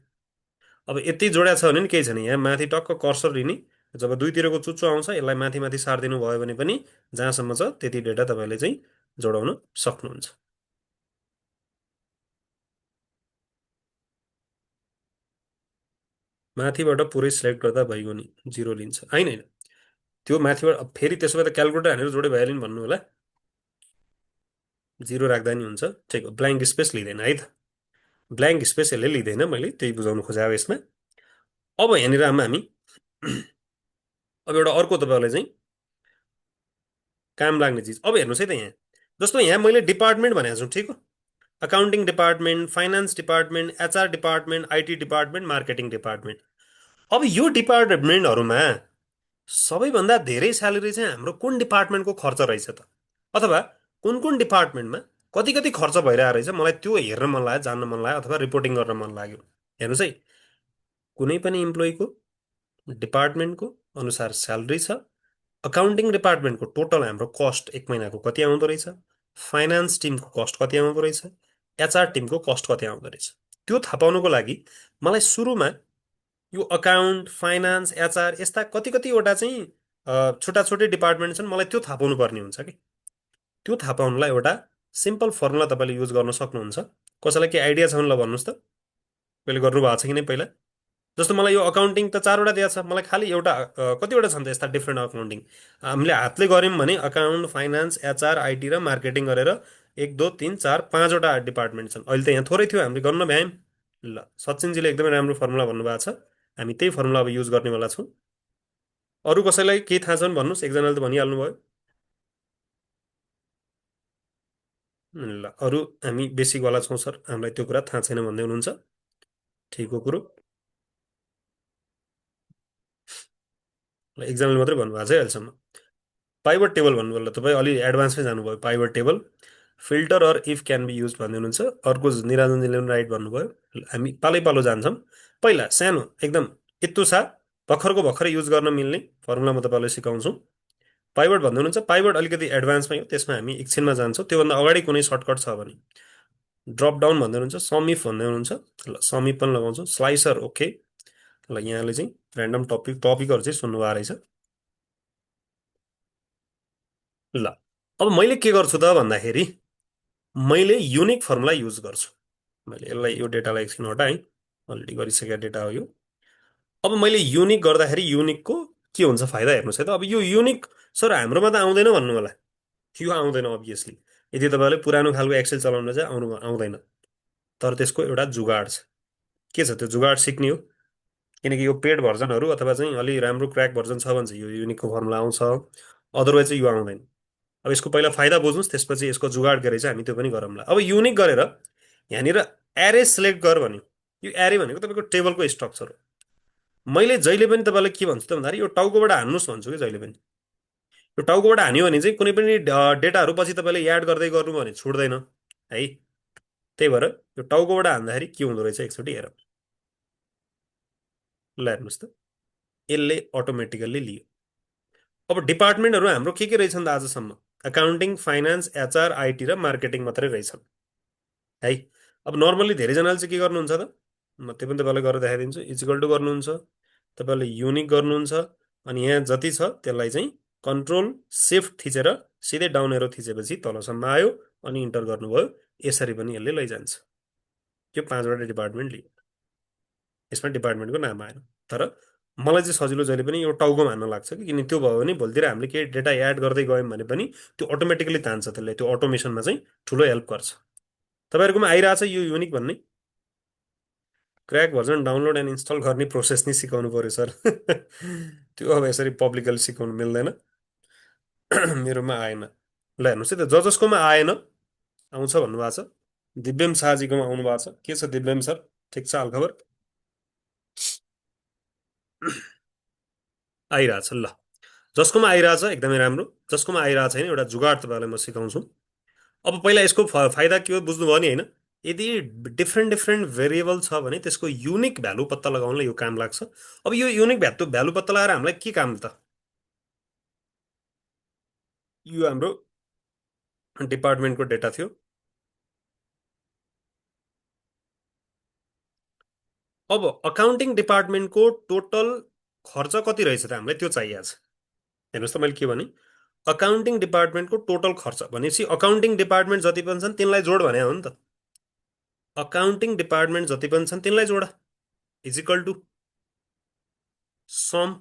अब यति जोड्या छ भने नि केही छैन, यहाँ माथि टक्क कर्सर लिने, जब दुईतिरको चुच्चो आउँछ यसलाई माथि माथि सारिदिनु भयो भने पनि जहाँसम्म छ त्यति डेटा तपाईँले चाहिँ जोडाउन सक्नुहुन्छ। माथिबाट पुरै सिलेक्ट गर्दा भइगयो नि, जिरो लिन्छ होइन होइन। त्यो माथिबाट फेरि त्यसो भए त क्यालकुलेटर हानेर जोडे भइहाल्यो नि भन्नु होला। जिरो राख्दा नि हुन्छ, ठिक हो, ब्ल्याङ्क स्पेस लिँदैन है त। ब्ल्याङ्क स्पेस यसले लिँदैन, मैले त्यही बुझाउनु खोजेँ अब यसमा। अब यहाँनिर हामी अब एउटा अर्को तपाईँलाई चाहिँ काम लाग्ने चिज अब हेर्नुहोस् है त यहाँ। जस्तो यहाँ मैले डिपार्टमेन्ट भनेको छु, ठिक हो। Accounting department, finance department, HR department, IT department, marketing department. अब यो डिपार्टमेन्टहरूमा सबैभन्दा धेरै स्यालेरी चाहिँ हाम्रो कुन डिपार्टमेन्टको खर्च रहेछ त, अथवा कुन कुन डिपार्टमेन्टमा कति कति खर्च भइरहेको रहेछ, मलाई त्यो हेर्न मन लाग्यो, जान्न मन लाग्यो, अथवा रिपोर्टिङ गर्न मन लाग्यो। हेर्नुहोस् है, कुनै पनि इम्प्लोइको डिपार्टमेन्टको अनुसार स्यालेरी छ। अकाउन्टिङ डिपार्टमेन्टको टोटल हाम्रो कस्ट एक महिनाको कति आउँदो रहेछ, फाइनान्स टिमको कस्ट कति आउँदो रहेछ, एचआर टिमको कस्ट कति आउँदो रहेछ, त्यो थाहा पाउनुको लागि मलाई सुरुमा यो अकाउन्ट, फाइनान्स, एचआर यस्ता कति कतिवटा चाहिँ छुट्टा छुट्टै डिपार्टमेन्ट छन्, मलाई त्यो थाहा पाउनु पर्ने हुन्छ कि। त्यो थाहा पाउनुलाई एउटा सिम्पल फर्मुला तपाईँले युज गर्न सक्नुहुन्छ। कसैलाई के आइडिया छ भने ल भन्नुहोस् त, पहिले गर्नुभएको छ कि नै पहिला। जस्तो मलाई यो अकाउन्टिङ त चारवटा दिएको छ, मलाई खालि एउटा कतिवटा छन् त यस्ता डिफ्रेन्ट अकाउन्टिङ, हामीले हातले गऱ्यौँ भने अकाउन्ट, फाइनान्स, एचआर, आइटी र मार्केटिङ गरेर एक दो तिन चार पाँचवटा डिपार्टमेन्ट छन्। अहिले त यहाँ थोरै थियो, हामीले गर्न भ्यायौँ। ल, सचिनजीले एकदमै राम्रो फर्मुला भन्नुभएको छ, हामी त्यही फर्मुला अब युज गर्नेवाला छौँ। अरू कसैलाई केही थाहा छ भने भन्नुहोस्, एकजनाले त भनिहाल्नु भयो। ल, अरू हामी बेसिकवाला छौँ सर, हामीलाई त्यो कुरा थाहा छैन भन्दै हुनुहुन्छ, ठिक हो कुरो। ल, एकजनाले मात्रै भन्नुभएको छ है अहिलेसम्म। पाइभट टेबल भन्नुभयो, ल तपाईँ अलि एडभान्समै जानुभयो। Pivot table, filter or if can be use भन्दै हुनुहुन्छ। अर्को निराजनजीले पनि राइट भन्नुभयो। हामी पालै पालो जान्छौँ। पहिला सानो एकदम इत्तुसा भर्खरको भर्खरै युज गर्न मिल्ने फर्मुला म तपाईँलाई सिकाउँछु। पाइभट भन्दै हुनुहुन्छ, पाइभट अलिकति एडभान्समै हो, त्यसमा हामी एकछिनमा जान्छौँ। त्योभन्दा अगाडि कुनै सर्टकट छ भने ड्रप डाउन भन्दै हुनुहुन्छ, समिफ भन्दै हुनुहुन्छ। ल, समिफ पनि लगाउँछौँ, स्लाइसर ओके। ल, यहाँले चाहिँ ऱ्यान्डम टपिकहरू चाहिँ सुन्नुभएको रहेछ। ल, अब मैले के गर्छु त भन्दाखेरि मैले युनिक फर्मुला युज गर्छु। मैले यसलाई, यो डेटालाई एकछिन हटाएँ, अलरेडी गरिसकेको डेटा हो यो। अब मैले युनिक गर्दाखेरि युनिकको के हुन्छ फाइदा हेर्नुहोस् है त। अब यो युनिक सर हाम्रोमा त आउँदैन भन्नु होला, यो आउँदैन अभियसली। यदि तपाईँले पुरानो खालको एक्सेल चलाउन चाहिँ आउँदैन, तर त्यसको एउटा जुगाड छ। के छ त्यो जुगाड? सिक्ने हो। किनकि यो पेड भर्जनहरू अथवा चाहिँ अलि राम्रो क्र्याक भर्जन छ भने चाहिँ यो युनिकको फर्मुला आउँछ, अदरवाइज चाहिँ यो आउँदैन। अब यसको पहिला फाइदा बुझ्नुहोस्, त्यसपछि यसको जुगाड गरेर चाहिँ हामी त्यो पनि गरौँला। अब युनिक गरेर यहाँनिर एरे सिलेक्ट गर भन्यो। यो एरे भनेको तपाईँको टेबलको स्ट्रक्चर हो। मैले जहिले पनि तपाईँलाई के भन्छु त भन्दाखेरि यो टाउकोबाट हान्नुहोस् भन्छु कि जहिले पनि। यो टाउकोबाट हान्यो भने चाहिँ कुनै पनि डेटाहरू पछि तपाईँले याड गर्दै गर्नु भने छुट्दैन है। त्यही भएर यो टाउकोबाट हान्दाखेरि के हुँदो रहेछ एकचोटि हेरौँ। ल, हेर्नुहोस् त, यसले अटोमेटिकल्ली लियो। अब डिपार्टमेन्टहरू हाम्रो के रहेछन् त आजसम्म? अकाउन्टिङ, फाइनान्स, एचआर, आइटी र मार्केटिङ मात्रै रहेछन् है। अब नर्मल्ली धेरैजनाले चाहिँ के गर्नुहुन्छ त, म त्यो पनि तपाईँलाई गरेर देखाइदिन्छु। इजिकल टु गर्नुहुन्छ, तपाईँले युनिक गर्नुहुन्छ, अनि यहाँ जति छ त्यसलाई चाहिँ कन्ट्रोल सिफ्ट थिचेर सिधै डाउन एरो थिचेपछि तलसम्म आयो, अनि इन्टर गर्नुभयो। यसरी पनि यसले लैजान्छ। यो पाँचवटा डिपार्टमेन्ट लियो, यसमा डिपार्टमेन्टको नाम आएन। तर मलाई चाहिँ सजिलो जहिले पनि यो टाउको मान्न लाग्छ कि, किन त्यो भयो भने भोलितिर हामीले केही डेटा एड गर्दै गयौँ भने पनि त्यो अटोमेटिकली तान्छ, त्यसले त्यो अटोमेसनमा चाहिँ ठुलो हेल्प गर्छ। तपाईँहरूकोमा आइरहेछ यो युनिक भन्ने crack version download and install गर्ने प्रोसेस नै सिकाउनु पऱ्यो सर। त्यो अब यसरी पब्लिकली सिकाउनु मिल्दैन। मेरोमा आएन। ल, हेर्नुहोस् है त, जसकोमा आएन आउँछ भन्नुभएको छ। दिव्यम शाहजीकोमा आउनु भएको छ। के छ दिव्यम सर, ठिक छ हालखबर? आइरहेछ। ल, जसकोमा आइरहेछ एकदमै राम्रो, जसकोमा आइरहेको छैन एउटा जुगाड तपाईँलाई म सिकाउँछु। अब पहिला यसको फाइदा के हो बुझ्नुभयो नि होइन? यदि डिफ्रेन्ट डिफ्रेन्ट भेरिएबल छ भने त्यसको युनिक भ्यालु पत्ता लगाउनलाई यो काम लाग्छ। अब यो युनिक भ्यालु पत्ता लगाएर हामीलाई के काम त? यो हाम्रो डिपार्टमेन्टको डेटा थियो। अब अकाउन्टिङ डिपार्टमेन्टको टोटल खर्च कति रहेछ त हामीलाई त्यो चाहिएको छ। हेर्नुहोस् त, मैले के भने अकाउन्टिङ डिपार्टमेन्टको टोटल खर्च भनेपछि अकाउन्टिङ डिपार्टमेन्ट जति पनि छन् तिनलाई जोड भने हो नि त। अकाउन्टिङ डिपार्टमेन्ट जति पनि छन् तिनलाई जोड, इजिकल टु सम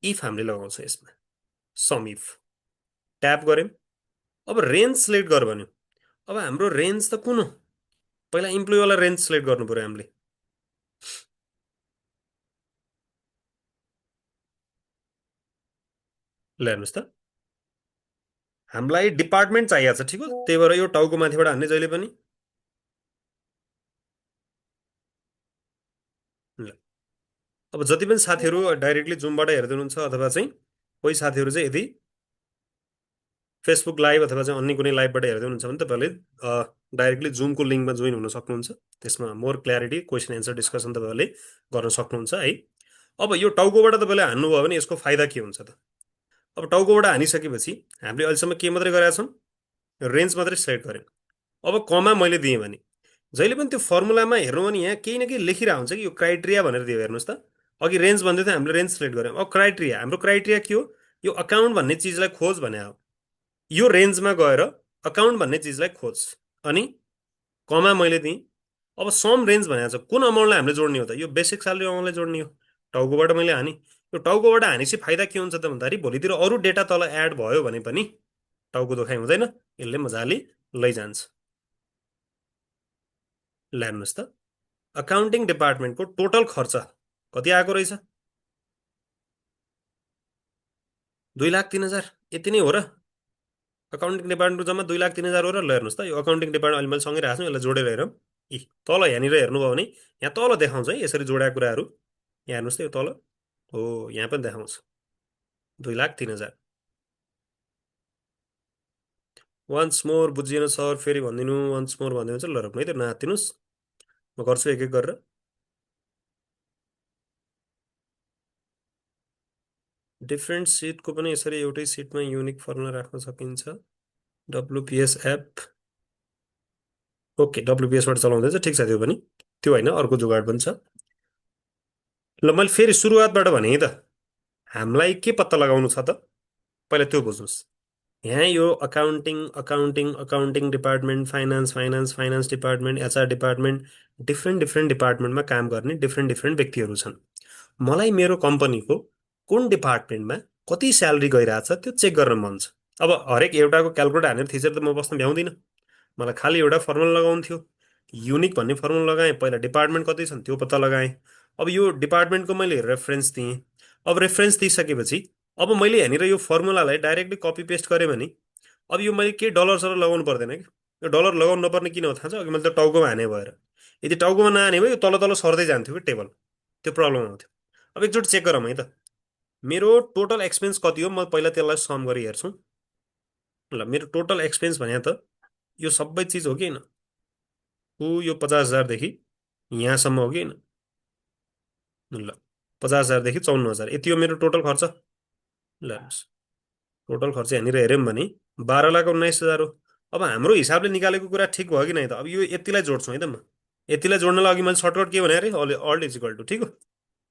इफ हामीले लगाउँछ यसमा, सम इफ ट्याप गऱ्यौँ। अब रेन्ज सिलेक्ट गर भन्यो। अब हाम्रो रेन्ज त कुन हो? पहिला इम्प्लोइवाला रेन्ज सिलेक्ट गर्नु पऱ्यो हामीले। ल हेर्नुहोस् त, हामीलाई डिपार्टमेन्ट चाहिएको छ, ठिक हो। त्यही भएर यो टाउको माथिबाट हान्ने जहिले पनि। ल, अब जति पनि साथीहरू डाइरेक्टली जुमबाट हेर्दै हुनुहुन्छ अथवा चाहिँ कोही साथीहरू चाहिँ यदि फेसबुक लाइभ अथवा चाहिँ अन्य कुनै लाइभबाट हेर्दै हुनुहुन्छ भने तपाईँहरूले डाइरेक्टली जुमको लिङ्कमा जोइन हुन सक्नुहुन्छ। त्यसमा more clarity question answer discussion तपाईँहरूले गर्न सक्नुहुन्छ है। अब यो टाउकोबाट तपाईँले हान्नुभयो भने यसको फाइदा के हुन्छ त? अब टाउकोबाट हानिसकेपछि हामीले अहिलेसम्म के मात्रै गरेका छौँ? रेन्ज मात्रै सेलेक्ट गऱ्यौँ। अब कमा मैले दिएँ भने जहिले पनि त्यो फर्मुलामा हेर्नु भने यहाँ केही न केही लेखिरहेको हुन्छ कि यो क्राइटेरिया भनेर दियो। हेर्नुहोस् त, अघि रेन्ज भन्दै थियो, हामीले रेन्ज सिलेक्ट गऱ्यौँ। अब क्राइटेरिया, हाम्रो क्राइटेरिया के हो? यो अकाउन्ट भन्ने चिजलाई खोज भने हो। यो रेन्जमा गएर अकाउन्ट भन्ने चिजलाई खोज, अनि कमा मैले दिएँ। अब सम रेन्ज भनेको छ कुन अमाउन्टलाई हामीले जोड्ने हो त? यो बेसिक स्यालेरी अमाउन्टलाई जोड्ने हो। टाउकोबाट मैले हाने। यो टाउकोबाट हानेपछि फाइदा के हुन्छ त भन्दाखेरि भोलितिर अरू डेटा तल एड भयो भने पनि टाउको दुखाइ हुँदैन, यसले मजाले लैजान्छ। ल हेर्नुहोस् त, अकाउन्टिङ डिपार्टमेन्टको टोटल खर्च कति आएको रहेछ? 2,03,000। यति नै हो र? अकाउन्टिङ डिपार्टमेन्टको जम्मा 2,03,000 हो र? ल हेर्नुहोस् त, यो अकाउन्टिङ डिपार्टमेन्ट अहिले मैले सँगै राख्छु, यसलाई जोडेर हेरौँ। यी तल यहाँनिर हेर्नुभयो भने यहाँ तल देखाउँछ है यसरी जोडेका कुराहरू। यहाँ हेर्नुहोस् त, यो तल हो, यहाँ पनि देखाउँछ 2,03,000। वान्स मोर बुझिएन सर, फेरि भनिदिनु। वान्स मोर भन्दै हुन्छ। ल रोक्नु है, त्यो नहात्तिनुहोस्, म गर्छु एक एक गरेर। डिफ्रेन्ट सिटको पनि यसरी एउटै सिटमा युनिक फर्मुला राख्न सकिन्छ। डब्लुपिएस एप, ओके, डब्लुपिएसबाट चलाउँदैछ, ठिक छ। त्यो पनि, त्यो होइन, अर्को जुगाड पनि छ। ल मैले फेरि सुरुवातबाट भने है त, हामीलाई के पत्ता लगाउनु छ त? पहिला त्यो बुझ्नुहोस्। यहाँ यो accounting accounting accounting department, finance finance finance department, HR department, different different डिपार्टमेन्टमा काम गर्ने डिफ्रेन्ट डिफ्रेन्ट व्यक्तिहरू छन्। मलाई मेरो कम्पनीको कुन डिपार्टमेन्टमा कति स्यालेरी गइरहेछ त्यो चेक गर्न मन छ। अब हरेक एउटाको क्यालकुलेटर हानेर थिचेर त म बस्न भ्याउँदिनँ। मलाई खालि एउटा फर्मुला लगाउनु थियो। युनिक भन्ने फर्मुला लगाएँ, पहिला डिपार्टमेन्ट कति छन् त्यो पत्ता लगाएँ। अब यो डिपार्टमेन्टको मैले रेफरेन्स दिएँ। अब रेफरेन्स दिइसकेपछि अब मैले यहाँनिर यो फर्मुलालाई डाइरेक्टली कपी पेस्ट गरेँ भने अब यो मैले केही डलर सलर लगाउनु पर्दैन कि। यो डलर लगाउनु नपर्ने किन हो थाहा छ? अघि मैले त टाउकोमा हाने भएर। यदि टाउकोमा नहाने भए यो तल तल सर्दै जान्थ्यो कि टेबल, त्यो प्रब्लम आउँथ्यो। अब एकचोटि चेक गरौँ है त, मेरो टोटल एक्सपेन्स कति हो? म पहिला त्यसलाई सम गरी हेर्छु। ल मेरो टोटल एक्सपेन्स भने त यो सबै चिज हो कि होइन? यो 50,000देखि यहाँसम्म हो कि होइन? ल 50,000देखि 54,000, यति हो मेरो टोटल खर्च। ल हेर्नुहोस्, टोटल खर्च यहाँनिर हेऱ्यौँ भने 12,19,000 हो। अब हाम्रो हिसाबले निकालेको कुरा ठिक भयो कि नै त? अब यो यतिलाई जोड्छौँ है त म। यतिलाई जोड्नलाई अघि मैले सर्टकट के भने अरे, अल्ट इज इक्वल टु, ठिक हो।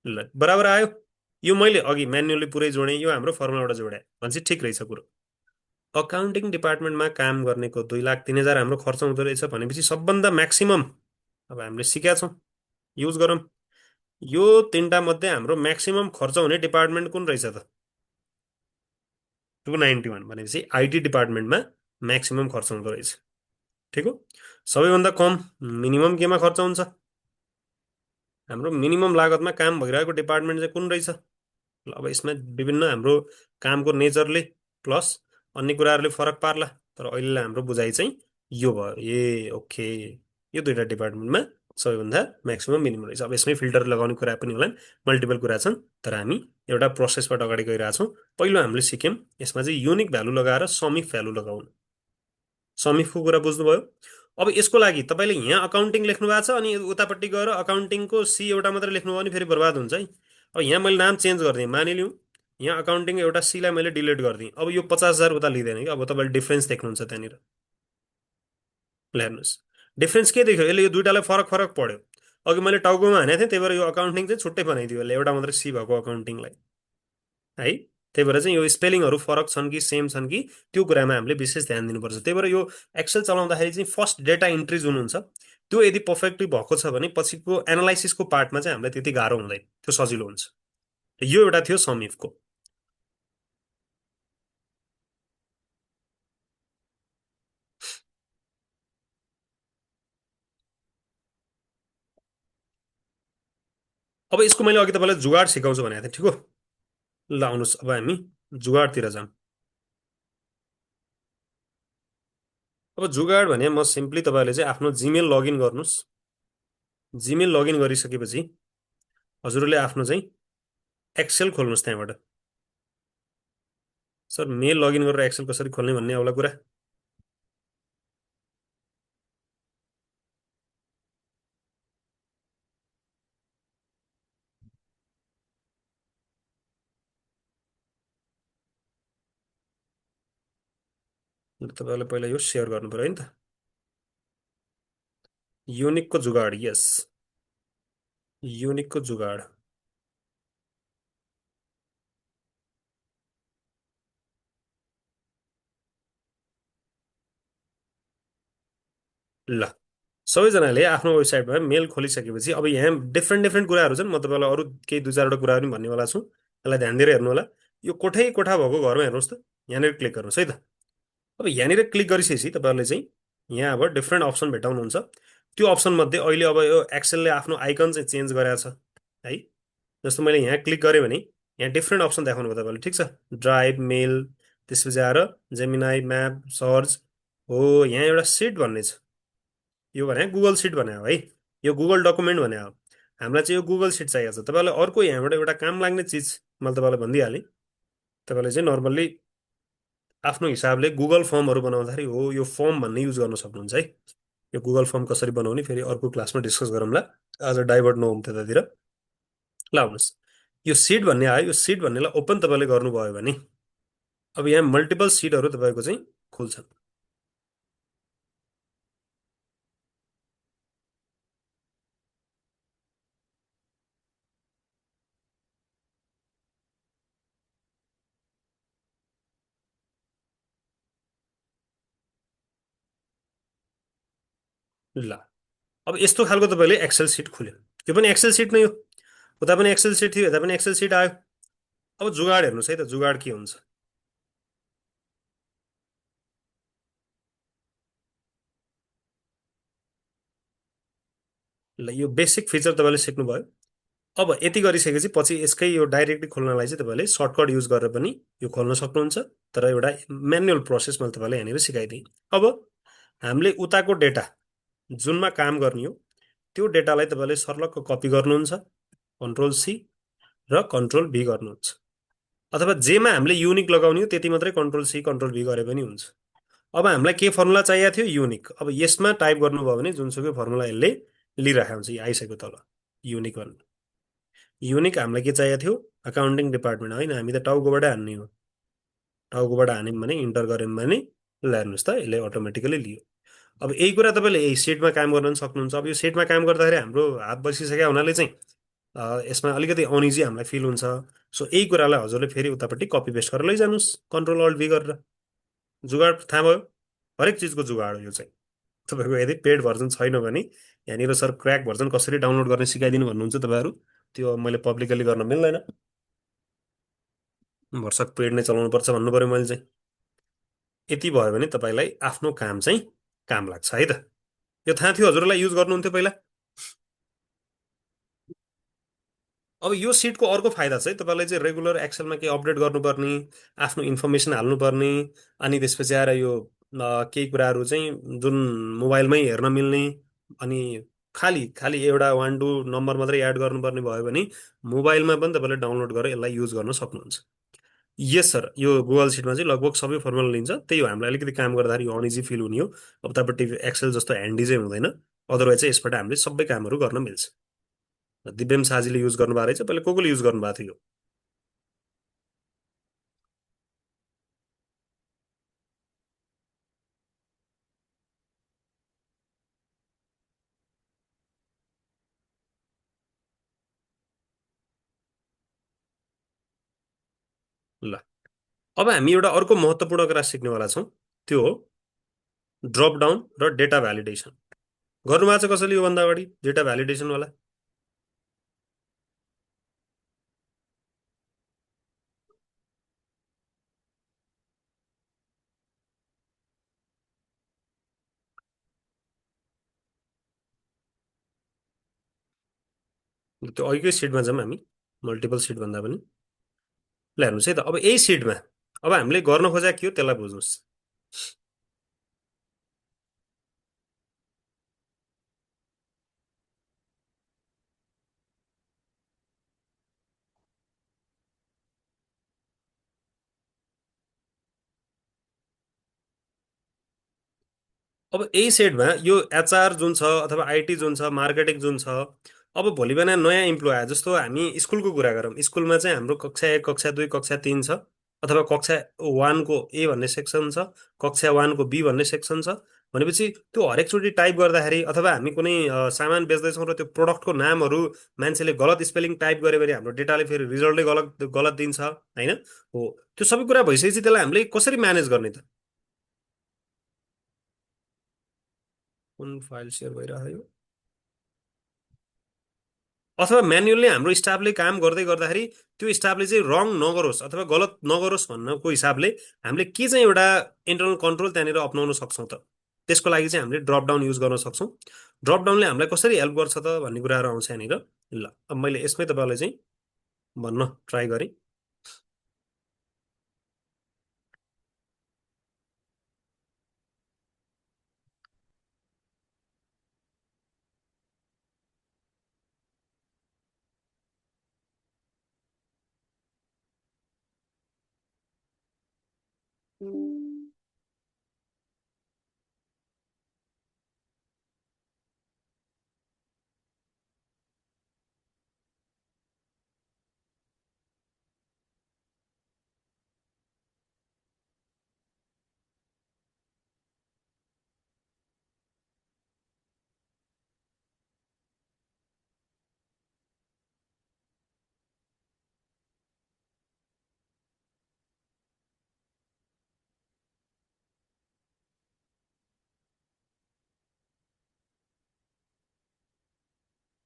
ल बराबर आयो। यो मैले अघि म्यानुअली पुरै जोडेँ, यो हाम्रो फर्मुलाबाट जोडेँ भनेपछि ठिक रहेछ कुरो। अकाउन्टिङ डिपार्टमेन्टमा काम गर्नेको 2,03,000 हाम्रो खर्च हुँदो रहेछ भनेपछि सबभन्दा म्याक्सिमम अब हामीले सिकेका छौँ, युज गरौँ। यो तिनवटा मध्ये हाम्रो म्याक्सिमम खर्च हुने डिपार्टमेन्ट कुन रहेछ त? 291 भनेपछि आइटी डिपार्टमेन्टमा म्याक्सिमम खर्च हुँदो रहेछ, ठिक हो। सबैभन्दा कम मिनिमम केमा खर्च हुन्छ? हाम्रो मिनिमम लागतमा काम भइरहेको डिपार्टमेन्ट चाहिँ कुन रहेछ? अब यसमा विभिन्न हाम्रो कामको नेचरले प्लस अन्य कुराहरूले फरक पार्ला, तर अहिले हाम्रो बुझाइ चाहिँ यो भयो। ए ओके, यो दुईवटा डिपार्टमेन्टमा सबैभन्दा म्याक्सिमम मिनिमम रहेछ। अब यसमै फिल्टर लगाउने कुरा पनि होला, मल्टिपल कुरा छन्, तर हामी एउटा प्रोसेसबाट अगाडि गइरहेछौँ। पहिलो हामीले सिक्यौँ यसमा चाहिँ युनिक भ्यालु लगाएर समिफ भ्यालु लगाउनु। समिफको कुरा बुझ्नुभयो। अब यसको लागि तपाईँले यहाँ अकाउन्टिङ लेख्नु भएको छ, अनि उतापट्टि गएर अकाउन्टिङको सी एउटा मात्रै लेख्नुभयो भने फेरि बर्बाद हुन्छ है। अब यहाँ मैले नाम चेन्ज गरिदिएँ, मानिलिउँ यहाँ अकाउन्टिङ एउटा सीलाई मैले डिलिट गरिदिएँ। अब यो 50,000 उता लिँदैन कि। अब तपाईँले डिफ्रेन्स देख्नुहुन्छ त्यहाँनिर। ल हेर्नुहोस्, डिफ्रेन्स के देख्यो? यसले यो दुइटालाई फरक फरक पढ्यो। अघि मैले टाउकोमा हानेको थिएँ, त्यही भएर यो अकाउन्टिङ चाहिँ छुट्टै बनाइदियो यसले, एउटा मात्रै सी भएको अकाउन्टिङलाई है। त्यही भएर चाहिँ यो स्पेलिङहरू फरक छन् कि सेम छन् कि त्यो कुरामा हामीले विशेष ध्यान दिनुपर्छ। त्यही भएर यो एक्सेल चलाउँदाखेरि चाहिँ फर्स्ट डेटा इन्ट्री जुन हुन्छ त्यो यदि पर्फेक्टली भएको छ भने पछिको एनालाइसिसको पार्टमा चाहिँ हामीलाई त्यति गाह्रो हुँदैन, त्यो सजिलो हुन्छ। यो एउटा थियो समीपको। अब यसको मैले अघि तपाईँलाई जुगाड सिकाउँछु भनेको थिएँ, ठिक हो। ल आउनुहोस् अब हामी जुगाडतिर जाउँ। अब जुगाड भने म सिम्पली तपाईँहरूले चाहिँ आफ्नो जिमेल लगइन गर्नुहोस्। जिमेल लगइन गरिसकेपछि हजुरले आफ्नो चाहिँ एक्सेल खोल्नुहोस् त्यहाँबाट। सर मेल लगइन गरेर एक्सेल कसरी खोल्ने भन्ने आउला कुरा। तपाईँलाई पहिला यो सेयर गर्नु पऱ्यो है नि त। युनिकको जुगाड, यस, युनिकको जुगाड। ल सबैजनाले आफ्नो वेबसाइटमा मेल खोलिसकेपछि अब यहाँ डिफ्रेन्ट डिफ्रेन्ट कुराहरू छन्। म तपाईँलाई अरू केही दुई चारवटा कुराहरू पनि भन्नेवाला छु, यसलाई ध्यान दिएर हेर्नु होला। यो कोठै कोठा भएको घरमा हेर्नुहोस् त, यहाँनिर क्लिक गर्नुहोस् है त। अब यहाँनिर क्लिक गरिसकेपछि तपाईँहरूले चाहिँ यहाँ अब डिफ्रेन्ट अप्सन भेटाउनुहुन्छ। त्यो अप्सन मध्ये अहिले अब यो एक्सेलले आफ्नो आइकन चाहिँ चेन्ज गरेको छ है। जस्तो मैले यहाँ क्लिक गरेँ भने यहाँ डिफ्रेन्ट अप्सन देखाउनु भयो तपाईँले, ठिक छ। ड्राइभ, मेल, त्यसपछि आएर जेमिनाई, म्याप, सर्च, हो यहाँ एउटा सिट भन्ने छ। यो भने गुगल सिट भने हो है, यो गुगल डकुमेन्ट भने हो। हामीलाई चाहिँ यो गुगल सिट चाहिएको छ। तपाईँलाई अर्को यहाँबाट एउटा काम लाग्ने चिज मैले तपाईँलाई भनिदिइहालेँ। तपाईँले चाहिँ नर्मल्ली आफ्नो हिसाबले गुगल फर्महरू बनाउँदाखेरि हो यो फर्म भन्ने युज गर्न सक्नुहुन्छ है। यो गुगल फर्म कसरी बनाउने फेरि अर्को क्लासमा डिस्कस गरौँला, आज डाइभर्ट नहौँ त्यतातिर। ल आउनुहोस्, यो सिट भन्ने आयो। यो सिट भन्नेलाई ओपन तपाईँले गर्नुभयो भने अब यहाँ मल्टिपल सिटहरू तपाईँको चाहिँ खुल्छन्। ल अब यस्तो खालको तपाईँले एक्सेल सिट खुल्यो। यो पनि एक्सेल सिट नै हो, उता पनि एक्सेल सिट थियो, यता पनि एक्सेल सिट आयो। अब जुगाड हेर्नुहोस् है त, जुगाड के हुन्छ। ल यो बेसिक फिचर तपाईँले सिक्नुभयो। अब यति गरिसकेपछि पछि यसकै यो डाइरेक्टली खोल्नलाई चाहिँ तपाईँले सर्टकट युज गरेर पनि यो खोल्न सक्नुहुन्छ। तर एउटा म्यानुअल प्रोसेस मैले तपाईँलाई यहाँनिर सिकाइदिएँ। अब हामीले उताको डेटा जुनमा काम गर्ने हो त्यो डेटालाई तपाईँले सर्लक्क कपी गर्नुहुन्छ, कन्ट्रोल सी र कन्ट्रोल भी गर्नुहुन्छ। अथवा जेमा हामीले युनिक लगाउने हो त्यति मात्रै कन्ट्रोल सी कन्ट्रोल भी गरे पनि हुन्छ। अब हामीलाई के फर्मुला चाहिएको थियो, युनिक। अब यसमा टाइप गर्नुभयो भने जुनसुकै फर्मुला यसले लिइरहेको हुन्छ, यो आइसक्यो तल युनिक भन्नु। युनिक हामीलाई के चाहिएको थियो, अकाउन्टिङ डिपार्टमेन्ट होइन, हामी त टाउकोबाट हान्ने हो। टाउकोबाट हान्यौँ भने इन्टर गऱ्यौँ भने ल हेर्नुहोस् त यसले अटोमेटिकली लियो। अब यही कुरा तपाईँले यही सेटमा काम गर्न पनि सक्नुहुन्छ। अब यो सेटमा काम गर्दाखेरि हाम्रो हात बसिसकेको हुनाले चाहिँ यसमा अलिकति अनइजी हामीलाई फिल हुन्छ। सो यही कुरालाई हजुरले फेरि उतापट्टि कपी पेस्ट गरेर लैजानुहोस्, कन्ट्रोल अल्ट भी गरेर। जुगाड थाहा भयो, हरेक चिजको जुगाड हो यो चाहिँ। तपाईँको यदि पेड भर्जन छैन भने यहाँनिर सर क्र्याक भर्जन कसरी डाउनलोड गर्ने सिकाइदिनु भन्नुहुन्छ तपाईँहरू, त्यो मैले पब्लिकली गर्न मिल्दैन। भर्सक पेड नै चलाउनु पर्छ भन्नु पऱ्यो मैले चाहिँ। यति भयो भने तपाईँलाई आफ्नो काम चाहिँ काम लाग्छ है त। यो थाहा थियो हजुरलाई, युज गर्नुहुन्थ्यो पहिला। अब यो सिटको अर्को फाइदा चाहिँ तपाईँलाई चाहिँ रेगुलर एक्सेलमा केही अपडेट गर्नुपर्ने, आफ्नो इन्फर्मेसन हाल्नुपर्ने, अनि त्यसपछि आएर यो केही कुराहरू चाहिँ जुन मोबाइलमै हेर्न मिल्ने, अनि खालि खालि एउटा वान टू नम्बर मात्रै एड गर्नुपर्ने भयो भने मोबाइलमा पनि तपाईँले डाउनलोड गरेर यसलाई युज गर्न सक्नुहुन्छ। यस सर, यो गुगल सिटमा चाहिँ लगभग सबै फर्मुला लिन्छ। त्यही हो हामीलाई अलिकति काम गर्दाखेरि यो अनइजी फिल हुने हो। अब तपाईँपट्टि एक्सेल जस्तो ह्यान्डी चाहिँ हुँदैन, अदरवाइज चाहिँ यसबाट हामीले सबै कामहरू गर्न मिल्छ। दिव्यम साजीले युज गर्नुभएको रहेछ, पहिले को युज गर्नुभएको थियो? ल अब हामी एउटा अर्को महत्त्वपूर्ण कुरा सिक्नेवाला छौँ, त्यो हो ड्रप डाउन र डेटा भ्यालिडेसन। गर्नुभएको छ कसैले योभन्दा अगाडि डेटा भ्यालिडेसनवाला? त्यो अघिकै सिटमा जाउँ हामी, मल्टिपल सिट भन्दा पनि। ल हेर्नुहोस् है त, अब यही सिटमा अब हामीले गर्न खोजेको के हो त्यसलाई बुझ्नुहोस्। अब यही सेटमा यो एचआर जुन छ अथवा आइटी जुन छ, मार्केटिङ जुन छ, अब भोलि बिहान नयाँ इम्प्लोइ आयो, जस्तो हामी स्कुलको कुरा गरौँ, स्कुलमा चाहिँ हाम्रो कक्षा 1, कक्षा 2, कक्षा 3 छ, अथवा कक्षा 1 को ए भन्ने सेक्सन छ, कक्षा 1 को बी भन्ने सेक्सन छ। भनेपछि त्यो हरेकचोटि टाइप गर्दाखेरि अथवा हामी कुनै सामान बेच्दैछौँ र त्यो प्रडक्टको नामहरू मान्छेले गलत स्पेलिङ टाइप गर्यो भने हाम्रो डेटाले फेरि रिजल्टै गलत गलत दिन्छ, होइन? हो, त्यो सबै कुरा भइसकेपछि त्यसलाई हामीले कसरी म्यानेज गर्ने त? कुन फाइल सेयर भइरह्यो? अथवा म्यानुअली हाम्रो स्टाफले काम गर्दै गर्दाखेरि त्यो स्टाफले चाहिँ रङ नगरोस् अथवा गलत नगरोस् भन्नको हिसाबले हामीले के चाहिँ एउटा इन्टरनल कन्ट्रोल त्यहाँनिर अप्नाउन सक्छौँ त? त्यसको लागि चाहिँ हामीले ड्रप डाउन युज गर्न सक्छौँ। ड्रप डाउनले हामीलाई कसरी हेल्प गर्छ त भन्ने कुराहरू आउँछ यहाँनिर। ल, अब मैले यसमै तपाईँलाई चाहिँ भन्न ट्राई गरेँ।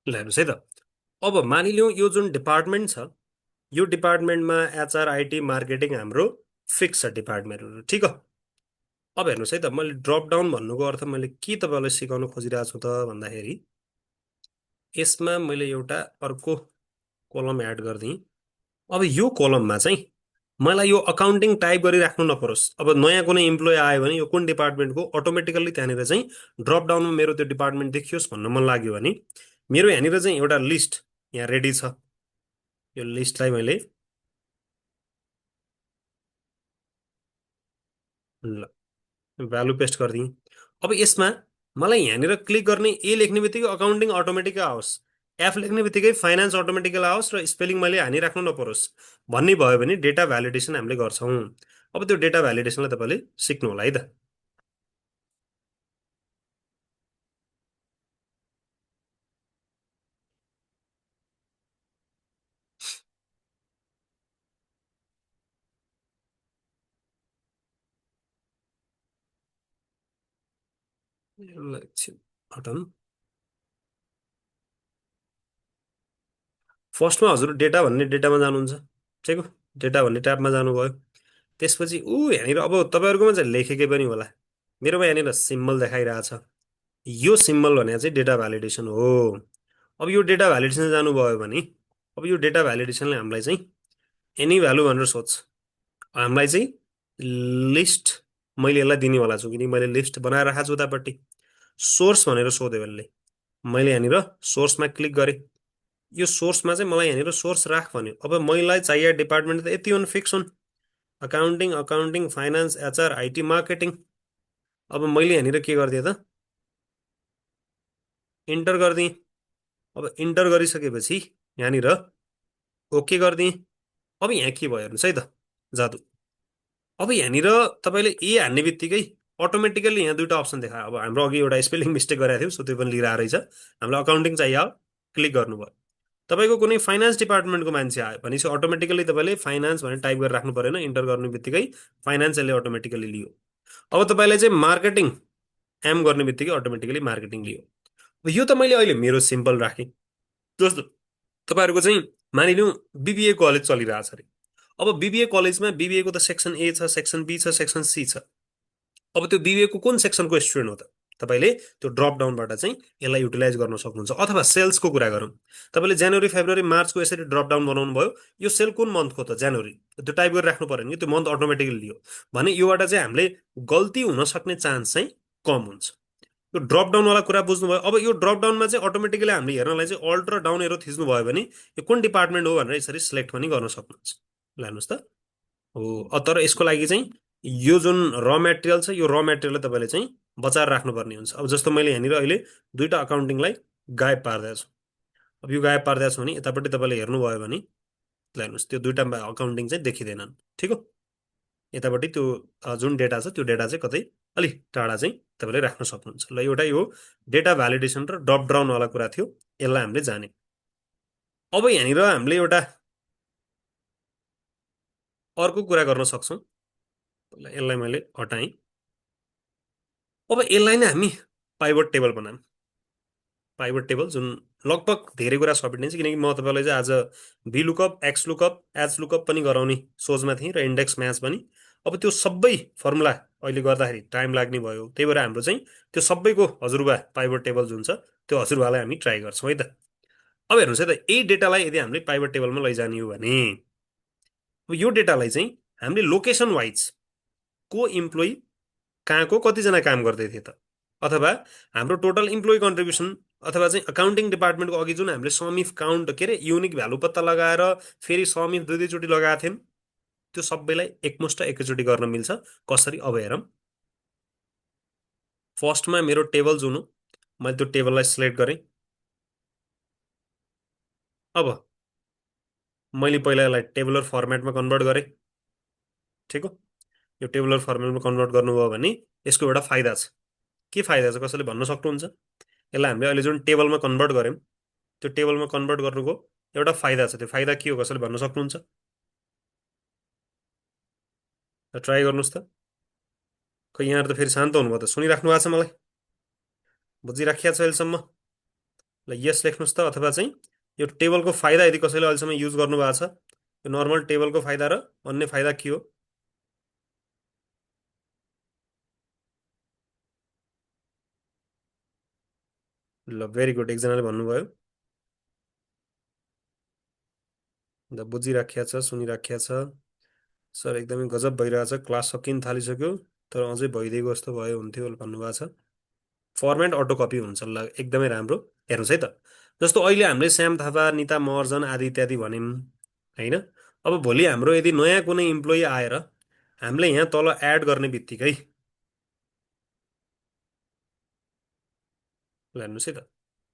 ल हेर्नुहोस् है त, अब मानिलिउँ यो जुन डिपार्टमेन्ट छ, यो डिपार्टमेन्टमा एचआर, आइटी, मार्केटिङ हाम्रो फिक्स छ डिपार्टमेन्टहरू, ठिक हो? अब हेर्नुहोस् है त, मैले ड्रप डाउन भन्नुको अर्थ मैले के तपाईँलाई सिकाउन खोजिरहेको छु त भन्दाखेरि, यसमा मैले एउटा अर्को कोलम एड गरिदिएँ। अब यो कोलममा चाहिँ मलाई यो अकाउन्टिङ टाइप गरिराख्नु नपरोस्। अब नयाँ कुनै इम्प्लोइ आयो भने यो कुन डिपार्टमेन्टको अटोमेटिकल्ली त्यहाँनिर चाहिँ ड्रप डाउनमा मेरो त्यो डिपार्टमेन्ट देखियोस् भन्न मन लाग्यो भने मेरो यहाँनिर चाहिँ एउटा लिस्ट यहाँ रेडी छ। यो लिस्टलाई मैले ल भ्यालु पेस्ट गरिदिएँ। अब यसमा मलाई यहाँनिर क्लिक गर्ने, ए लेख्ने बित्तिकै अकाउन्टिङ अटोमेटिकै आओस्, एफ लेख्ने बित्तिकै फाइनेन्स अटोमेटिकल आओस् र स्पेलिङ मैले हानिराख्नु नपरोस् भन्ने भयो भने डेटा भ्यालिडेसन हामीले गर्छौँ। अब त्यो डेटा भ्यालिडेसनलाई तपाईँले सिक्नु होला है त। यसलाई एकछिन हटाउँ। फर्स्टमा हजुर डेटा भन्ने डेटामा जानुहुन्छ, ठिक हो? डेटा भन्ने ट्याबमा जानुभयो। त्यसपछि यहाँनिर अब तपाईँहरूकोमा चाहिँ लेखेकै पनि होला, मेरोमा यहाँनिर सिम्बल देखाइरहेछ। यो सिम्बल भने चाहिँ डेटा भ्यालिडेसन हो। अब यो डेटा भ्यालिडेसन जानुभयो भने अब यो डेटा भ्यालिडेसनले हामीलाई चाहिँ एनी भ्यालु भनेर सोध्छ। हामीलाई चाहिँ लिस्ट, मैले यसलाई दिनेवाला छु किनकि मैले लिस्ट बनाएर राखेको छु उतापट्टि। सोर्स भनेर सोध्यो यसले, मैले यहाँनिर सोर्समा क्लिक गरेँ। यो सोर्समा चाहिँ मलाई यहाँनिर सोर्स राख भन्यो। अब मलाई चाहिए डिपार्टमेन्ट त यति हुन्, फिक्स हुन्, accounting, finance, HR, IT, marketing. अब मैले यहाँनिर के गरिदिएँ त, इन्टर गरिदिएँ। अब इन्टर गरिसकेपछि यहाँनिर ओके गरिदिएँ। अब यहाँ के भयो हेर्नुहोस् है त, जादु। अब यहाँनिर तपाईँले ए हान्ने बित्तिकै अटोमेटिकल्ली यहाँ दुईवटा अप्सन देखायो। अब हाम्रो अघि एउटा स्पेलिङ मिस्टेक गरेको थियो, सो त्यो पनि लिएर आएर रहेछ। हामीलाई अकाउन्टिङ चाहियो, क्लिक गर्नुभयो। तपाईँको कुनै फाइनेन्स डिपार्टमेन्टको मान्छे आयो भनेपछि अटोमेटिकली तपाईँले फाइनेन्स भनेर टाइप गरेर राख्नु परेन, इन्टर गर्ने बित्तिकै फाइनेन्स यसले अटोमेटिकली लियो। अब तपाईँले चाहिँ मार्केटिङ एम गर्ने बित्तिकै अटोमेटिकली मार्केटिङ लियो। अब यो त मैले अहिले मेरो सिम्पल राखेँ। जस्तो तपाईँहरूको चाहिँ मानिलिउँ बिबिए कलेज चलिरहेछ अरे। अब बिबिए कलेजमा बिबिएको त सेक्सन ए छ, सेक्सन बी छ, सेक्सन सी छ। अब त्यो बिबिएको कुन सेक्सनको स्टुडेन्ट हो त, तपाईँले त्यो ड्रप डाउनबाट चाहिँ यसलाई युटिलाइज गर्न सक्नुहुन्छ। अथवा सेल्सको कुरा गरौँ, तपाईँले जनवरी फेब्रुअरी मार्चको यसरी ड्रप डाउन बनाउनु भयो, यो सेल कुन मन्थको त, जनवरी, त्यो टाइप गरेर राख्नु पऱ्यो नि, त्यो मन्थ अटोमेटिकली लियो भने योबाट चाहिँ हामीले गल्ती हुन सक्ने चान्स चाहिँ कम हुन्छ। यो ड्रप डाउनवाला कुरा बुझ्नुभयो। अब यो ड्रप डाउनमा चाहिँ अटोमेटिकली हामीले हेर्नलाई चाहिँ अल्ट र डाउन एरो थिच्नु भयो भने यो कुन डिपार्टमेन्ट हो भनेर यसरी सिलेक्ट पनि गर्न सक्नुहुन्छ। ल हेर्नुहोस् त, हो। तर यसको लागि चाहिँ यो जुन र मेटेरियल छ, यो र मेटेरियल तपाईँले चाहिँ बचाएर राख्नुपर्ने हुन्छ। अब जस्तो मैले यहाँनिर अहिले दुईवटा अकाउन्टिङलाई गायब पारिदिएको छु। अब यो गायब पारिदिएको छु भने यतापट्टि तपाईँले हेर्नुभयो भने ल हेर्नुहोस्, त्यो दुईवटा अकाउन्टिङ चाहिँ देखिँदैनन्, ठिक हो। यतापट्टि त्यो जुन डेटा छ त्यो डेटा चाहिँ कतै अलिक टाढा चाहिँ तपाईँले राख्न सक्नुहुन्छ। ल एउटा यो डेटा भ्यालिडेसन र ड्रप डाउनवाला कुरा थियो, यसलाई हामीले जाने। अब यहाँनिर हामीले एउटा अर्को कुरा गर्न सक्छौँ। यसलाई मैले हटाएँ। अब यसलाई नै हामी पाइभट टेबल बनाऊँ। पाइभट टेबल जुन लगभग धेरै कुरा समेटिन्छ, किनकि म तपाईँलाई चाहिँ आज भी lookup, X lookup, H lookup पनि गराउने सोचमा थिएँ र इन्डेक्स म्याच पनि। अब त्यो सबै फर्मुला अहिले गर्दाखेरि टाइम लाग्ने भयो, त्यही भएर हाम्रो चाहिँ त्यो सबैको हजुरबा पाइभट टेबल जुन छ त्यो हजुरबालाई हामी ट्राई गर्छौँ है त। अब हेर्नुहोस् है त, यही डेटालाई यदि हामीले पाइभट टेबलमा लैजाने हो भने अब यो डेटालाई चाहिँ हामीले लोकेसन वाइज को इम्प्लोइ कहाँको कतिजना काम गर्दै थिए त, अथवा हाम्रो टोटल इम्प्लोइ कन्ट्रिब्युसन, अथवा चाहिँ अकाउन्टिङ डिपार्टमेन्टको अघि जुन हामीले सम इफ काउन्ट के अरे युनिक भ्यालु पत्ता लगाएर फेरि सम इफ दुई दुईचोटि लगाएको थियौँ, त्यो सबैलाई एकमुष्ट एकैचोटि गर्न मिल्छ। कसरी, अब हेरौँ। फर्स्टमा मेरो टेबल जुन हो, मैले त्यो टेबललाई सिलेक्ट गरेँ। अब मैले पहिला यसलाई टेबुलर फर्मेटमा कन्भर्ट गरेँ, ठिक हो। यो टेबुलर फर्मेटमा कन्भर्ट गर्नुभयो भने यसको एउटा फाइदा छ। के फाइदा छ कसैले भन्न सक्नुहुन्छ? यसलाई हामीले अहिले जुन टेबलमा कन्भर्ट गऱ्यौँ, त्यो टेबलमा कन्भर्ट गर्नुको एउटा फाइदा छ। त्यो फाइदा के हो कसैले भन्न सक्नुहुन्छ? ट्राई गर्नुहोस् त। खै यहाँहरू त फेरि शान्त हुनुभयो त, सुनिराख्नु भएको छ मलाई, बुझिराखिया छ अहिलेसम्म? ल यस लेख्नुहोस् त। अथवा चाहिँ यो टेबलको फाइदा यदि कसैले अहिलेसम्म युज गर्नुभएको छ, यो नर्मल टेबलको फाइदा र अन्य फाइदा के हो? ल भेरी गुड, एकजनाले भन्नुभयो। ल बुझिराख्या छ, सुनिराख्या छ। सर एकदमै गजब भइरहेछ, क्लास सकिन थालिसक्यो तर अझै भइदिएको जस्तो भयो हुन्थ्यो भन्नुभएको छ। फर्मेट अटो कपी हुन्छ। ल एकदमै राम्रो। हेर्नुहोस् है त, जस्तो अहिले हामीले श्याम थापा, निता महर्जन आदि इत्यादि भन्यौँ होइन। अब भोलि हाम्रो यदि नयाँ कुनै इम्प्लोइ आएर हामीले यहाँ तल एड गर्ने बित्तिकै, ल हेर्नुहोस् है त,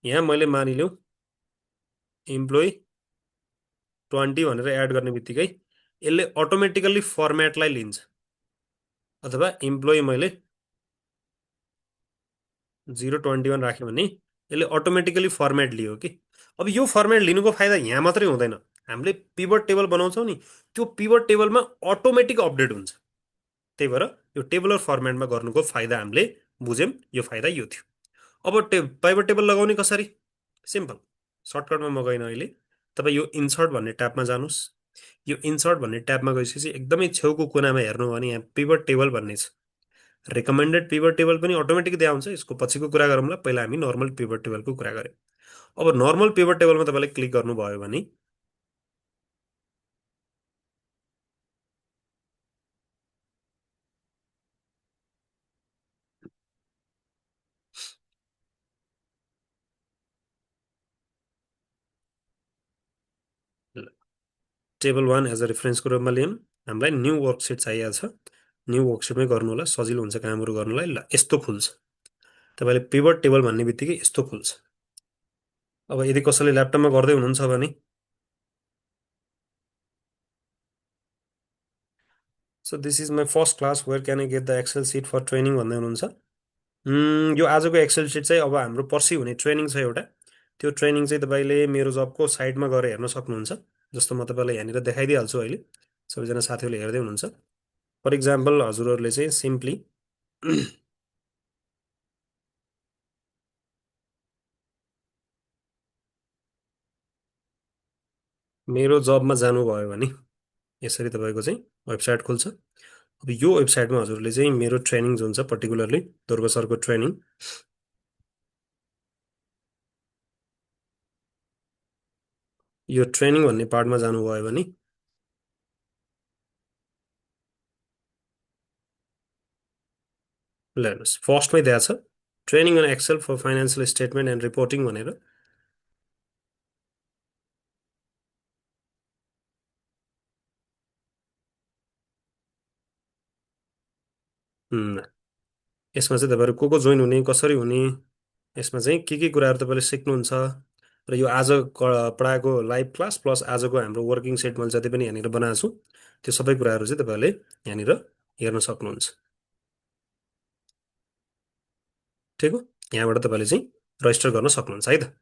यहाँ मैले मानिलिउँ इम्प्लोइ 20 भनेर एड गर्ने बित्तिकै यसले अटोमेटिकल्ली फर्मेटलाई लिन्छ। अथवा इम्प्लोइ मैले 021 राख्यो भने यसले अटोमेटिकली फर्मेट लियो कि। अब यो फर्मेट लिनुको फाइदा यहाँ मात्रै हुँदैन, हामीले पिभट टेबल बनाउँछौँ नि, त्यो पिभट टेबलमा अटोमेटिक अपडेट हुन्छ। त्यही भएर यो टेबलर फर्मेटमा गर्नुको फाइदा हामीले बुझ्यौँ। यो फाइदा यो थियो। अब पाइभट टेबल लगाउने कसरी? सिम्पल, सर्टकटमा म गइनँ अहिले। तपाईँ यो इन्सर्ट भन्ने ट्याबमा जानुहोस्। यो इन्सर्ट भन्ने ट्याबमा गइसकेपछि एकदमै छेउको कुनामा हेर्नु भने यहाँ पिभट टेबल भन्ने छ। रिकमेन्डेड पिभट टेबल पनि अटोमेटिक दिया हुन्छ। यसको पछिको कुरा गरौँला, पहिला हामी नर्मल पिभट टेबलको कुरा गऱ्यौँ। अब नर्मल पिभट टेबलमा तपाईँले क्लिक गर्नुभयो भने टेबल 1 एज अ रेफरेन्सको रूपमा लियौँ। हामीलाई न्यू वर्कसिट चाहिएको छ, न्यू वर्कसिटमै गर्नु होला, सजिलो हुन्छ कामहरू गर्नलाई। ल यस्तो खुल्छ, तपाईँले पिभट टेबल भन्ने बित्तिकै यस्तो खुल्छ। अब यदि कसैले ल्यापटपमा गर्दै हुनुहुन्छ भने, so this is my first class, where can I get the Excel sheet for training भन्दै हुनुहुन्छ। यो आजको एक्सेल सिट चाहिँ अब हाम्रो पर्सि हुने ट्रेनिङ छ एउटा, त्यो ट्रेनिङ चाहिँ तपाईँले मेरो जबको साइटमा गएर हेर्न सक्नुहुन्छ। जस्तो म तपाईँलाई यहाँनिर देखाइदिइहाल्छु अहिले, सबैजना साथीहरूले हेर्दै हुनुहुन्छ। फर इक्जाम्पल हजुरहरूले चाहिँ सिम्पली मेरो जबमा जानुभयो भने यसरी तपाईँको चाहिँ वेबसाइट खुल्छ। अब यो वेबसाइटमा हजुरले चाहिँ मेरो ट्रेनिङ जुन छ पर्टिकुलरली दुर्गा सरको ट्रेनिङ, यो ट्रेनिङ भन्ने पार्टमा जानुभयो भने ल हेर्नुहोस् फर्स्टमै दिएको छ training on Excel for financial statement and reporting भनेर। उम्, यसमा चाहिँ तपाईँहरू को जोइन हुने कसरी हुने, यसमा चाहिँ के कुराहरू तपाईँले सिक्नुहुन्छ र यो आज पढाएको लाइभ क्लास प्लस आजको हाम्रो वर्किङ सेट मैले जति पनि यहाँनिर बनाएको छु त्यो सबै कुराहरू चाहिँ तपाईँहरूले यहाँनिर हेर्न सक्नुहुन्छ। ठिक हो, यहाँबाट तपाईँले चाहिँ रजिस्टर गर्न सक्नुहुन्छ है त।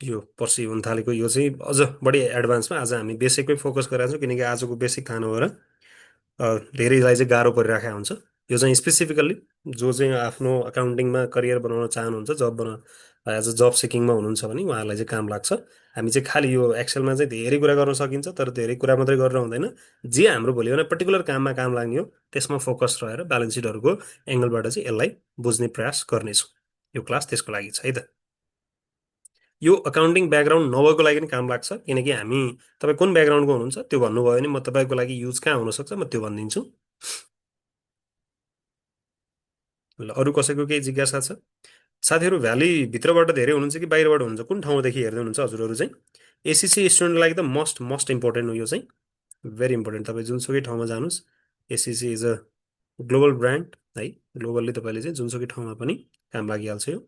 यो पर्सि हुन थालेको यो चाहिँ अझ बढी एडभान्समा आज हामी बेसिकमै फोकस गरेका छौँ, किनकि आजको बेसिक थाहा नभएर धेरैलाई चाहिँ गाह्रो परिरहेको हुन्छ। यो चाहिँ स्पेसिफिकल्ली जो चाहिँ आफ्नो अकाउन्टिङमा करियर बनाउन चाहनुहुन्छ, एज अ जब सिकिङमा हुनुहुन्छ भने उहाँहरूलाई चाहिँ काम लाग्छ। हामी चाहिँ खालि यो एक्सेलमा चाहिँ धेरै कुरा गर्न सकिन्छ, तर धेरै कुरा मात्रै गरेर हुँदैन। जे हाम्रो भोलि एउटा पर्टिकुलर काममा काम लाग्ने हो त्यसमा फोकस रहेर ब्यालेन्स सिटहरूको एङ्गलबाट चाहिँ यसलाई बुझ्ने प्रयास गर्नेछु। यो क्लास त्यसको लागि छ है त। यो अकाउन्टिङ ब्याकग्राउन्ड नभएको लागि पनि काम लाग्छ, किनकि हामी तपाईँ कुन ब्याकग्राउन्डको हुनुहुन्छ त्यो भन्नुभयो भने म तपाईँको लागि युज कहाँ हुनसक्छ म त्यो भनिदिन्छु। ल अरू कसैको केही जिज्ञासा छ? साथीहरू भ्यालीभित्रबाट धेरै हुनुहुन्छ कि बाहिरबाट हुनुहुन्छ, कुन ठाउँदेखि हेर्दै हुनुहुन्छ हजुरहरू चाहिँ? एससिसी स्टुडेन्टको लागि त मस्ट मस्ट इम्पोर्टेन्ट हो यो चाहिँ, भेरी इम्पोर्टेन्ट। तपाईँ जुनसुकै ठाउँमा जानुहोस्, एससिसी इज अ ग्लोबल ब्रान्ड है। ग्लोबल्ली तपाईँले चाहिँ जुनसुकै ठाउँमा पनि काम लागिहाल्छ यो।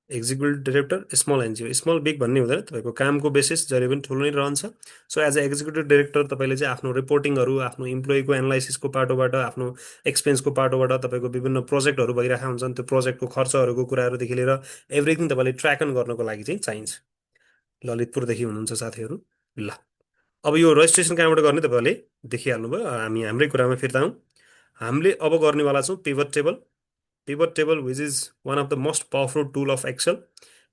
Executive director small NGO, small big भन्ने हुँदैन, तपाईँको कामको बेसिस जहिले पनि ठुलो नै रहन्छ। So as a executive director तपाईँले चाहिँ आफ्नो रिपोर्टिङहरू, आफ्नो इम्प्लोइको एनालाइसिसको पाटोबाट, आफ्नो एक्सपेन्सको पाटोबाट तपाईँको विभिन्न प्रोजेक्टहरू भइरहेका हुन्छन्, त्यो प्रोजेक्टको खर्चहरूको कुराहरूदेखि लिएर एभ्रिथिङ तपाईँले ट्र्याक अन गर्नको लागि चाहिँ चाहिन्छ। ललितपुरदेखि हुनुहुन्छ साथीहरू। ल अब यो रजिस्ट्रेसन कहाँबाट गर्ने तपाईँहरूले देखिहाल्नुभयो। हामी हाम्रै कुरामा फिर्ता हौँ। हामीले अब गर्नेवाला छौँ pivot table. Pivot table which is one of the most powerful tool of Excel.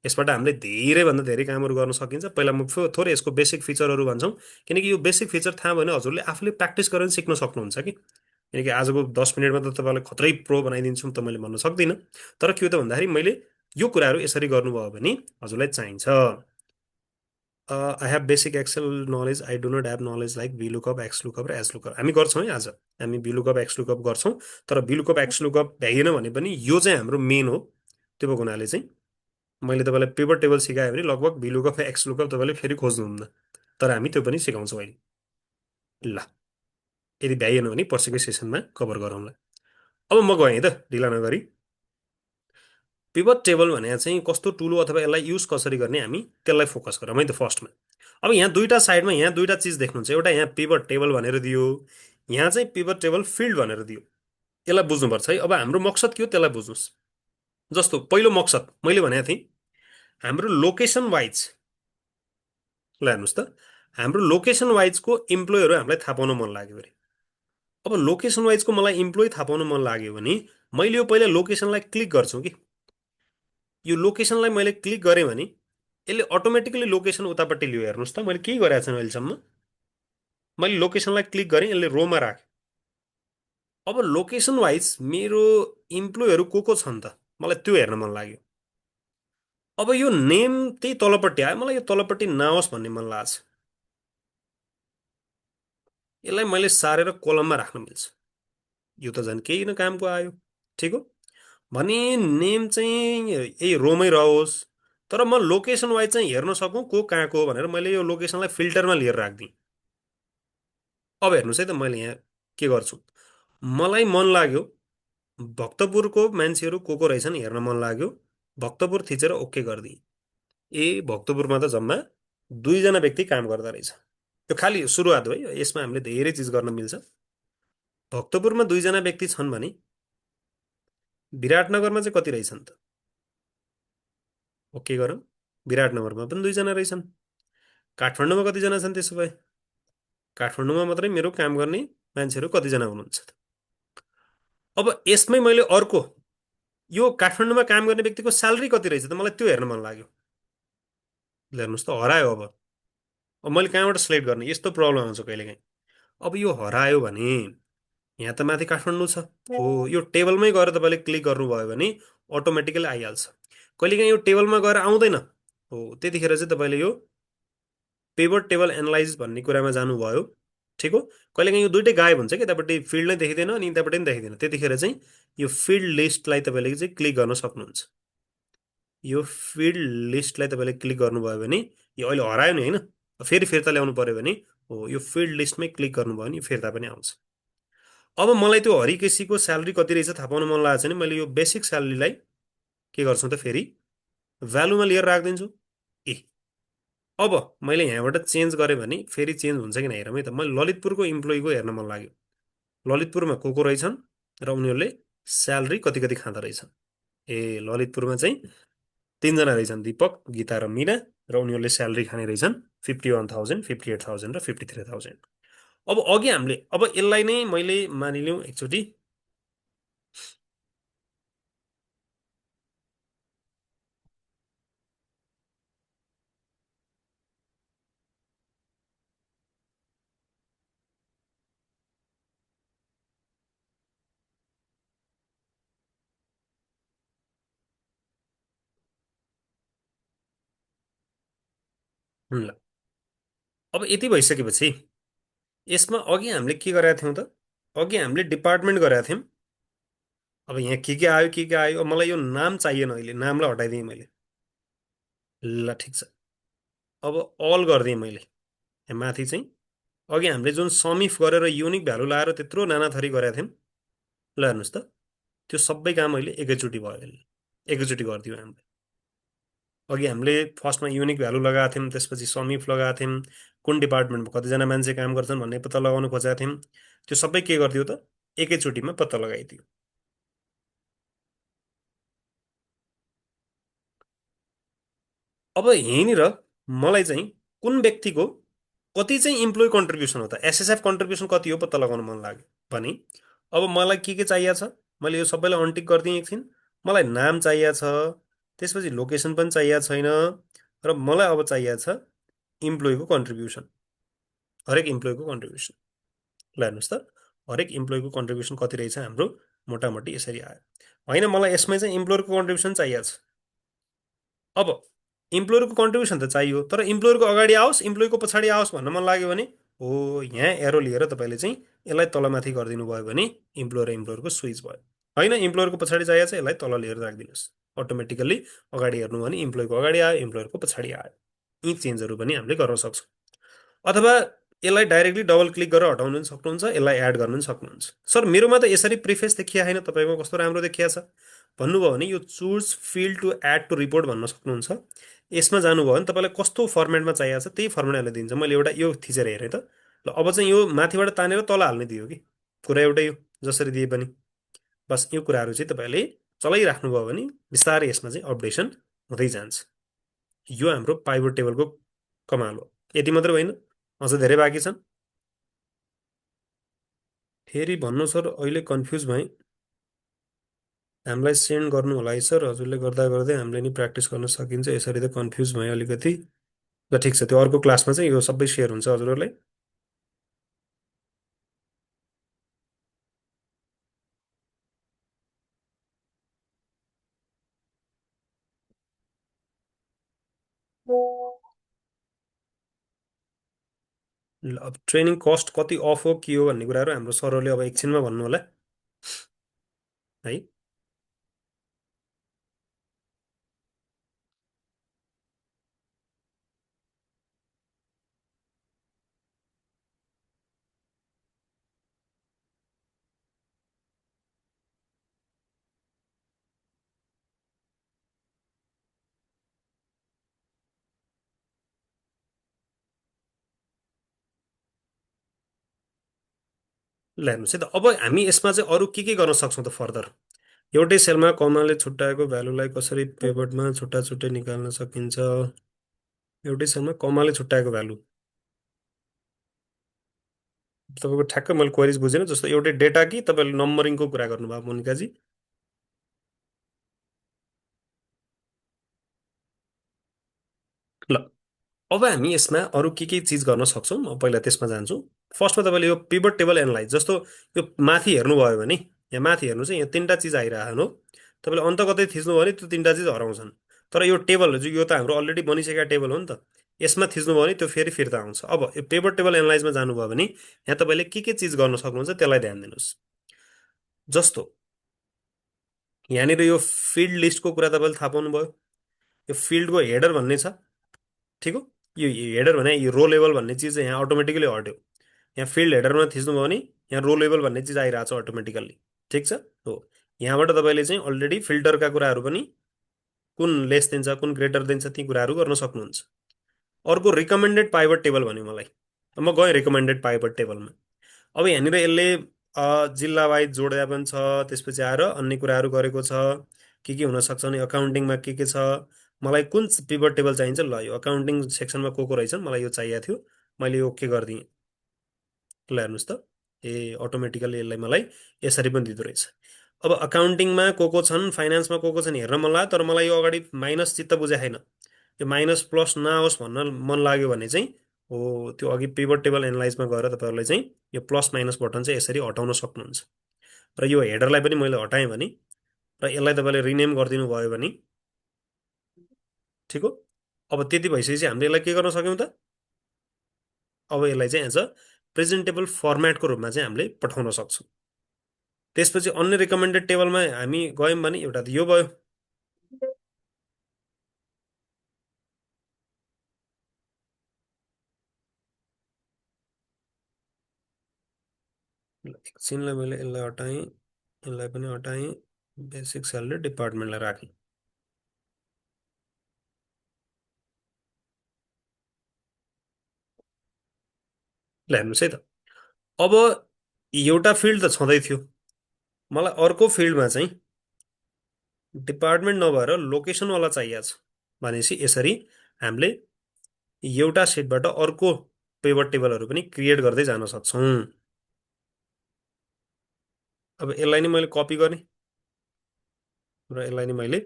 यसबाट हामीले धेरैभन्दा धेरै कामहरू गर्न सकिन्छ। पहिला म थोरै यसको बेसिक फिचरहरू भन्छौँ, किनकि यो बेसिक फिचर थाहा भयो भने हजुरले आफूले प्र्याक्टिस गरेर सिक्न सक्नुहुन्छ कि। किनकि आजको 10 मिनटमा त तपाईँलाई खत्रै प्रो बनाइदिन्छु त मैले भन्न सक्दिनँ। तर के हो त भन्दाखेरि मैले यो कुराहरू यसरी गर्नुभयो भने हजुरलाई चाहिन्छ। I have basic Excel knowledge, I do not have knowledge like V lookup, X lookup र एस लुकअप। हामी गर्छौँ है आज, हामी भिलुकअप एक्स लुकअप गर्छौँ। तर भिलुकअप एक्स लुकअप भ्याइएन भने पनि यो चाहिँ हाम्रो मेन हो। त्यो भएको हुनाले चाहिँ मैले तपाईँलाई पिभट टेबल सिकाएँ भने लगभग भिलुकअप एक्स लुकअप तपाईँले फेरि खोज्नुहुन्न, तर हामी त्यो पनि सिकाउँछौँ अहिले। ल यदि भ्याइएन भने पर्सिको सेसनमा कभर गरौँला। अब म गएँ है त ढिला नगरी। पिभट टेबल भने चाहिँ कस्तो टुल हो अथवा यसलाई युज कसरी गर्ने हामी त्यसलाई फोकस गरौँ है त फर्स्टमा। अब यहाँ दुईवटा साइडमा यहाँ दुईवटा चिज देख्नुहुन्छ, एउटा यहाँ पिभट टेबल भनेर दियो, यहाँ चाहिँ पिभट टेबल फिल्ड भनेर दियो। यसलाई बुझ्नुपर्छ है। अब हाम्रो मकसद के हो त्यसलाई बुझ्नुहोस्। जस्तो पहिलो मकसद मैले भनेको थिएँ, हाम्रो लोकेसन वाइज, ल हेर्नुहोस् त, हाम्रो लोकेसन वाइजको इम्प्लोइहरू हामीलाई थाहा पाउन मन लाग्यो अरे। अब लोकेसन वाइजको मलाई इम्प्लोइ थाहा पाउन मन लाग्यो भने मैले यो पहिला लोकेसनलाई क्लिक गर्छु कि। यो लोकेसनलाई मैले क्लिक गरेँ भने यसले अटोमेटिकली लोकेसन उतापट्टि लियो। हेर्नुहोस् त, मैले केही गरेको छैन अहिलेसम्म। मैले लोकेसनलाई क्लिक गरेँ, यसले रोमा राख्यो। अब लोकेसन वाइज मेरो इम्प्लोइहरू को छन् त मलाई त्यो हेर्न मन लाग्यो। अब यो नेम त्यही तलपट्टि आयो, मलाई यो तलपट्टि नआओस् भन्ने मन लाग्छ। यसलाई मैले सारेर कोलममा राख्न मिल्छ। यो त झन् केही न कामको आयो। ठिक हो भने नेम चाहिँ यही रोमै रहोस्, तर म लोकेसन वाइज चाहिँ हेर्न सकौँ को कहाँको हो भनेर मैले यो लोकेसनलाई फिल्टरमा लिएर राखिदिएँ। अब हेर्नुहोस् है त, मैले यहाँ के गर्छु, मलाई मन लाग्यो भक्तपुरको मान्छेहरू को रहेछन् हेर्न मन लाग्यो, भक्तपुर थिचेर ओके गरिदिएँ। ए भक्तपुरमा त जम्मा दुईजना व्यक्ति काम गर्दो रहेछ। त्यो खालि सुरुवात हो है, यसमा हामीले धेरै चिज गर्न मिल्छ। भक्तपुरमा दुईजना व्यक्ति छन् भने विराटनगरमा चाहिँ कति रहेछन् त ओके गरौँ। विराटनगरमा पनि दुईजना रहेछन्। काठमाडौँमा कतिजना छन् त्यसो भए? काठमाडौँमा मात्रै मेरो काम गर्ने मान्छेहरू कतिजना हुनुहुन्छ त? अब यसमै मैले अर्को, यो काठमाडौँमा काम गर्ने व्यक्तिको स्यालेरी कति रहेछ त मलाई त्यो हेर्न मन लाग्यो। ल हेर्नुहोस् त, हरायो अब मैले कहाँबाट सिलेक्ट गर्ने? यस्तो प्रब्लम आउँछ कहिलेकाहीँ। अब यो हरायो भने यहाँ त माथि काठमाडौँ छ। हो, यो टेबलमै गएर तपाईँले क्लिक गर्नुभयो भने अटोमेटिकली आइहाल्छ। कहिलेकाहीँ यो टेबलमा गएर आउँदैन, हो त्यतिखेर चाहिँ तपाईँले यो पेभट टेबल एनालाइज भन्ने कुरामा जानुभयो। ठिक हो। कहिलेकाहीँ यो दुइटै गायब हुन्छ कि, यतापट्टि फिल्ड नै देखिँदैन अनि यतापट्टि पनि देखिँदैन। त्यतिखेर चाहिँ यो फिल्ड लिस्टलाई तपाईँले चाहिँ क्लिक गर्न सक्नुहुन्छ। यो फिल्ड लिस्टलाई तपाईँले क्लिक गर्नुभयो भने यो अहिले हरायो नि होइन, फेरि फिर्ता ल्याउनु पऱ्यो भने हो यो फिल्ड लिस्टमै क्लिक गर्नुभयो भने यो फिर्ता पनि आउँछ। अब मलाई त्यो हरिकेसीको स्यालेरी कति रहेछ थाहा पाउन मन लागेको छ भने मैले यो बेसिक स्यालेरीलाई के गर्छु त फेरि भ्यालुमा लिएर राखिदिन्छु। ए अब मैले यहाँबाट चेन्ज गरेँ भने फेरि चेन्ज हुन्छ कि हेरौँ है त। मैले ललितपुरको इम्प्लोइको हेर्न मन लाग्यो, ललितपुरमा को रहेछन् र उनीहरूले स्यालेरी कति कति खाँदो रहेछन्। ए ललितपुरमा चाहिँ तिनजना रहेछन्, दिपक, गीता र मिना, र उनीहरूले स्यालेरी खाने रहेछन् 51,000, 58,000 र 53,000। अब अघि हामीले अब यसलाई नै मैले मानिलिउँ एकचोटि, ल अब यति भइसकेपछि यसमा अघि हामीले के गरेका थियौँ त? अघि हामीले डिपार्टमेन्ट गरेका थियौँ। अब यहाँ के आयो के आयो, अब मलाई यो नाम चाहिएन, अहिले नामलाई हटाइदिएँ मैले। ल ठिक छ, अब अल गरिदिएँ मैले। यहाँ माथि चाहिँ अघि हामीले जुन समिफ गरेर युनिक भ्यालु लाएर त्यत्रो नाना थरी गरेका थियौँ, ल हेर्नुहोस् त, त्यो सबै काम अहिले एकैचोटि भयो। यसले एकैचोटि गरिदियो हामीले। अघि हामीले फर्स्टमा युनिक भ्यालु लगाएको थियौँ, त्यसपछि समिफ लगाएको थियौँ, कुन डिपार्टमेन्टमा कतिजना मान्छे काम गर्छन् भन्ने पत्ता लगाउन खोजेका थियौँ। त्यो सबै के गरिदियो त? एकैचोटिमा पत्ता लगाइदियो। अब यहीँनिर मलाई चाहिँ कुन व्यक्तिको कति चाहिँ इम्प्लोइ कन्ट्रिब्युसन हो त, एसएसएफ कन्ट्रिब्युसन कति हो पत्ता लगाउन मन लाग्यो भने अब मलाई के चाहिएको छ, मैले यो सबैलाई अनटिक गरिदिएँ एकछिन। मलाई नाम चाहिएको छ, त्यसपछि लोकेसन पनि चाहिएको छैन, र मलाई अब चाहिएको छ इम्प्लोइको कन्ट्रिब्युसन, हरेक इम्प्लोइको कन्ट्रिब्युसन। ल हेर्नुहोस् त, हरेक इम्प्लोइको कन्ट्रिब्युसन कति रहेछ हाम्रो, मोटामोटी यसरी आयो। होइन, मलाई यसमै चाहिँ इम्प्लोयरको कन्ट्रिब्युसन चाहिएको छ। अब इम्प्लोयरको कन्ट्रिब्युसन त चाहियो, तर इम्प्लोयरको अगाडि आओस् इम्प्लोयरको पछाडि आओस् भन्न मन लाग्यो भने हो यहाँ एरो लिएर तपाईँले चाहिँ यसलाई तलमाथि गरिदिनु भयो भने इम्प्लोयर र इम्प्लोयरको स्विच भयो। होइन, इम्प्लोयरको पछाडि चाहिएको छ, यसलाई तल लिएर राखिदिनुहोस्, अटोमेटिकल्ली अगाडि हेर्नु भने इम्प्लोयरको अगाडि आयो, इम्प्लोयरको पछाडि आयो। यी चेन्जहरू पनि हामीले गर्न सक्छौँ। अथवा यसलाई डाइरेक्टली डबल क्लिक गरेर हटाउनु पनि सक्नुहुन्छ, यसलाई एड गर्नु पनि सक्नुहुन्छ। सर मेरोमा त यसरी प्रिफेस देखिया छैन, तपाईँको कस्तो राम्रो देखिया छ भन्नुभयो भने यो choose field to add to report भन्न सक्नुहुन्छ। यसमा जानुभयो भने तपाईँलाई कस्तो फर्मेटमा चाहिएको छ त्यही फर्मेट अहिले दिन्छ। मैले एउटा यो थिचेर हेरेँ त, ल अब चाहिँ यो माथिबाट तानेर तल हाल्ने दियो कि, कुरा एउटै हो जसरी दिए पनि। बस यो कुराहरू चाहिँ तपाईँले चलाइराख्नुभयो भने बिस्तारै यसमा चाहिँ अपडेसन हुँदै जान्छ। यो हाम्रो पाइभट टेबलको कमाल हो। यति मात्रै होइन, अझ धेरै बाँकी छन्। फेरि भन्नु सर, अहिले कन्फ्युज भएँ। हामीलाई सेन्ड गर्नु होला है सर, हजुरले गर्दा गर्दै हामीले नि प्र्याक्टिस गर्न सकिन्छ। यसरी त कन्फ्युज भएँ अलिकति। ल ठिक छ, त्यो अर्को क्लासमा चाहिँ यो सबै सेयर हुन्छ हजुरहरूलाई। ल अब ट्रेनिङ कस्ट कति अफ हो के हो भन्ने कुराहरू हाम्रो सरहरूले अब एकछिनमा भन्नु होला है। ल हेर्नुहोस् है त, अब हामी यसमा चाहिँ अरू के गर्न सक्छौँ त फर्दर एउटै सेलमा कमाले छुट्याएको भ्यालुलाई कसरी पेभटमा छुट्टा छुट्टै निकाल्न सकिन्छ? एउटै सेलमा कमाले छुट्याएको भ्यालु, तपाईँको ठ्याक्क मैले क्वेरिज बुझेन। जस्तो एउटै डेटा कि तपाईँले नम्बरिङको कुरा गर्नुभयो मोनिकाजी? ल, अब हामी यसमा अरू के चिज गर्न सक्छौँ, म पहिला त्यसमा जान्छु। फर्स्टमा तपाईँले यो पिभट टेबल एनालाइज, जस्तो यो माथि हेर्नुभयो भने यहाँ माथि हेर्नु चाहिँ यहाँ तिनवटा चिज आइरहेको हो। तपाईँले अन्त कतै थिच्नुभयो भने त्यो तिनवटा चिज हराउँछन्। तर यो टेबल यो त हाम्रो अलरेडी बनिसकेका टेबल हो नि त। यसमा थिच्नुभयो भने त्यो फेरि फिर्ता आउँछ। अब यो पेभट टेबल एनालाइजमा जानुभयो भने यहाँ तपाईँले के चिज गर्न सक्नुहुन्छ त्यसलाई ध्यान दिनुहोस्। जस्तो यहाँनिर यो फिल्ड लिस्टको कुरा तपाईँले थाहा पाउनुभयो। यो फिल्डको हेडर भन्ने छ, ठिक हो। यो हेडर भने यो रो लेभल भन्ने चिज चाहिँ यहाँ अटोमेटिकली हट्यो। यहाँ फिल्ड हेडरमा थिच्नुभयो भने यहाँ रो लेभल भन्ने चिज आइरहेको छ अटोमेटिकल्ली, ठिक छ हो। यहाँबाट तपाईँले चाहिँ अलरेडी फिल्टरका कुराहरू पनि कुन लेस दिन्छ कुन ग्रेटर दिन्छ ती कुराहरू गर्न सक्नुहुन्छ। अर्को रिकमेन्डेड पाइभट टेबल भन्यो मलाई। म गएँ रिकमेन्डेड पाइभट टेबलमा। अब यहाँनिर यसले जिल्ला वाइज जोड्दा पनि छ, त्यसपछि आएर अन्य कुराहरू गरेको छ। के हुनसक्छ भने अकाउन्टिङमा के छ, मलाई कुन पिभट टेबल चाहिन्छ, ल यो अकाउन्टिङ सेक्सनमा को रहेछन् मलाई यो चाहिएको थियो, मैले यो के गरिदिएँ। ल हेर्नुहोस् त, ए अटोमेटिकली यसलाई मलाई यसरी पनि दिँदो रहेछ। अब अकाउन्टिङमा को छन्, फाइनेन्समा को छन् हेर्न मन लाग्यो, तर मलाई यो अगाडि माइनस चित्त बुझाएको छैन। यो माइनस प्लस नआओस् भन्न मन लाग्यो भने चाहिँ हो त्यो अघि पिभट टेबल एनालाइजमा गएर तपाईँहरूले चाहिँ यो प्लस माइनस बटन चाहिँ यसरी हटाउन सक्नुहुन्छ। र यो हेडरलाई पनि मैले हटाएँ भने र यसलाई तपाईँले रिनेम गरिदिनु भयो भने ठिक हो। अब त्यति भइसकेपछि हामीले यसलाई के गर्न सक्यौँ त, अब यसलाई चाहिँ एज अ प्रेजेन्टेबल फर्मेटको रूपमा चाहिँ हामीले पठाउन सक्छौँ। त्यसपछि अन्य रिकमेन्डेड टेबलमा हामी गयौँ भने एउटा त यो भयो। एकछिनलाई मैले यसलाई हटाएँ, यसलाई पनि हटाएँ, बेसिक स्यालेरी डिपार्टमेन्टलाई राखेँ। ल हेर्नुहोस् है त, अब एउटा फिल्ड त छँदै थियो, मलाई अर्को फिल्डमा चाहिँ डिपार्टमेन्ट नभएर लोकेसनवाला चाहिएको छ भनेपछि यसरी हामीले एउटा सेटबाट अर्को पेभट टेबलहरू पनि क्रिएट गर्दै जान सक्छौँ। अब यसलाई नै मैले कपी गरेँ र यसलाई नै मैले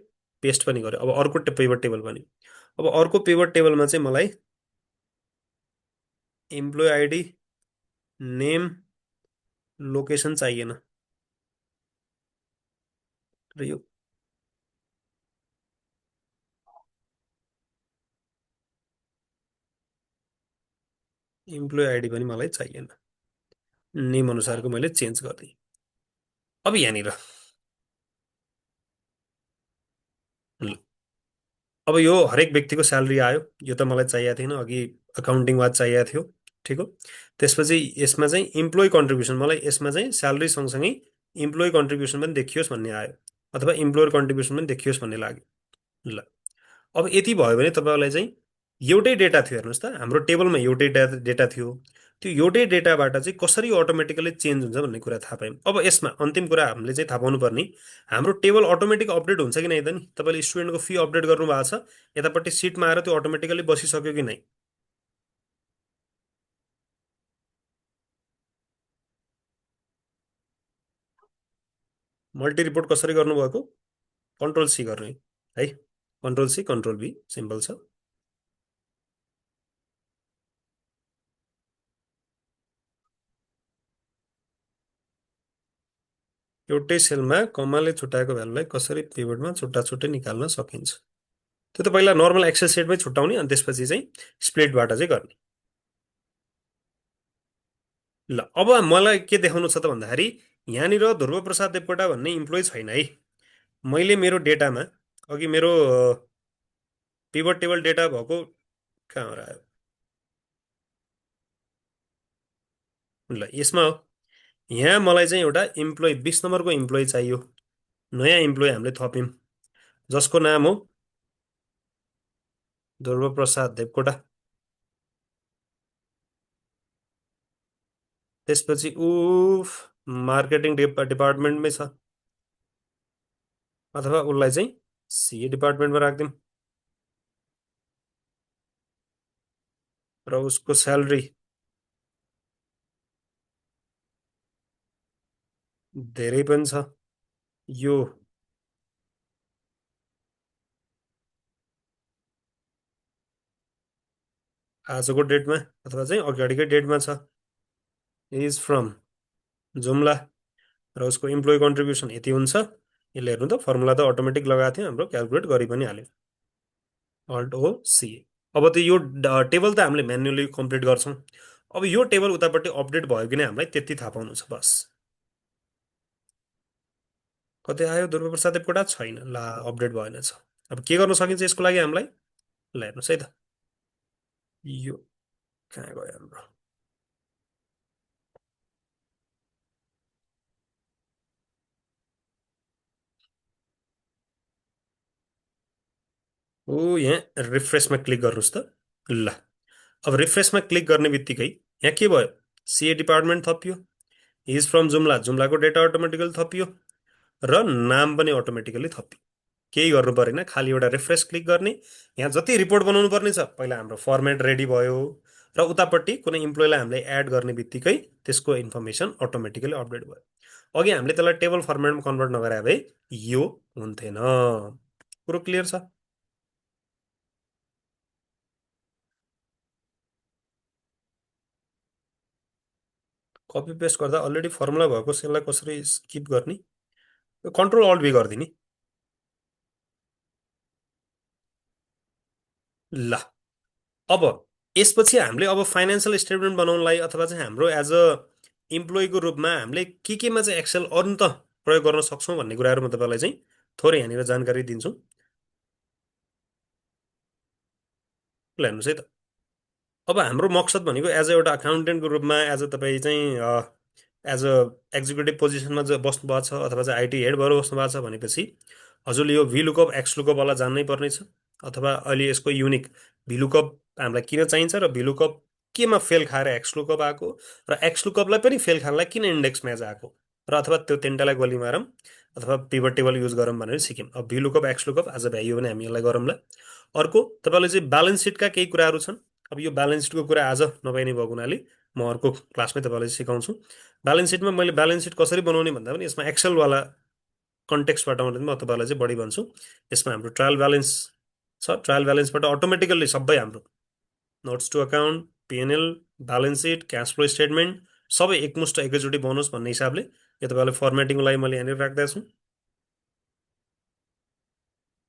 पेस्ट पनि गरेँ। अब अर्को पेभट टेबल बन्यो। अब अर्को पेभट टेबलमा चाहिँ मलाई इम्प्लोइ आइडी, नेम, लोकेसन चाहिएन। र यो इम्प्लोइ आइडी पनि मलाई चाहिएन, नेम अनुसारको मैले चेन्ज गरिदिएँ। अब यहाँनिर ल, अब यो हरेक व्यक्तिको स्यालेरी आयो, यो त मलाई चाहिएको थिएन, अघि अकाउन्टिङ वाच चाहिएको थियो, ठिक हो। त्यसपछि यसमा चाहिँ इम्प्लोइ कन्ट्रिब्युसन, मलाई यसमा चाहिँ स्यालेरी सँगसँगै इम्प्लोइ कन्ट्रिब्युसन पनि देखियोस् भन्ने आयो, अथवा इम्प्लोयर कन्ट्रिब्युसन पनि देखियोस् भन्ने लाग्यो। ल, अब यति भयो भने तपाईँलाई चाहिँ एउटै डेटा थियो, हेर्नुहोस् त हाम्रो टेबलमा एउटै डेटा थियो। त्यो एउटै डेटाबाट चाहिँ कसरी अटोमेटिकली चेन्ज हुन्छ भन्ने कुरा थाहा पायौँ। अब यसमा अन्तिम कुरा हामीले चाहिँ थाहा पाउनु पर्ने, हाम्रो टेबल अटोमेटिक अपडेट हुन्छ कि नै त नि। तपाईँले स्टुडेन्टको फी अपडेट गर्नुभएको छ, यतापट्टि सिटमा आएर त्यो अटोमेटिकली बसिसक्यो कि नै? मल्टी रिपोर्ट कसरी गर्नुभएको? कन्ट्रोल सी गर्ने है, कन्ट्रोल सी कन्ट्रोल भी सिम्पल छ। एउटै सेलमा कमाले छुट्याएको भ्यालुलाई कसरी पिभटमा छुट्टा छुट्टै निकाल्न सकिन्छ? त्यो त पहिला नर्मल एक्सेल सेटमै छुट्याउने, अनि त्यसपछि चाहिँ स्प्लिटबाट चाहिँ गर्ने। ल, अब मलाई के देखाउनु छ त भन्दाखेरि यहाँनिर ध्रुव प्रसाद देवकोटा भन्ने इम्प्लोइ छैन है। मैले मेरो डेटामा अघि मेरो पिभट टेबल डेटा भएको कहाँबाट आयो? ल यसमा हो। यहाँ मलाई चाहिँ एउटा इम्प्लोइ 20 नम्बरको इम्प्लोइ चाहियो, नयाँ इम्प्लोइ हामीले थप्यौँ, जसको नाम हो ध्रुव प्रसाद देवकोटा। त्यसपछि ऊ मार्केटिङ डिपार्टमेन्टमै छ। अथवा उसलाई चाहिँ सिए डिपार्टमेन्टमा राखिदिउँ र उसको स्यालेरी धेरै पनि छ। यो आजको डेटमा अथवा चाहिँ अगाडिकै डेटमा छ। इज फ्रम जुम्ला र उसको इम्प्लोइ कन्ट्रिब्युसन यति हुन्छ। यसले हेर्नु त फर्मुला त अटोमेटिक लगाएको थियो हाम्रो, क्यालकुलेट गरि पनि हाल्यो। अल्ट ओ सिए। अब त यो टेबल त हामीले म्यानुअली कम्प्लिट गर्छौँ। अब यो टेबल उतापट्टि अपडेट भयो कि नै हामीलाई त्यति थाहा पाउनु छ बस। कतै आयो ध्रुवप्रसाद देवकोटा छैन, ला अपडेट भएन छ। अब के गर्न सकिन्छ यसको लागि हामीलाई, ल हेर्नुहोस् है त। यो कहाँ गयो हाम्रो, ओ यहाँ रिफ्रेसमा क्लिक गर्नुहोस् त। ल अब रिफ्रेसमा क्लिक गर्ने बित्तिकै यहाँ के भयो, सिए डिपार्टमेन्ट थपियो, इज फ्रम जुम्ला, जुम्लाको डेटा अटोमेटिकली थपियो र नाम पनि अटोमेटिकली थपियो। केही गर्नु परेन, खालि एउटा रिफ्रेस क्लिक गर्ने। यहाँ जति रिपोर्ट बनाउनु पर्ने छ पहिला हाम्रो फर्मेट रेडी भयो र उतापट्टि कुनै इम्प्लोइलाई हामीले एड गर्ने बित्तिकै त्यसको इन्फर्मेसन अटोमेटिकली अपडेट भयो। अघि हामीले त्यसलाई टेबल फर्मेटमा कन्भर्ट नगरे भए यो हुन्थेन। कुरो क्लियर छ? कपी पेस्ट गर्दा अलरेडी फर्मुला भएको सेललाई कसरी स्किप गर्ने? कन्ट्रोल अल्ट बी गरिदिने। ल अब यसपछि हामीले अब फाइनेन्सियल स्टेटमेन्ट बनाउनलाई अथवा चाहिँ हाम्रो एज अ इम्प्लोइको रूपमा हामीले केमा चाहिँ एक्सेल अरू त प्रयोग गर्न सक्छौँ भन्ने कुराहरू म तपाईँलाई चाहिँ थोरै यहाँनिर जानकारी दिन्छु। ल हेर्नुहोस् है त। अब हाम्रो मकसद भनेको एज अ एउटा अकाउन्टेन्टको रूपमा एज अ तपाईँ चाहिँ एज अ एक्जिक्युटिभ पोजिसनमा बस्नु भएको छ अथवा चाहिँ आइटी हेड भएर बस्नु भएको छ भनेपछि हजुरले यो भिलुकअप एक्सलुकअपवाला जान्नै पर्नेछ। अथवा अहिले यसको युनिक भिलुकअप हामीलाई किन चाहिन्छ र भिलुकअप केमा फेल खाएर एक्सलुकअप आएको र एक्सलुकअपलाई पनि फेल खानलाई किन इन्डेक्स म्याच आएको र अथवा त्यो तिनवटालाई गोली मारौँ अथवा पिभट टेबल युज गरौँ भनेर सिक्यौँ। अब भिलुकअप एक्सलुकअप आज भ्याइयो भने हामी यसलाई गरौँला। अर्को तपाईँले चाहिँ ब्यालेन्स सिटका केही कुराहरू छन्। अब यो ब्यालेन्स सिटको कुरा आज नपाइ नै भएको हुनाले म अर्को क्लासमै तपाईँलाई सिकाउँछु। ब्यालेन्स सिटमा मैले ब्यालेन्स सिट कसरी बनाउने भन्दा पनि यसमा एक्सेलवाला कन्टेक्स्टबाट मात्रै म तपाईँलाई चाहिँ बढी भन्छु। यसमा हाम्रो ट्रायल ब्यालेन्स छ, ट्रायल ब्यालेन्सबाट अटोमेटिकल्ली सबै हाम्रो notes to account, PNL, balance sheet, cash flow statement सबै एकमुष्ट एकैचोटि बनोस् भन्ने हिसाबले यो तपाईँलाई फर्मेटिङको लागि मैले यहाँनिर राख्दै छु।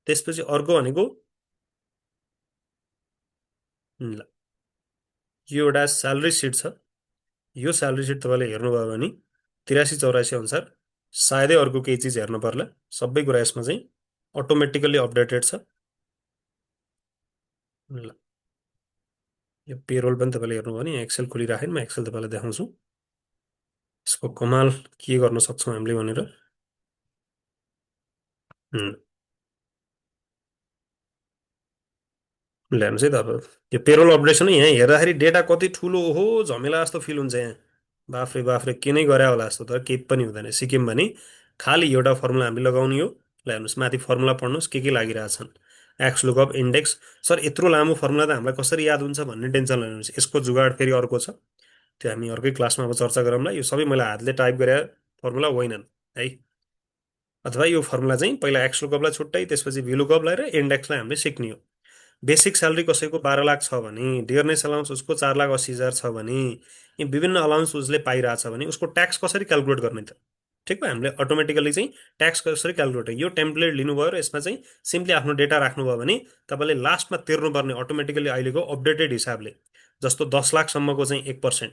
त्यसपछि अर्को भनेको ल यो एउटा स्यालेरी सिट छ। यो स्यालेरी सिट तपाईँले हेर्नुभयो भने 83-84 अनुसार सायदै अर्को केही चिज हेर्नु पर्ला। सबै कुरा यसमा चाहिँ अटोमेटिकल्ली अपडेटेड छ। ल यो पेरोल पनि तपाईँले हेर्नुभयो भने यहाँ एक्सेल खोलिराखेँ, म एक्सेल तपाईँलाई देखाउँछु यसको कमाल के गर्न सक्छौँ हामीले भनेर। ल्यानुहोस् है त। अब यो पेरोल अपडेसन यहाँ हेर्दाखेरि डेटा कति ठुलो हो झमेला जस्तो फिल हुन्छ यहाँ। बाफ्रे बाफ्रे के नै गरे होला जस्तो, तर केही पनि हुँदैन। सिक्यौँ भने खालि एउटा फर्मुला हामीले लगाउने हो। ल हेर्नुहोस् माथि फर्मुला पढ्नुहोस् के लागिरहेछन्। X lookup index. सर यत्रो लामो फर्मुला त हामीलाई कसरी याद हुन्छ भन्ने टेन्सन लिनुहोस्। यसको जुगाड फेरि अर्को छ, त्यो हामी अर्कै क्लासमा अब चर्चा गरौँला। यो सबै मैले हातले टाइप गरे फर्मुला होइनन् है। अथवा यो फर्मुला चाहिँ पहिला एक्स लुकअपलाई छुट्टै, त्यसपछि भी लुकअपलाई र इन्डेक्सलाई हामीले सिक्ने हो। बेसिक स्यालेरी कसैको 12 लाख छ भने, डियरनेस अलाउन्स उसको 4,80,000 छ भने, यी विभिन्न अलाउन्स उसले पाइरहेछ भने उसको ट्याक्स कसरी क्यालकुलेट गर्ने त? ठिक भयो, हामीले अटोमेटिकली चाहिँ ट्याक्स कसरी क्यालकुलेट, यो टेम्प्लेट लिनुभयो र यसमा चाहिँ सिम्पली आफ्नो डेटा राख्नुभयो भने तपाईँले लास्टमा तिर्नुपर्ने अटोमेटिकली अहिलेको अपडेटेड हिसाबले जस्तो 10 लाखसम्मको चाहिँ 1%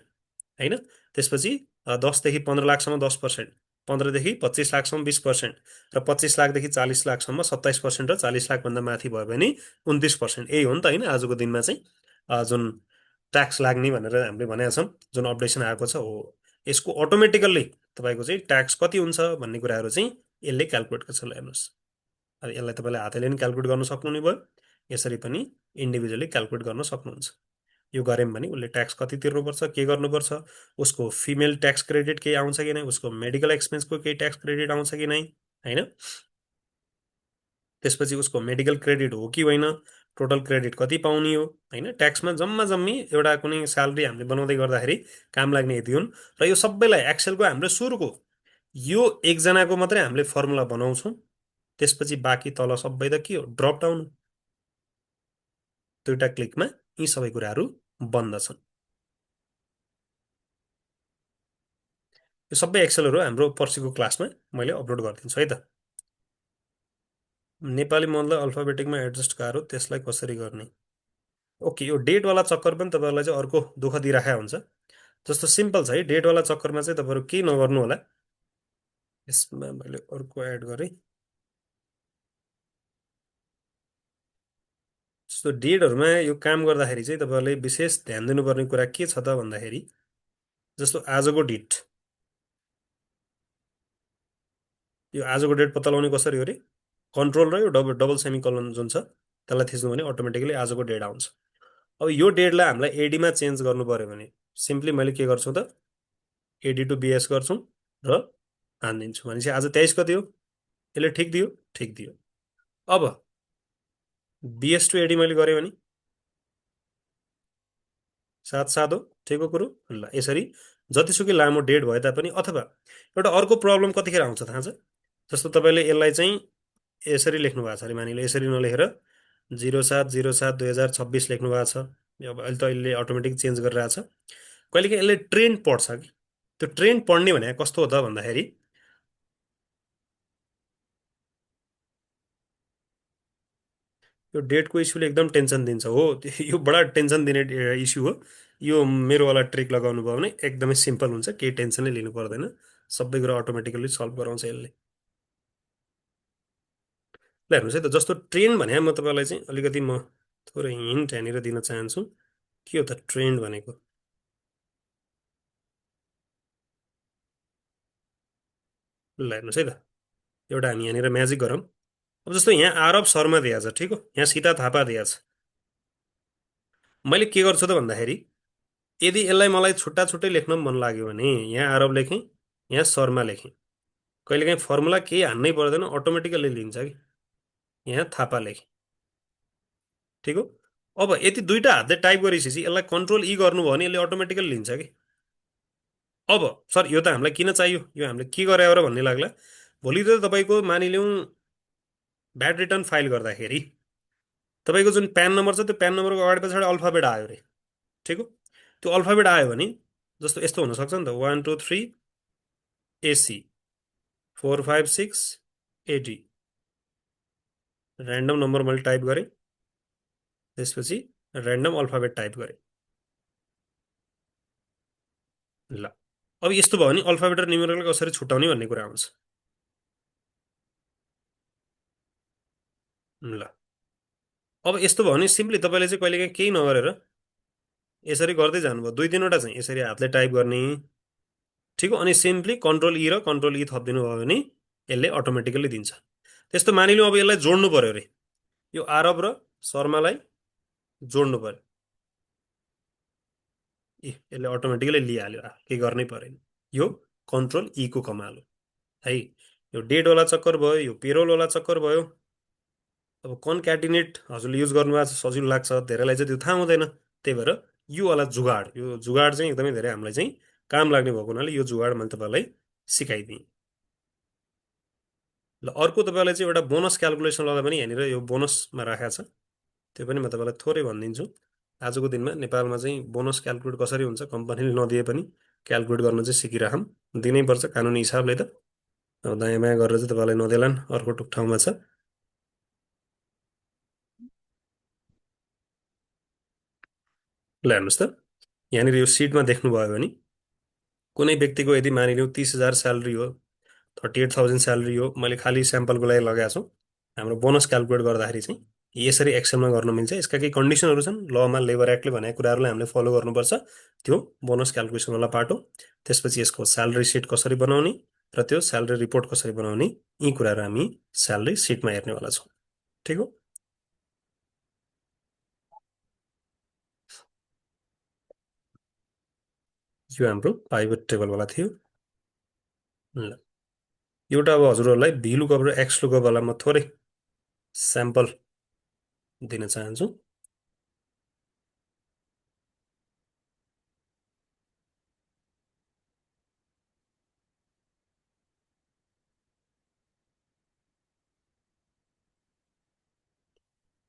होइन, त्यसपछि 10 देखि 15 लाखसम्म 10%, 15 देखि 25 लाखसम्म 20%, र 25 लाखदेखि 40 लाखसम्म 27% र 40 लाखभन्दा माथि भयो भने 29%। यही हो नि त होइन आजको दिनमा चाहिँ जुन ट्याक्स लाग्ने भनेर हामीले भनेका छौँ, जुन अपडेसन आएको छ हो। यसको अटोमेटिकल्ली तपाईँको चाहिँ ट्याक्स कति हुन्छ भन्ने कुराहरू चाहिँ यसले क्यालकुलेट गर्छ। ल हेर्नुहोस्, अब यसलाई तपाईँले हातैले पनि क्यालकुलेट गर्न सक्नुहुने भयो, यसरी पनि इन्डिभिजुअली क्यालकुलेट गर्न सक्नुहुन्छ। यो गऱ्यौँ भने उसले ट्याक्स कति तिर्नुपर्छ, के गर्नुपर्छ, उसको फिमेल ट्याक्स क्रेडिट केही आउँछ कि नै, उसको मेडिकल एक्सपेन्सको केही ट्याक्स क्रेडिट आउँछ कि नै, होइन। त्यसपछि उसको मेडिकल क्रेडिट हो कि होइन, टोटल क्रेडिट कति पाउने हो, होइन, ट्याक्समा जम्मा जम्मी एउटा कुनै स्यालेरी हामीले बनाउँदै गर्दाखेरि काम लाग्ने यति हुन्। र यो सबैलाई एक्सेलको हाम्रो सुरुको यो एकजनाको मात्रै हामीले फर्मुला बनाउँछौँ। त्यसपछि बाँकी तल सबै त के हो, ड्रप डाउन। दुईवटा क्लिकमा यी सबै कुराहरू बन्द छन्। यो सबै एक्सेलहरू हाम्रो पर्सिको क्लासमा मैले अपलोड गरिदिन्छु है त। नेपाली मनलाई अल्फाबेटिकमा एडजस्ट गाह्रो, त्यसलाई कसरी गर्ने? ओके, यो डेटवाला चक्कर पनि तपाईँहरूलाई चाहिँ अर्को दुःख दिइराखेको हुन्छ। जस्तो सिम्पल छ है, डेटवाला चक्करमा चाहिँ तपाईँहरू केही नगर्नु होला। यसमा मैले अर्को एड गरेँ। जस्तो डेटहरूमा यो काम गर्दाखेरि चाहिँ तपाईँहरूले विशेष ध्यान दिनुपर्ने कुरा के छ त भन्दाखेरि, जस्तो आजको डेट, यो आजको डेट पत्ता लगाउने कसरी हो अरे, कन्ट्रोल र यो डबल डबल सेमिकलन जुन छ त्यसलाई थिच्नु भने अटोमेटिकली आजको डेट आउँछ। अब यो डेटलाई हामीलाई एडीमा चेन्ज गर्नु पऱ्यो भने सिम्पली मैले के गर्छु त, एडी टु बिएस गर्छु र हानिदिन्छु भनेपछि आज 23 गते हो। यसले ठिक दियो, ठिक दियो। अब बिएस टु एडी मैले गरेँ भने सात सात हो, ठिकको कुरो ल। यसरी जतिसुकै लामो डेट भए तापनि, अथवा एउटा अर्को प्रब्लम कतिखेर आउँछ थाहा छ? जस्तो तपाईँले यसलाई चाहिँ यसरी लेख्नु भएको छ अरे, मानिलो यसरी नलेखेर 07/07/2026 लेख्नु भएको छ। अब अहिले त अहिले अटोमेटिक चेन्ज गरिरहेछ। कहिलेकाहीँ यसले ट्रेन्ड पढ्छ कि, त्यो ट्रेन्ड पढ्ने भने कस्तो हो त भन्दाखेरि, यो डेटको इस्युले एकदम टेन्सन दिन्छ हो। यो बडा टेन्सन दिने इस्यु हो। यो मेरोवाला ट्रिक लगाउनु भयो भने एकदमै सिम्पल हुन्छ, केही टेन्सनै लिनु पर्दैन, सबै कुरा अटोमेटिकली सल्भ गराउँछ यसले। ल हेर्नुहोस् है त, जस्तो ट्रेन्ड भने म तपाईँलाई चाहिँ अलिकति म थोरै हिन्ट यहाँनिर दिन चाहन्छु। के हो त ट्रेन्ड भनेको? ल हेर्नुहोस् है त, एउटा हामी यहाँनिर म्याजिक गरौँ। अब जस्तो यहाँ आरब शर्मा दिएको छ, ठिक हो, यहाँ सीता थापा दिएको छ। मैले के गर्छु त भन्दाखेरि, यदि यसलाई मलाई छुट्टा छुट्टै लेख्न मन लाग्यो भने यहाँ आरब लेखेँ, यहाँ शर्मा लेखेँ। कहिलेकाहीँ फर्मुला केही हान्नै पर्दैन, अटोमेटिकली लिन्छ कि। यहाँ थापा लेखेँ, ठिक हो। अब यति दुईवटा हातले टाइप गरिसकेपछि यसलाई कन्ट्रोल ई गर्नुभयो भने यसले अटोमेटिकली लिन्छ कि। अब सर यो त हामीलाई किन चाहियो, यो हामीले के गरे र भन्ने लाग्ला। भोलि त तपाईँको मानिलिउँ भ्याट रिटर्न फाइल गर्दाखेरि तपाईँको जुन प्यान नम्बर छ त्यो प्यान नम्बरको अगाडि पछाडि अल्फाबेट आयो अरे, ठिक हो। त्यो अल्फाबेट आयो भने जस्तो यस्तो हुनसक्छ नि त, 1 2 3 एसी 4 5 6 एडी, ऱ्यान्डम नम्बर मैले टाइप गरेँ, त्यसपछि ऱ्यान्डम अल्फाबेट टाइप गरेँ। ल अब यस्तो भयो भने अल्फाबेट र न्युमेरिकल कसरी छुट्याउने भन्ने कुरा आउँछ। ल अब यस्तो भयो भने सिम्पली तपाईँले चाहिँ कहिलेकाहीँ केही नगरेर यसरी गर्दै जानुभयो, दुई तिनवटा चाहिँ यसरी हातले टाइप गर्ने, ठिक हो। अनि सिम्पली कन्ट्रोल ई र कन्ट्रोल ई थपिदिनु भयो भने यसले अटोमेटिकली दिन्छ। त्यस्तो मानिलिउँ अब यसलाई जोड्नु पर्यो अरे, यो आरब र शर्मालाई जोड्नु पर्यो, ए यसले अटोमेटिकली लिइहाल्यो, केही गर्नै परेन। यो कन्ट्रोल ई को कमाल हो है। यो डेटवाला चक्कर भयो, यो पेरोलवाला चक्कर भयो। अब कन्क्याटिनेट हजुरले युज गर्नुभएको छ, सजिलो लाग्छ, धेरैलाई चाहिँ त्यो थाहा हुँदैन। त्यही भएर योवाला जुगाड, यो जुगाड चाहिँ एकदमै धेरै हामीलाई चाहिँ काम लाग्ने भएको हुनाले यो जुगाड मैले तपाईँलाई सिकाइदिएँ। ल अर्को तपाईँलाई चाहिँ एउटा बोनस क्यालकुलेसन गर्दा पनि यहाँनिर यो बोनसमा राखेको छ, त्यो पनि म तपाईँलाई थोरै भनिदिन्छु। आजको दिनमा नेपालमा चाहिँ बोनस क्यालकुलेट कसरी हुन्छ, कम्पनीले नदिए पनि क्यालकुलेट गर्न चाहिँ सिकिराखौँ, दिनैपर्छ कानुनी हिसाबले त। अब दायाँ बायाँ गरेर चाहिँ तपाईँलाई नदेलान्, अर्को टुक ठाउँमा छ। ल हेर्नुहोस् त, यहाँनिर यो सिटमा देख्नुभयो भने कुनै व्यक्तिको यदि मानिलिउँ 30,000 स्यालेरी हो, 38,000 स्यालेरी हो, मैले खालि स्याम्पलको लागि लगाएको छु। हाम्रो बोनस क्यालकुलेट गर्दाखेरि चाहिँ यसरी एक्सेलमा गर्न मिल्छ। यसका केही कन्डिसनहरू छन्, लमा लेबर एक्टले भनेको कुराहरूलाई हामीले फलो गर्नुपर्छ, त्यो बोनस क्यालकुलेसनवाला पार्ट हो। त्यसपछि यसको स्यालेरी सिट कसरी बनाउने र त्यो स्यालेरी रिपोर्ट कसरी बनाउने, यी कुराहरू हामी स्यालेरी सिटमा हेर्नेवाला छौँ, ठिक हो। यो हाम्रो पाइभट टेबलवाला थियो। ल एउटा अब हजुरहरूलाई भिलुकप र एक्स लुकपवाला म थोरै स्याम्पल दिन चाहन्छु।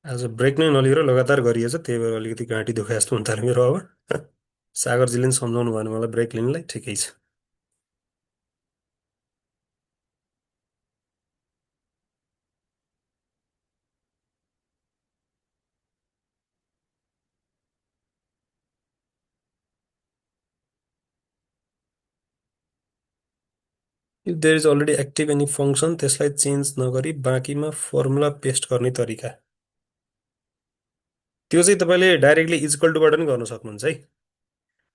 आज ब्रेक नै नलिएर लगातार गरिएछ, त्यही भएर अलिकति घाँटी दुखाए जस्तो हुन थाल्यो मेरो अब। सागरजीले नि सम्झाउनु भएन मलाई ब्रेक लिनलाई, ठिकै छ। If there is already active any function त्यसलाई चेन्ज नगरी बाँकीमा फर्मुला पेस्ट गर्ने तरिका। त्यो चाहिँ तपाईँले डाइरेक्टली इजकल टुबाट पनि गर्न सक्नुहुन्छ है।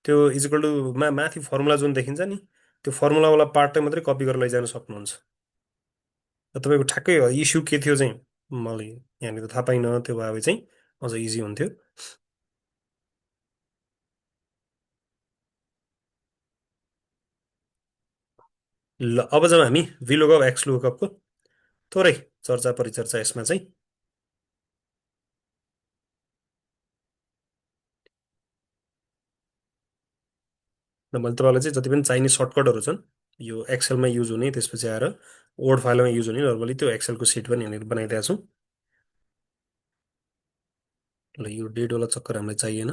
त्यो इजकल टुमा माथि फर्मुला जुन देखिन्छ नि, त्यो फर्मुलावाला पार्ट चाहिँ मात्रै कपी गरेर लैजान सक्नुहुन्छ। र तपाईँको ठ्याक्कै इस्यु के थियो चाहिँ मलाई यहाँनिर थाहा पाइनँ, त्यो भए चाहिँ अझ इजी हुन्थ्यो। ल अब जाउँ हामी VLOOKUP XLOOKUP को थोरै चर्चा परिचर्चा यसमा चाहिँ। र मैले तपाईँलाई चाहिँ जति पनि चाहिने सर्टकटहरू छन् यो एक्सेलमा युज हुने, त्यसपछि आएर वर्ड फाइलमा युज हुने, नर्मली त्यो एक्सेलको सिट पनि यहाँनिर बनाइदिएको छु। ल यो डेटवाला चक्कर हामीलाई चाहिएन,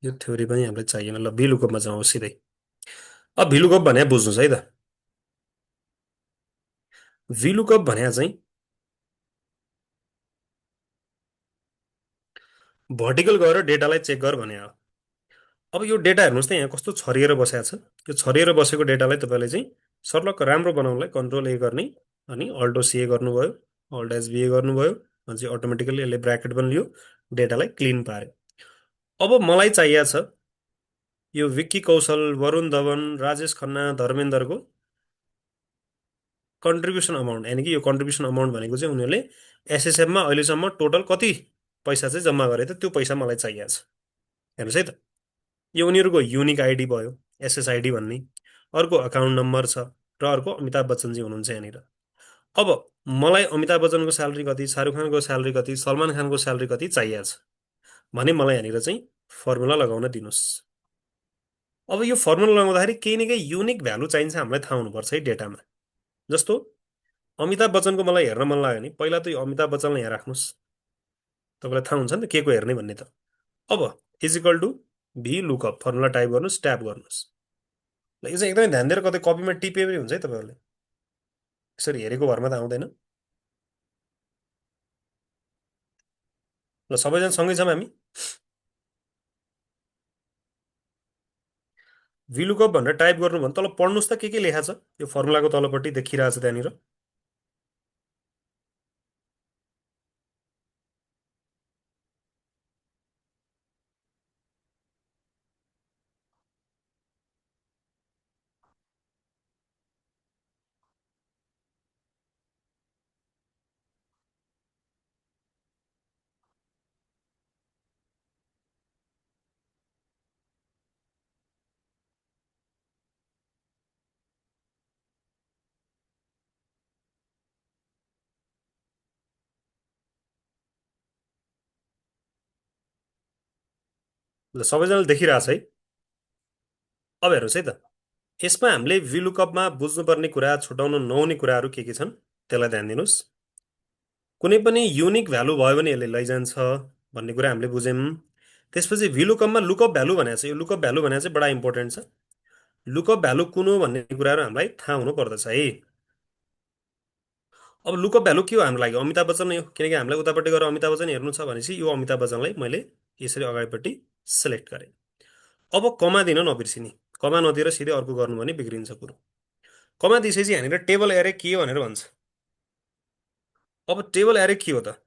यो थ्योरी पनि हामीलाई चाहिएन। ल VLOOKUPमा जाउँ सिधै। अब VLOOKUP भने बुझ्नुहोस् है त। VLOOKUP भने चाहिँ भर्टिकल गएर डेटालाई चेक गर भने हो। अब यो डेटा हेर्नुहोस् त यहाँ कस्तो छरिएर बसेको छ। यो छरिएर बसेको डेटालाई तपाईँले चाहिँ सर्लक्क राम्रो बनाउनलाई कन्ट्रोल ए गर्ने, अनि अल्टो सिए गर्नुभयो, अल्ट एच बिए गर्नुभयो, अनि चाहिँ अटोमेटिकली यसले ब्राकेट पनि लियो, डेटालाई क्लिन पार्यो। अब मलाई चाहिएको छ यो विक्की कौशल, वरुण धवन, राजेश खन्ना, धर्मेन्द्रको कन्ट्रिब्युसन अमाउन्ट, यानि कि यो कन्ट्रिब्युसन अमाउन्ट भनेको चाहिँ उनीहरूले एसएसएफमा अहिलेसम्म टोटल कति पैसा चाहिँ जम्मा गरे त, त्यो पैसा मलाई चाहिएको छ। हेर्नुहोस् है त, यो उनीहरूको युनिक आइडी भयो, एसएसआइडी भन्ने, अर्को अकाउन्ट नम्बर छ, र अर्को अमिताभ बच्चनजी हुनुहुन्छ यहाँनिर। अब मलाई अमिताभ बच्चनको स्यालेरी कति, शाहरुख खानको स्यालेरी कति, सलमान खानको स्यालेरी कति चाहिएको छ भने मलाई यहाँनिर चाहिँ फर्मुला लगाउन दिनुहोस्। अब यो फर्मुला लगाउँदाखेरि केही न केही युनिक भ्यालु चाहिन्छ, हामीलाई थाहा हुनुपर्छ है डेटामा। जस्तो अमिताभ बच्चनको मलाई हेर्न मन लाग्यो भने पहिला त यो अमिताभ बच्चनलाई यहाँ राख्नुहोस्, तपाईँलाई थाहा हुन्छ नि त के को हेर्ने भन्ने त। अब equal to VLOOKUP formula type गर्नुहोस्, ट्याप गर्नुहोस्। ल यो चाहिँ एकदमै ध्यान दिएर कतै कपीमा टिपे पनि हुन्छ है तपाईँहरूले, यसरी हेरेको भरमा त आउँदैन। ल सबैजना सँगै छौँ हामी। VLOOKUP भनेर टाइप गर्नु भने तल पढ्नुहोस् त के लेखा छ, यो फर्मुलाको तलपट्टि देखिरहेको छ त्यहाँनिर। ल सबैजनाले देखिरहेछ है। अब हेर्नुहोस् है त, यसमा हामीले VLOOKUPमा बुझ्नुपर्ने कुरा, छुटाउनु नहुने कुराहरू के छन् त्यसलाई ध्यान दिनुहोस्। कुनै पनि युनिक भ्यालु भयो भने यसले लैजान्छ भन्ने कुरा हामीले बुझ्यौँ। त्यसपछि VLOOKUPमा लुकअप भ्यालु भनेको छ, यो लुकअप भ्यालु भनेको चाहिँ बडा इम्पोर्टेन्ट छ। लुकअप भ्यालु कुन हो भन्ने कुराहरू हामीलाई थाहा हुनु पर्दछ है। अब लुकअप भ्यालु के हो हाम्रो लागि, अमिताभ बच्चन नै हो, किनकि हामीलाई उतापट्टि गएर अमिताभ बच्चन हेर्नु छ भनेपछि यो अमिताभ बच्चनलाई मैले यसरी अगाडिपट्टि सेलेक्ट गरेँ। अब कमा दिन नबिर्सिने, कमा नदिएर सिधै अर्को गर्नु भने बिग्रिन्छ कुरो। कमा दिइसकेपछि यहाँनिर टेबल एरे के हो भनेर भन्छ। अब टेबल एरे के हो त?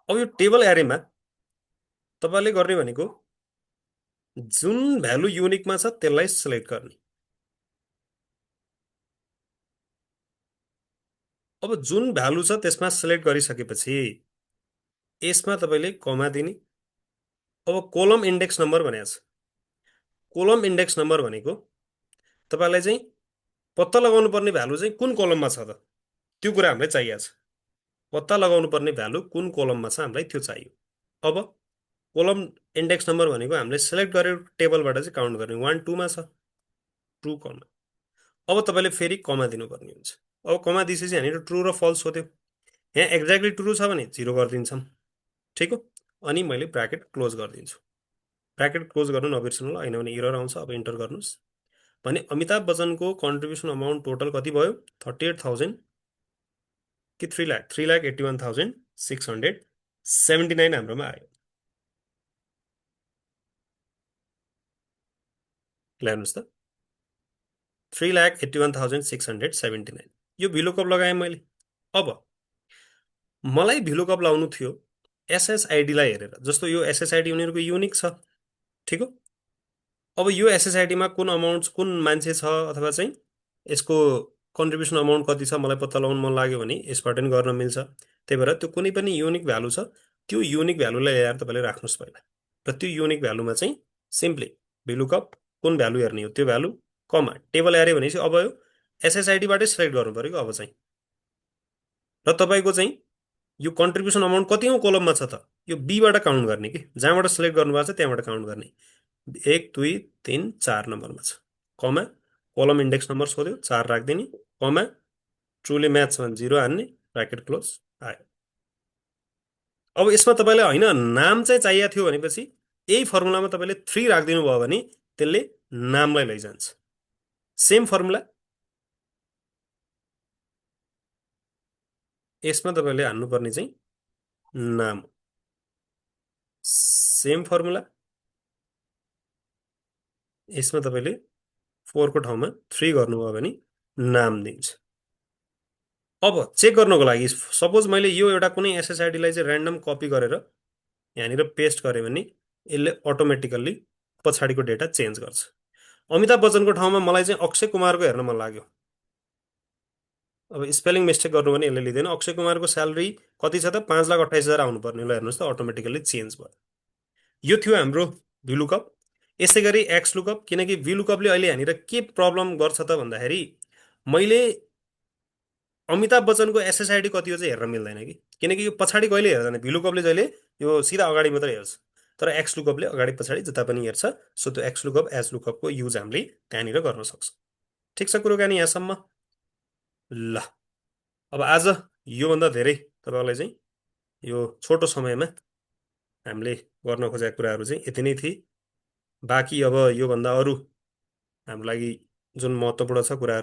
अब यो टेबल एरेमा तपाईँले गर्ने भनेको जुन भ्यालु युनिकमा छ त्यसलाई सेलेक्ट गर्ने। अब जुन भ्यालु छ त्यसमा सेलेक्ट गरिसकेपछि यसमा तपाईँले कमा दिने। अब कोलम इन्डेक्स नम्बर भनेको छ। कोलम इन्डेक्स नम्बर भनेको तपाईँलाई चाहिँ पत्ता लगाउनु पर्ने भ्यालु चाहिँ कुन कोलममा छ त, त्यो कुरा हामीलाई चाहिएको छ। पत्ता लगाउनु पर्ने भ्यालु कुन कोलममा छ हामीलाई त्यो चाहियो। अब कोलम इन्डेक्स नम्बर भनेको हामीले सेलेक्ट गरेको टेबलबाट चाहिँ काउन्ट गर्ने, 1 2 मा छ, ट्रु कमा। अब तपाईँले फेरि कमा दिनुपर्ने हुन्छ। अब कमा दिएपछि हामीहरू ट्रु र फल्स सोध्यो। यहाँ एक्ज्याक्टली ट्रु छ भने 0 गरिदिन्छौँ, ठिक हो। अनि मैले ब्राकेट क्लोज गरिदिन्छु। ब्राकेट क्लोज गर्नु नबिर्सनु ल, होइन भने इरर आउँछ। अब इन्टर गर्नुहोस्। भने अमिताभ बच्चनको कन्ट्रिब्युसन अमाउन्ट टोटल कति भयो? 38,000 कि 3 लाख? 3,81,679 हाम्रोमा आयो। ल्याउनुहोस् त, 3,81,679। यो भिलुकप लगाएँ मैले। अब मलाई भिलुकप लाउनु थियो एसएसआइडीलाई हेरेर। जस्तो यो एसएसआइडी उनीहरूको युनिक छ, ठिक हो। अब यो एसएसआइडीमा कुन अमाउन्ट, कुन मान्छे छ, अथवा चाहिँ यसको कन्ट्रिब्युसन अमाउन्ट कति छ मलाई पत्ता लगाउनु मन लाग्यो भने यसबाट पनि गर्न मिल्छ। त्यही भएर त्यो कुनै पनि युनिक भ्यालु छ, त्यो युनिक भ्यालुलाई ल्याएर तपाईँले राख्नुहोस् पहिला। र त्यो युनिक भ्यालुमा चाहिँ सिम्पली भिलुकप कुन भ्यालु हेर्ने हो त्यो भ्यालु कमा टेबल हेऱ्यो भनेपछि अब यो एसएसआइडीबाटै सेलेक्ट गर्नु पऱ्यो अब चाहिँ। र तपाईँको चाहिँ यो कन्ट्रिब्युसन अमाउन्ट कतिौँ कोलममा छ त, यो बीबाट काउन्ट गर्ने कि जहाँबाट सेलेक्ट गर्नुभएको छ त्यहाँबाट काउन्ट गर्ने। 1 2 3 4 नम्बरमा छ, कमा कोलम इन्डेक्स नम्बर सोध्यो 4 राखिदिने, कमा ट्रुली म्याच छ भने 0 हान्ने, ब्राकेट क्लोज आयो। अब यसमा तपाईँलाई होइन नाम चाहिँ चाहिएको थियो भनेपछि यही फर्मुलामा तपाईँले 3 राखिदिनु भयो भने त्यसले नामलाई लैजान्छ। सेम फर्मुला यसमा तपाईँले हान्नुपर्ने चाहिँ नाम, सेम फर्मुला यसमा तपाईँले 4 को ठाउँमा 3 गर्नुभयो भने नाम दिन्छ। अब चेक गर्नको लागि सपोज मैले यो एउटा कुनै एसएसआइडीलाई चाहिँ ऱ्यान्डम कपी गरेर यहाँनिर पेस्ट गरेँ भने यसले अटोमेटिकल्ली पछाडिको डेटा चेन्ज गर्छ। अमिताभ बच्चनको ठाउँमा मलाई चाहिँ अक्षय कुमारको हेर्न मन लाग्यो। अब स्पेलिङ मिस्टेक गर्नु भने यसले लिँदैन। अक्षय कुमारको स्यालेरी कति छ त? 5,28,000 आउनुपर्ने। ल हेर्नुहोस् त, अटोमेटिकल्ली चेन्ज भयो। यो थियो हाम्रो भिलुकप। यसै गरी एक्स लुकअप, किनकि भिलुकपले अहिले यहाँनिर के प्रब्लम गर्छ त भन्दाखेरि मैले अमिताभ बच्चनको एसएसआइडी कति हो चाहिँ हेर्न मिल्दैन कि, किनकि यो पछाडि कहिले हेर्दैन। भिलुकपले जहिले यो सिधा अगाडि मात्रै हेर्छ, तर एक्स लुकअपले अगाडि पछाडि जता पनि हेर्छ। सो त्यो एक्स लुकअप एज लुकअपको युज हामीले त्यहाँनिर गर्न सक्छौँ। ठिक छ कुरोकानी यहाँसम्म? ल अब आज योभन्दा धेरै तपाईँलाई चाहिँ यो छोटो समयमा हामीले गर्न खोजेका कुराहरू चाहिँ यति नै थिए। बाँकी अब योभन्दा अरू हाम्रो लागि जुन महत्त्वपूर्ण छ कुराहरू